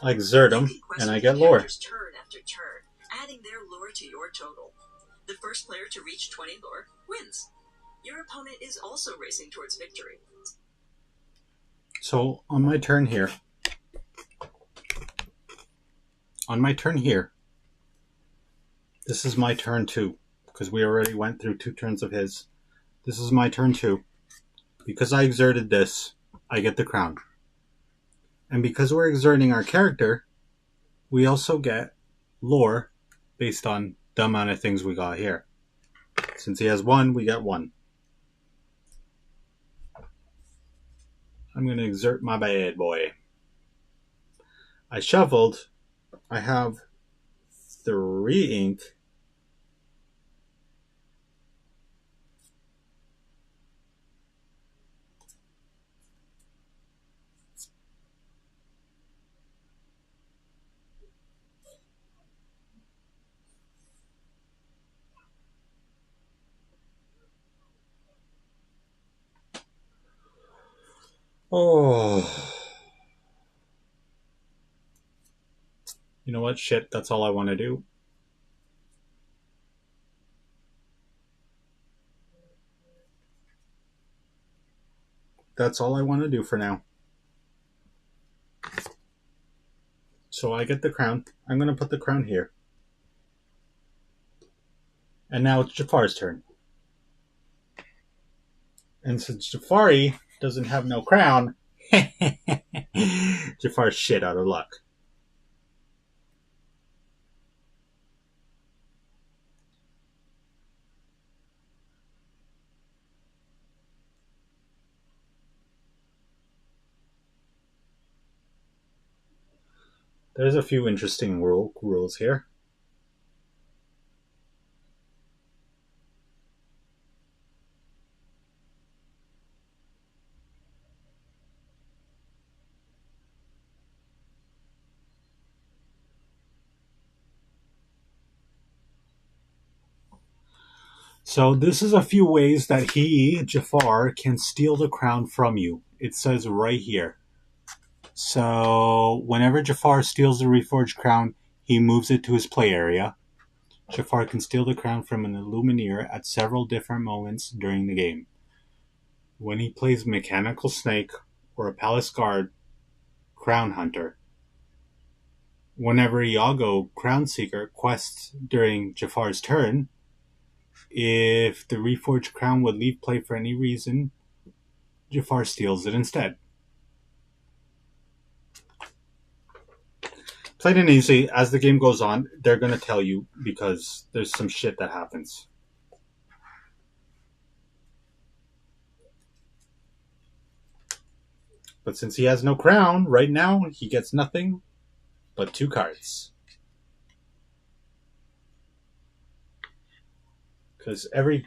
I exert them, and I get lore. Turn after turn, adding their lore to your total. The first player to reach 20 lore wins. Your opponent is also racing towards victory. So, on my turn here, this is my turn 2, because we already went through 2 turns of his. This is my turn 2. Because I exerted this, I get the crown. And because we're exerting our character, we also get lore based on the amount of things we got here. Since he has 1, we get 1. I'm going to exert my bad boy. I shuffled. I have 3 ink. Oh. You know what? Shit, that's all I want to do. That's all I want to do for now. So I get the crown. I'm going to put the crown here. And now it's Jafar's turn. And since Jafari doesn't have no crown, Jafar's shit out of luck. There's a few interesting rules here. So this is a few ways that he, Jafar, can steal the crown from you. It says right here. So whenever Jafar steals the reforged crown, he moves it to his play area. Jafar can steal the crown from an Illumineer at several different moments during the game. When he plays Mechanical Snake or a Palace Guard Crown Hunter. Whenever Iago Crown Seeker quests during Jafar's turn, if the reforged crown would leave play for any reason, Jafar steals it instead. Plain and easy, as the game goes on, they're going to tell you because there's some shit that happens. But since he has no crown, right now he gets nothing but 2 cards. Because every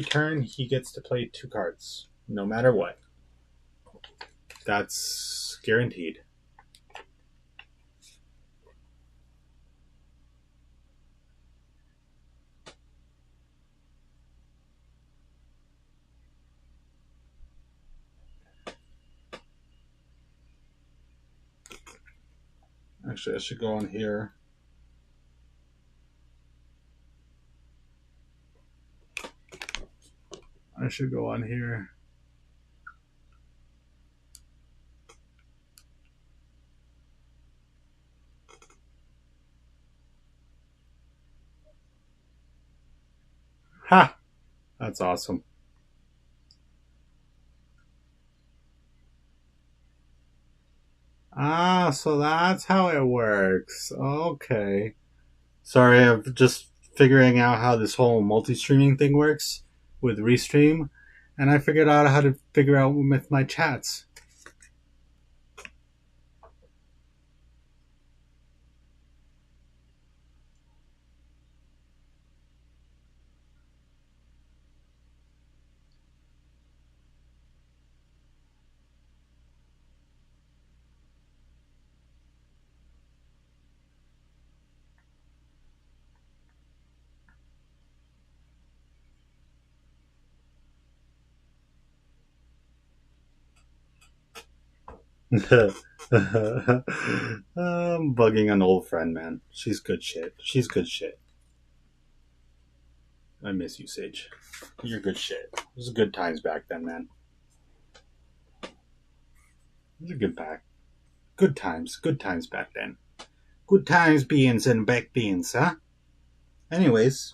turn he gets to play 2 cards, no matter what. That's guaranteed. Actually, I should go on here. Ha! That's awesome. Ah, so that's how it works. Okay. Sorry, I'm just figuring out how this whole multi-streaming thing works with Restream, and I figured out how to figure out with my chats. I'm bugging an old friend, man. She's good shit. I miss you, Sage. You're good shit. It was good times back then, man. It was a good pack. Good times back then. Good times beans and baked beans, huh? Anyways.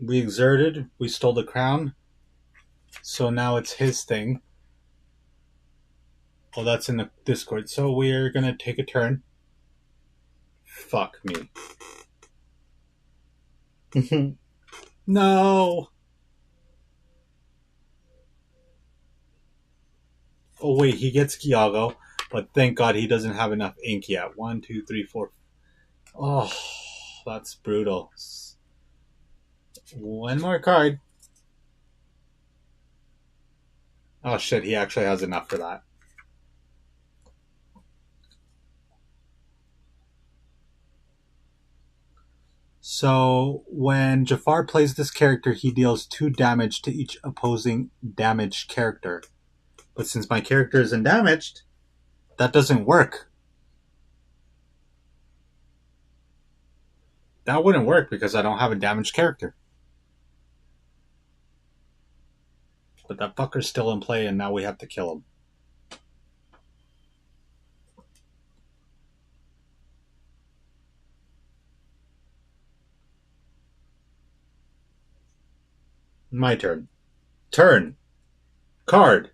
We exerted. We stole the crown. So now it's his thing. Well, that's in the Discord. So we're gonna take a turn. Fuck me. No. Oh wait, he gets Iago, but thank God he doesn't have enough ink yet. 1, 2, 3, 4. Oh, that's brutal. One more card. Oh shit, he actually has enough for that. So when Jafar plays this character, he deals 2 damage to each opposing damaged character. But since my character isn't damaged, that doesn't work. That wouldn't work because I don't have a damaged character. But that fucker's still in play, and now we have to kill him. My turn. Turn. Card.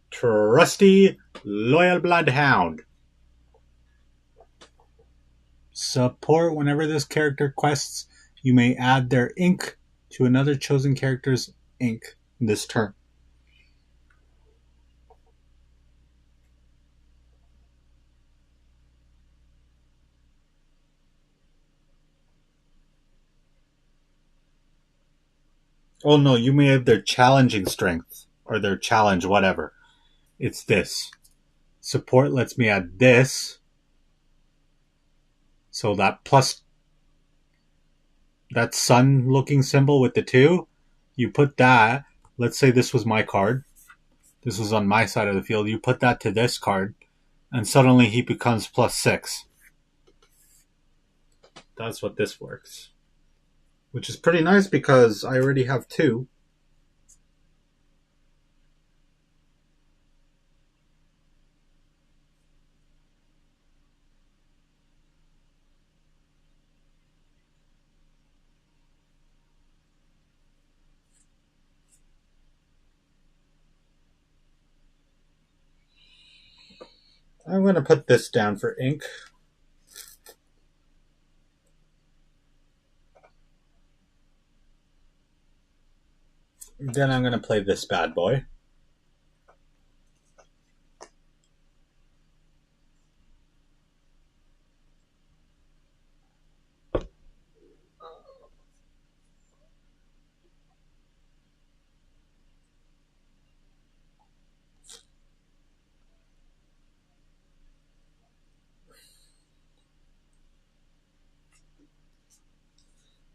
Trusty Loyal Bloodhound. Support whenever this character quests, you may add their ink to another chosen character's ink this turn. Oh no, you may have their challenging strength or their challenge, whatever. It's this. Support lets me add this. So that plus that sun looking symbol with the 2, you put that. Let's say this was my card. This was on my side of the field. You put that to this card, and suddenly he becomes +6. That's what this works. Which is pretty nice because I already have 2. I'm going to put this down for ink. Then I'm going to play this bad boy.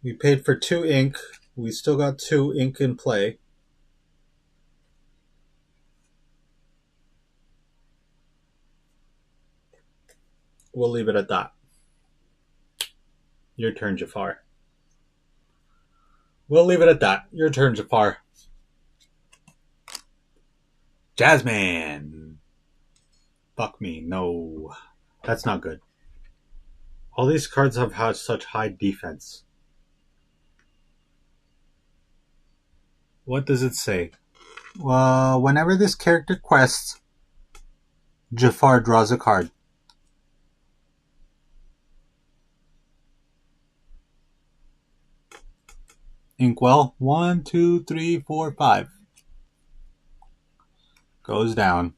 We paid for 2 ink. We still got 2 ink in play. We'll leave it at that. Your turn, Jafar. We'll leave it at that. Your turn, Jafar. Jasmine. Fuck me. No. That's not good. All these cards have had such high defense. What does it say? Well, whenever this character quests, Jafar draws a card. Inkwell, 1, 2, 3, 4, 5. Goes down.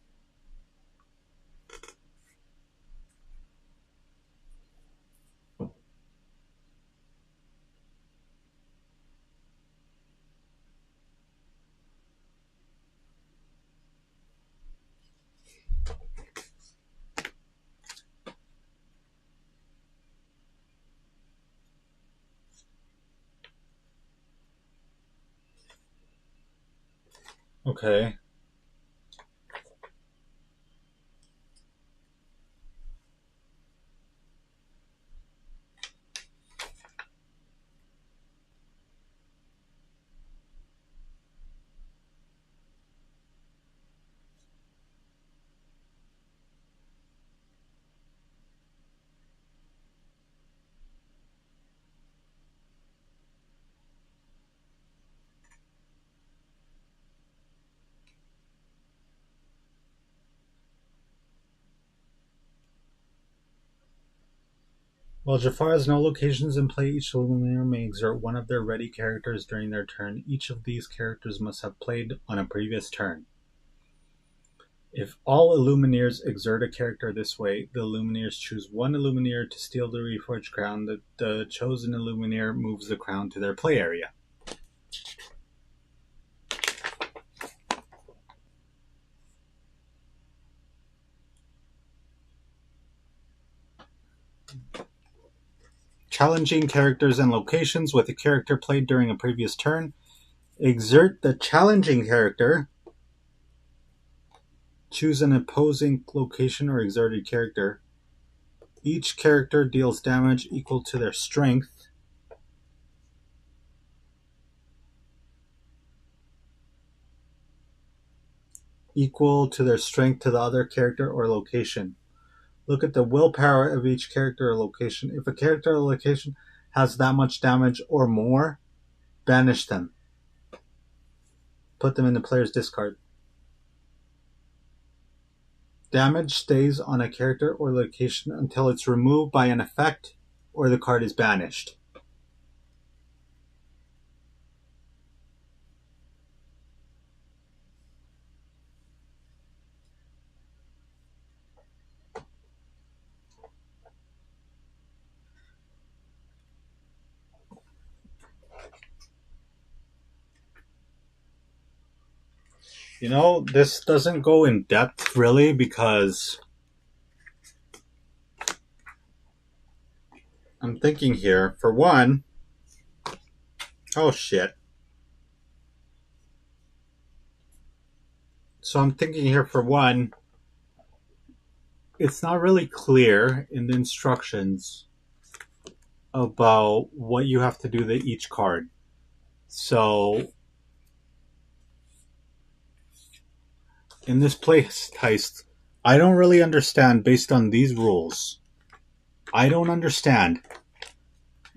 Okay. While Jafar has no locations in play, each Luminaire may exert one of their ready characters during their turn. Each of these characters must have played on a previous turn. If all Illumineers exert a character this way, the Illumineers choose one Illumineer to steal the Reforged Crown. The chosen Illumineer moves the crown to their play area. Challenging characters and locations with a character played during a previous turn. Exert the challenging character. Choose an opposing location or exerted character. Each character deals damage equal to their strength. equal to their strength to the other character or location. Look at the willpower of each character or location. If a character or location has that much damage or more, banish them. Put them in the player's discard. Damage stays on a character or location until it's removed by an effect or the card is banished. You know, this doesn't go in depth really because I'm thinking here, for one, oh shit. So I'm thinking here, for one, it's not really clear in the instructions about what you have to do to each card. So in this place heist, I don't really understand based on these rules. I don't understand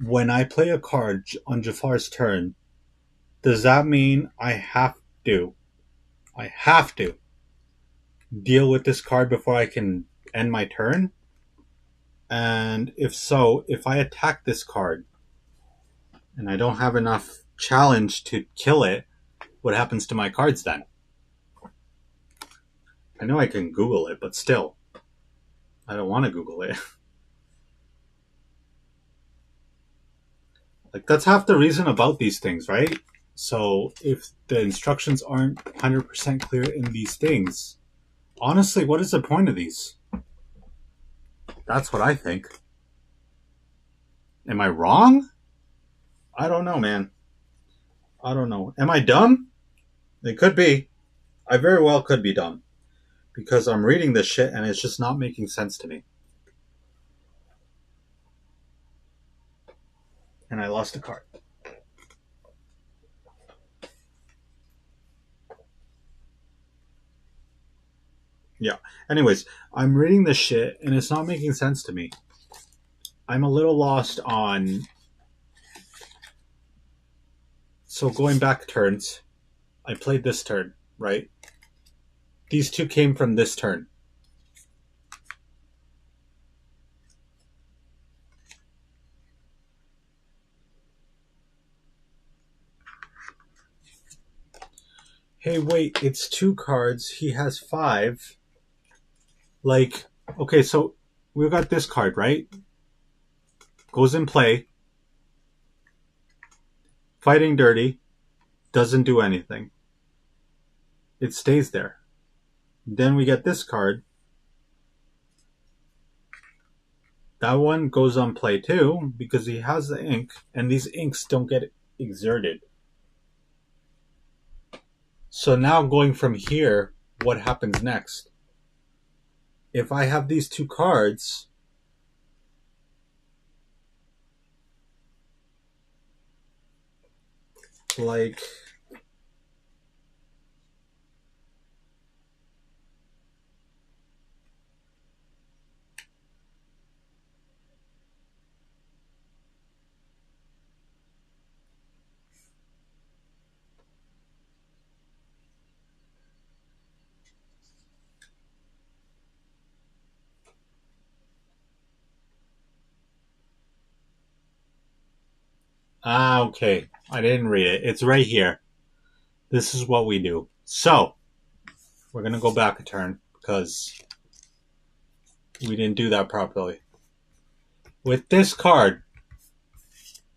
when I play a card on Jafar's turn, does that mean I have to deal with this card before I can end my turn? And if so, if I attack this card and I don't have enough challenge to kill it, what happens to my cards then? I know I can Google it, but still, I don't want to Google it. Like, that's half the reason about these things, right? So if the instructions aren't 100% clear in these things, honestly, what is the point of these? That's what I think. Am I wrong? I don't know, man. I don't know. Am I dumb? It could be. I very well could be dumb. Because I'm reading this shit and it's just not making sense to me. And I lost a card. Yeah. Anyways, I'm reading this shit and it's not making sense to me. I'm a little lost on... So going back turns, I played this turn, right? These two came from this turn. Hey, wait, it's 2 cards. He has 5. Like, okay, so we've got this card, right? Goes in play. Fighting dirty. Doesn't do anything. It stays there. Then we get this card. That one goes on play too, because he has the ink, and these inks don't get exerted. So now going from here, what happens next? If I have these 2 cards, like... okay. I didn't read it. It's right here. This is what we do. So, we're going to go back a turn because we didn't do that properly. With this card,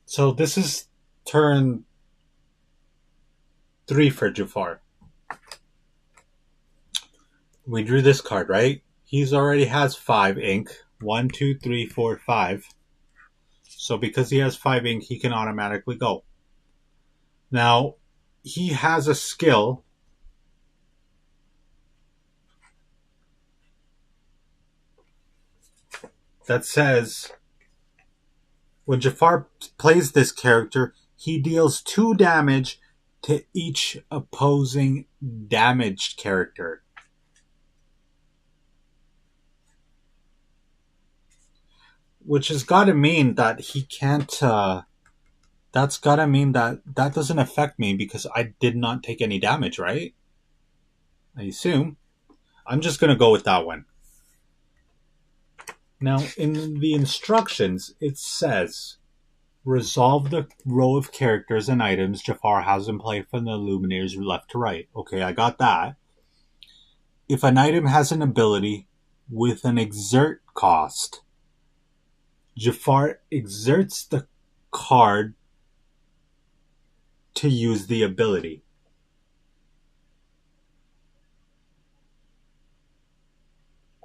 so this is turn 3 for Jafar. We drew this card, right? He's already has 5 ink. 1, 2, 3, 4, 5. So because he has 5 ink, he can automatically go. Now, he has a skill that says when Jafar plays this character, he deals 2 damage to each opposing damaged character. which has got to mean that he can't. That's got to mean that that doesn't affect me because I did not take any damage, right? I assume. I'm just going to go with that one. Now, in the instructions, it says, resolve the row of characters and items Jafar has in play from the Lumineers left to right. Okay, I got that. If an item has an ability with an exert cost, Jafar exerts the card to use the ability.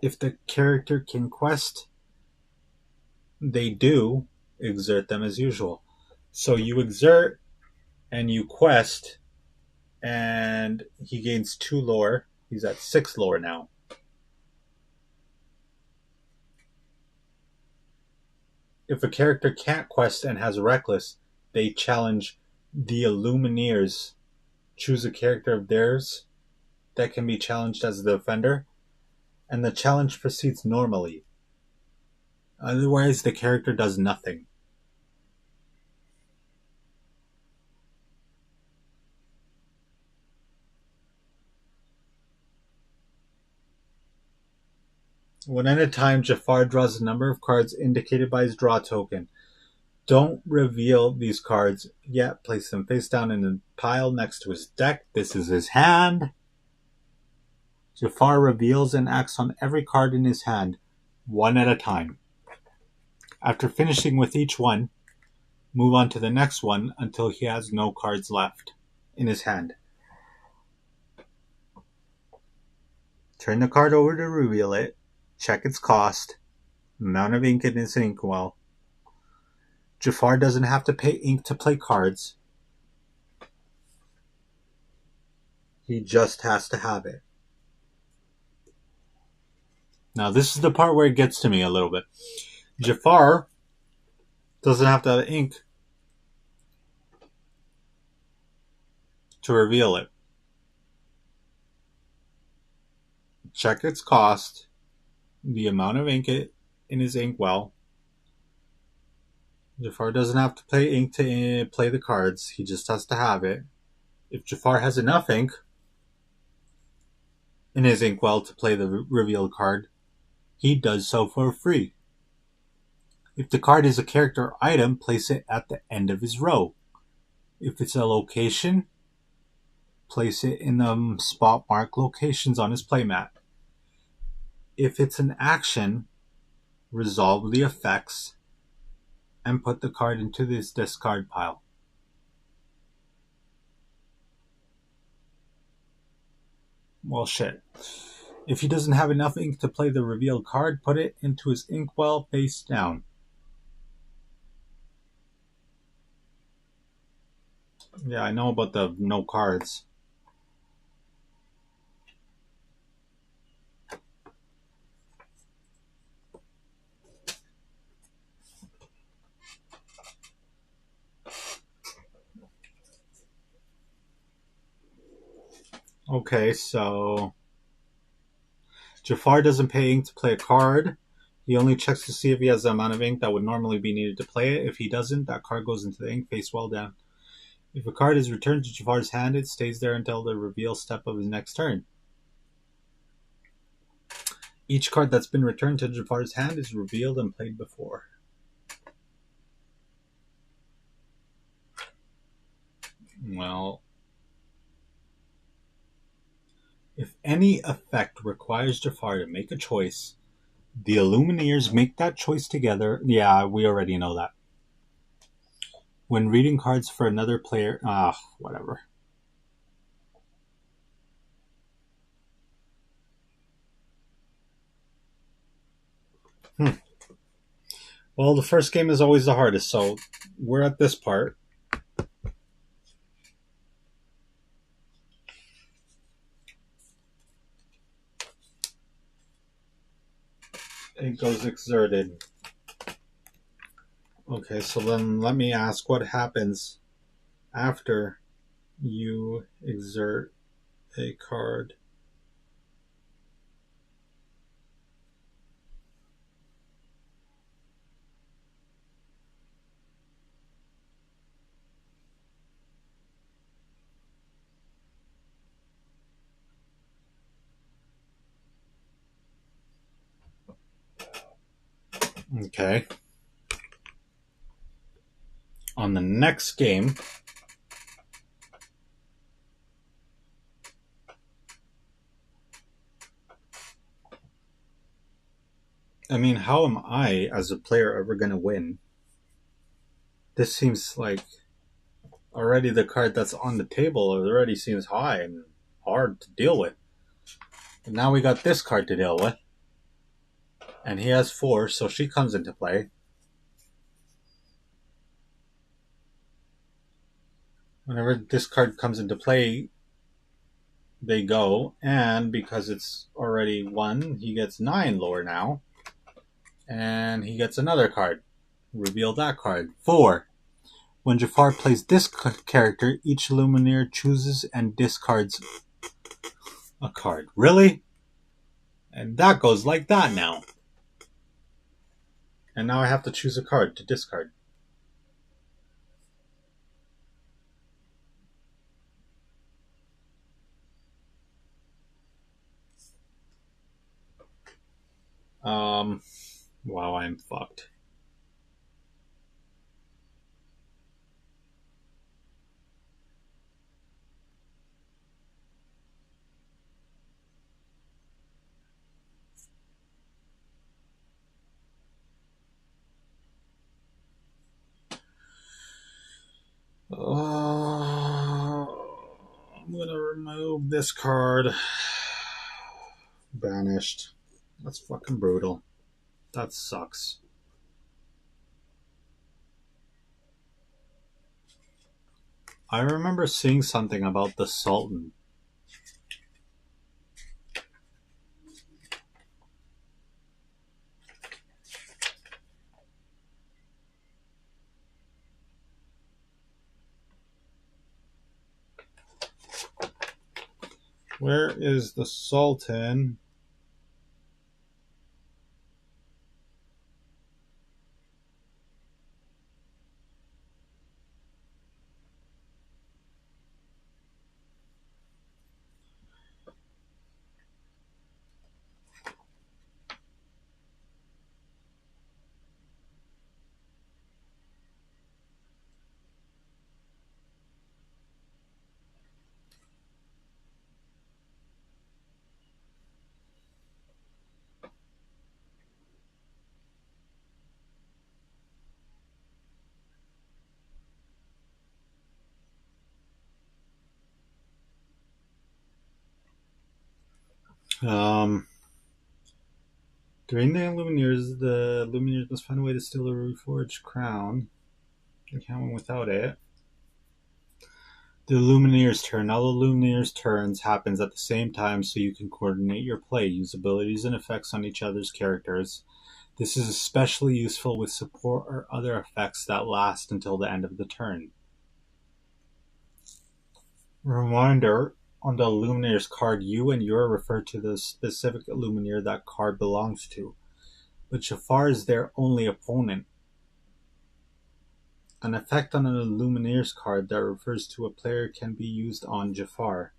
If the character can quest, they do exert them as usual. So you exert and you quest, and he gains 2 lore. He's at 6 lore now. If a character can't quest and has reckless, they challenge the Illumineers. Choose a character of theirs that can be challenged as the offender, and the challenge proceeds normally. Otherwise, the character does nothing. One at a time, Jafar draws a number of cards indicated by his draw token. Don't reveal these cards yet. Place them face down in a pile next to his deck. This is his hand. Jafar reveals and acts on every card in his hand, one at a time. After finishing with each one, move on to the next one until he has no cards left in his hand. Turn the card over to reveal it. Check its cost, amount of ink in its inkwell. Jafar doesn't have to pay ink to play cards. He just has to have it. Now this is the part where it gets to me a little bit. Jafar doesn't have to have ink to reveal it. Check its cost, the amount of ink in his inkwell. Jafar doesn't have to pay ink to play the cards. He just has to have it. If Jafar has enough ink in his inkwell to play the revealed card, he does so for free. If the card is a character or item, place it at the end of his row. If it's a location, place it in the spot mark locations on his playmat. If it's an action, resolve the effects and put the card into this discard pile. Well, shit. If he doesn't have enough ink to play the revealed card, put it into his inkwell face down. Yeah, I know about the no cards. Okay, so Jafar doesn't pay ink to play a card. He only checks to see if he has the amount of ink that would normally be needed to play it. If he doesn't, that card goes into the ink face well down. If a card is returned to Jafar's hand, it stays there until the reveal step of his next turn. Each card that's been returned to Jafar's hand is revealed and played before. Well, if any effect requires Jafar to make a choice, the Illumineers make that choice together. Yeah, we already know that. When reading cards for another player... whatever. Well, the first game is always the hardest, so we're at this part. It goes exerted. Okay, so then let me ask what happens after you exert a card. Okay. On the next game, I mean, how am I, as a player, ever going to win? This seems like already the card that's on the table already seems high and hard to deal with. And now we got this card to deal with. And he has 4, so she comes into play. Whenever this card comes into play, they go. And because it's already 1, he gets 9 lower now. And he gets another card. Reveal that card. 4. When Jafar plays this character, each Lumineer chooses and discards a card. Really? And that goes like that now. And now I have to choose a card to discard. Wow, I'm fucked. I'm gonna remove this card. Banished. That's fucking brutal. That sucks. I remember seeing something about the Sultan. Where is the Sultan? During the Lumineers must find a way to steal a reforged crown. They can't win without it. The Lumineers' turn. All the Lumineers' turns happens at the same time, so you can coordinate your play. Use abilities and effects on each other's characters. This is especially useful with support or other effects that last until the end of the turn. Reminder, on the Lumineers card, you and your refer to the specific Lumineer that card belongs to, but Jafar is their only opponent. An effect on a Lumineers card that refers to a player can be used on Jafar.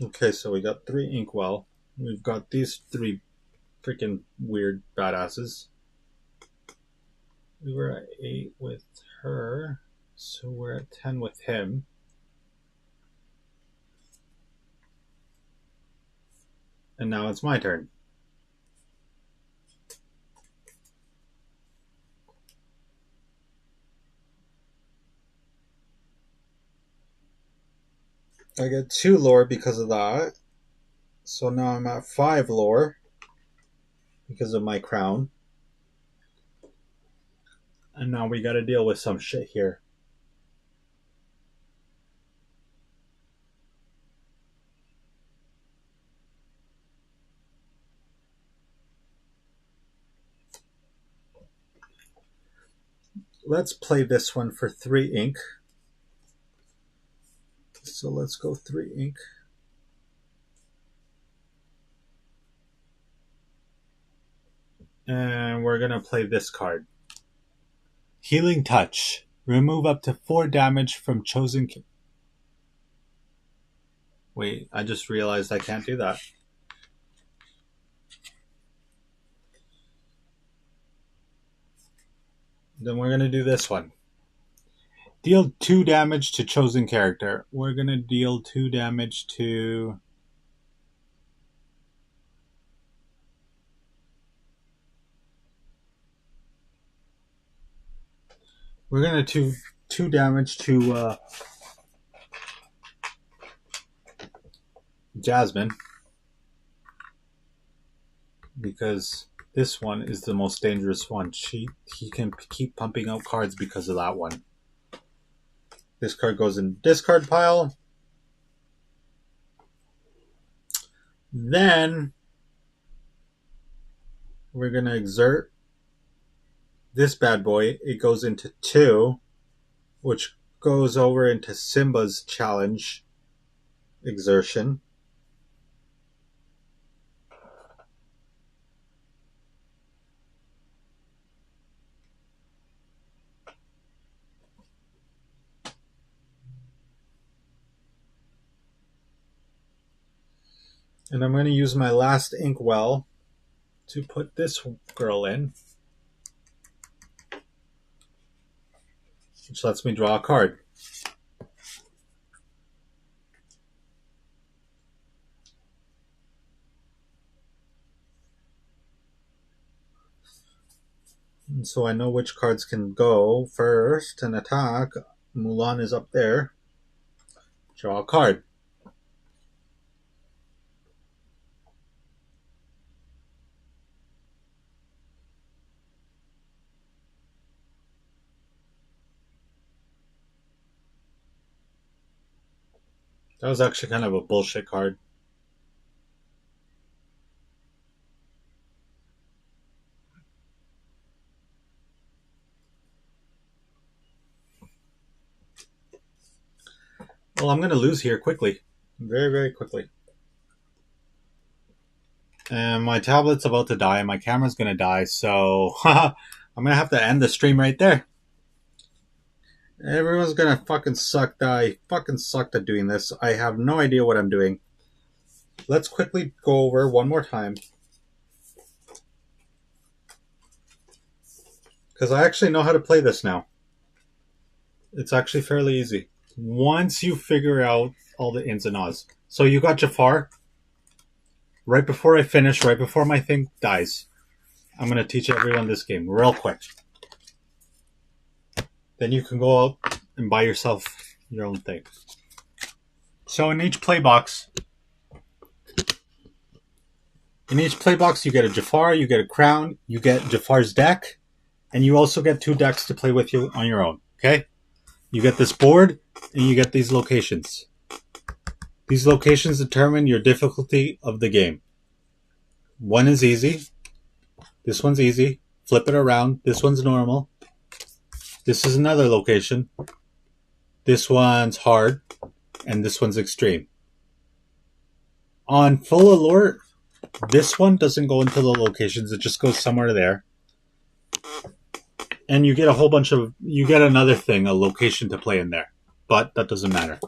Okay, so we got 3 Inkwell. We've got these 3 freaking weird badasses. We were at 8 with her, so we're at 10 with him. And now it's my turn. I get 2 lore because of that. So now I'm at 5 lore because of my crown. And now we gotta deal with some shit here. Let's play this one for 3 ink. So let's go 3 ink. And we're gonna play this card. Healing Touch. Remove up to 4 damage from chosen... Wait, I just realized I can't do that. Then we're gonna do this one. Deal 2 damage to chosen character. We're gonna deal 2 damage to... We're gonna do 2 damage to Jasmine. Because this one is the most dangerous one. He can keep pumping out cards because of that one. This card goes in the discard pile. Then we're going to exert this bad boy. It goes into 2, which goes over into Simba's challenge exertion. And I'm going to use my last inkwell to put this girl in, which lets me draw a card. And so I know which cards can go first and attack. Mulan is up there. Draw a card. That was actually kind of a bullshit card. Well, I'm going to lose here quickly. Very, very quickly. And my tablet's about to die. My camera's going to die. So I'm going to have to end the stream right there. Everyone's going to fucking suck that I fucking sucked at doing this. I have no idea what I'm doing. Let's quickly go over one more time. Because I actually know how to play this now. It's actually fairly easy. Once you figure out all the ins and outs. So you got Jafar. Right before I finish, right before my thing dies, I'm going to teach everyone this game real quick. Then you can go out and buy yourself your own thing. So in each play box, you get a Jafar, you get a crown, you get Jafar's deck, and you also get 2 decks to play with you on your own. Okay? You get this board, and you get these locations. These locations determine your difficulty of the game. One is easy. This one's easy. Flip it around. This one's normal. This is another location. This one's hard. And this one's extreme. On full alert, this one doesn't go into the locations. It just goes somewhere there. And you get a whole bunch of... You get another thing, a location to play in there. But that doesn't matter.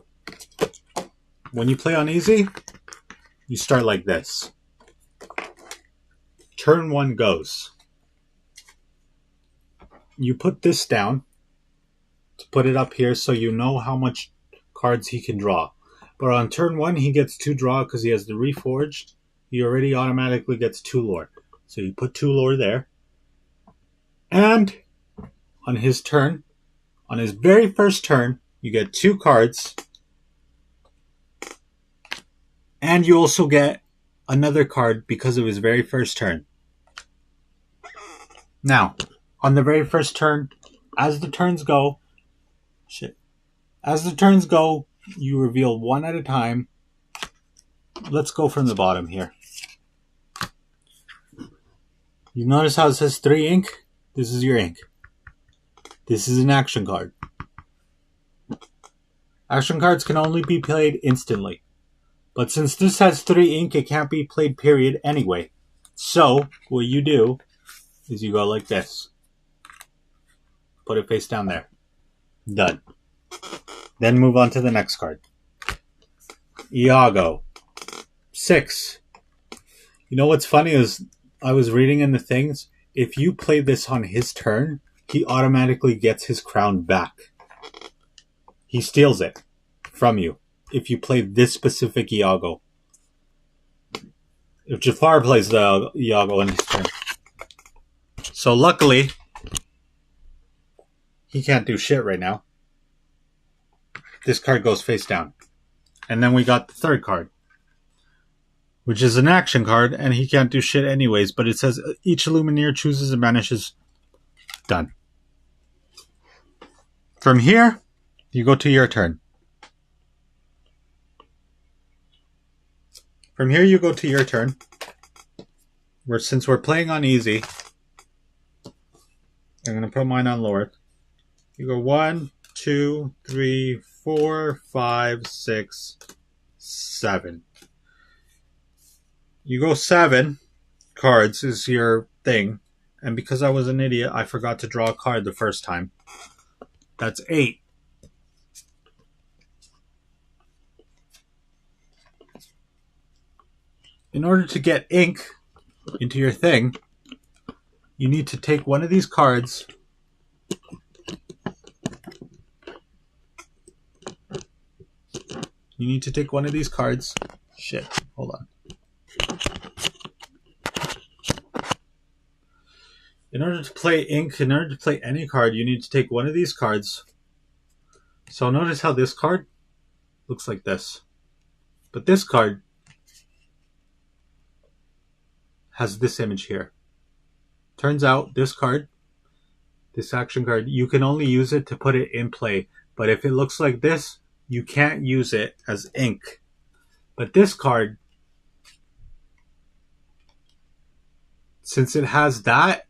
When you play on easy, you start like this. Turn 1 goes. You put this down to put it up here so you know how much cards he can draw. But on turn 1, he gets 2 draw because he has the Reforged. He already automatically gets 2 lore. So you put 2 lore there. And on his turn, on his very first turn, you get 2 cards. And you also get another card because of his very first turn. Now, on the very first turn, As the turns go, As the turns go, you reveal one at a time. Let's go from the bottom here. You notice how it says 3 ink? This is your ink. This is an action card. Action cards can only be played instantly. But since this has 3 ink, it can't be played period anyway. So, what you do is you go like this. Put it face down there. Done. Then move on to the next card. Iago. 6. You know what's funny is I was reading in the things, if you play this on his turn, he automatically gets his crown back. He steals it from you if you play this specific Iago. If Jafar plays the Iago on his turn. So luckily, he can't do shit right now. This card goes face down. And then we got the third card, which is an action card, and he can't do shit anyways, but it says each Lumineer chooses and banishes. Done. From here, you go to your turn. From here, you go to your turn. Since we're playing on easy, I'm going to put mine on lower. You go 1, 2, 3, 4, 5, 6, 7. You go 7 cards is your thing. And because I was an idiot, I forgot to draw a card the first time. That's 8. In order to get ink into your thing, you need to take one of these cards. You need to take one of these cards. Shit, hold on. In order to play ink, in order to play any card, you need to take one of these cards. So notice how this card looks like this. But this card has this image here. Turns out this card, this action card, you can only use it to put it in play. But if it looks like this, you can't use it as ink. But this card, since it has that,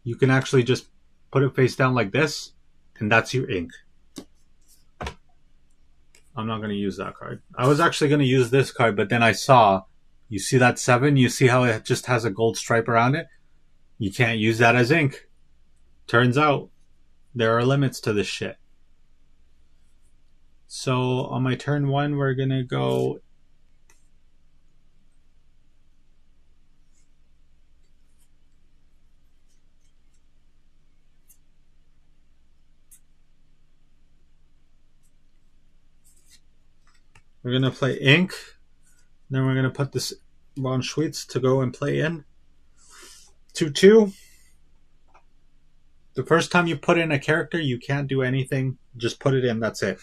you can actually just put it face down like this, and that's your ink. I'm not going to use that card. I was actually going to use this card, but then I saw, you see that 7? You see how it just has a gold stripe around it? You can't use that as ink. Turns out, there are limits to this shit. So, on my turn 1, we're going to go... We're going to play ink. Then we're going to put this Ron Schweitz to go and play in. 2-2. The first time you put in a character, you can't do anything. Just put it in, that's it.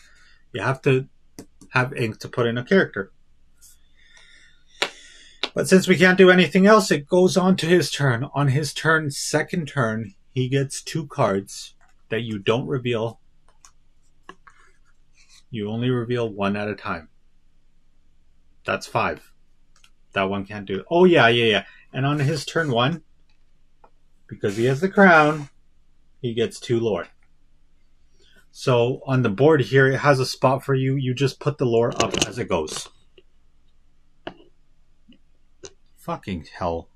You have to have ink to put in a character. But since we can't do anything else, it goes on to his turn. On his turn, second turn, he gets 2 cards that you don't reveal. You only reveal 1 at a time. That's 5. That one can't do it. Oh, yeah. And on his turn 1, because he has the crown, he gets 2 lore. So on the board here, it has a spot for you. You just put the lore up as it goes. Fucking hell.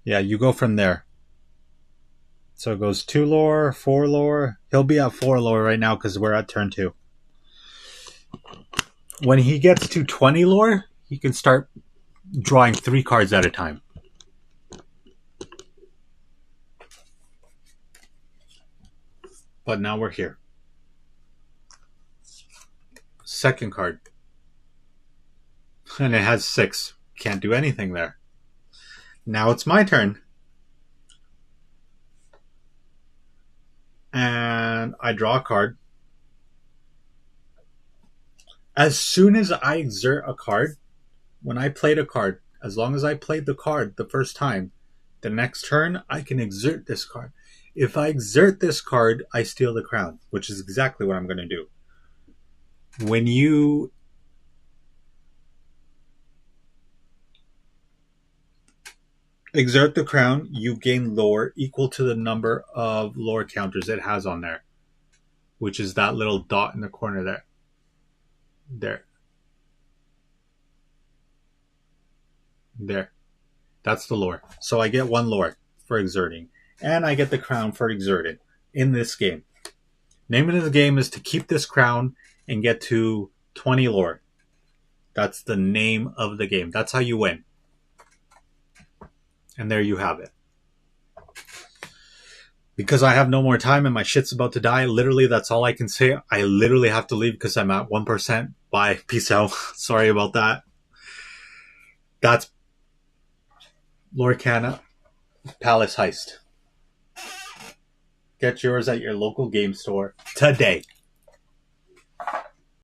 Yeah, you go from there. So it goes 2 lore, 4 lore. He'll be at 4 lore right now because we're at turn 2. When he gets to 20 lore, he can start drawing 3 cards at a time. But now we're here. Second card. And it has 6. Can't do anything there. Now it's my turn. And I draw a card. As soon as I exert a card, when I played a card, as long as I played the card the first time, The next turn, I can exert this card. If I exert this card, I steal the crown, which is exactly what I'm going to do. When you exert the crown, you gain lore equal to the number of lore counters it has on there, which is that little dot in the corner there. There. That's the lore. So I get 1 lore for exerting. And I get the crown for exerting in this game. Name of the game is to keep this crown and get to 20 lore. That's the name of the game. That's how you win. And there you have it. Because I have no more time and my shit's about to die, literally that's all I can say. I literally have to leave because I'm at 1%. Bye. Peace out. Sorry about that. That's Lorcana Palace Heist. Get yours at your local game store today.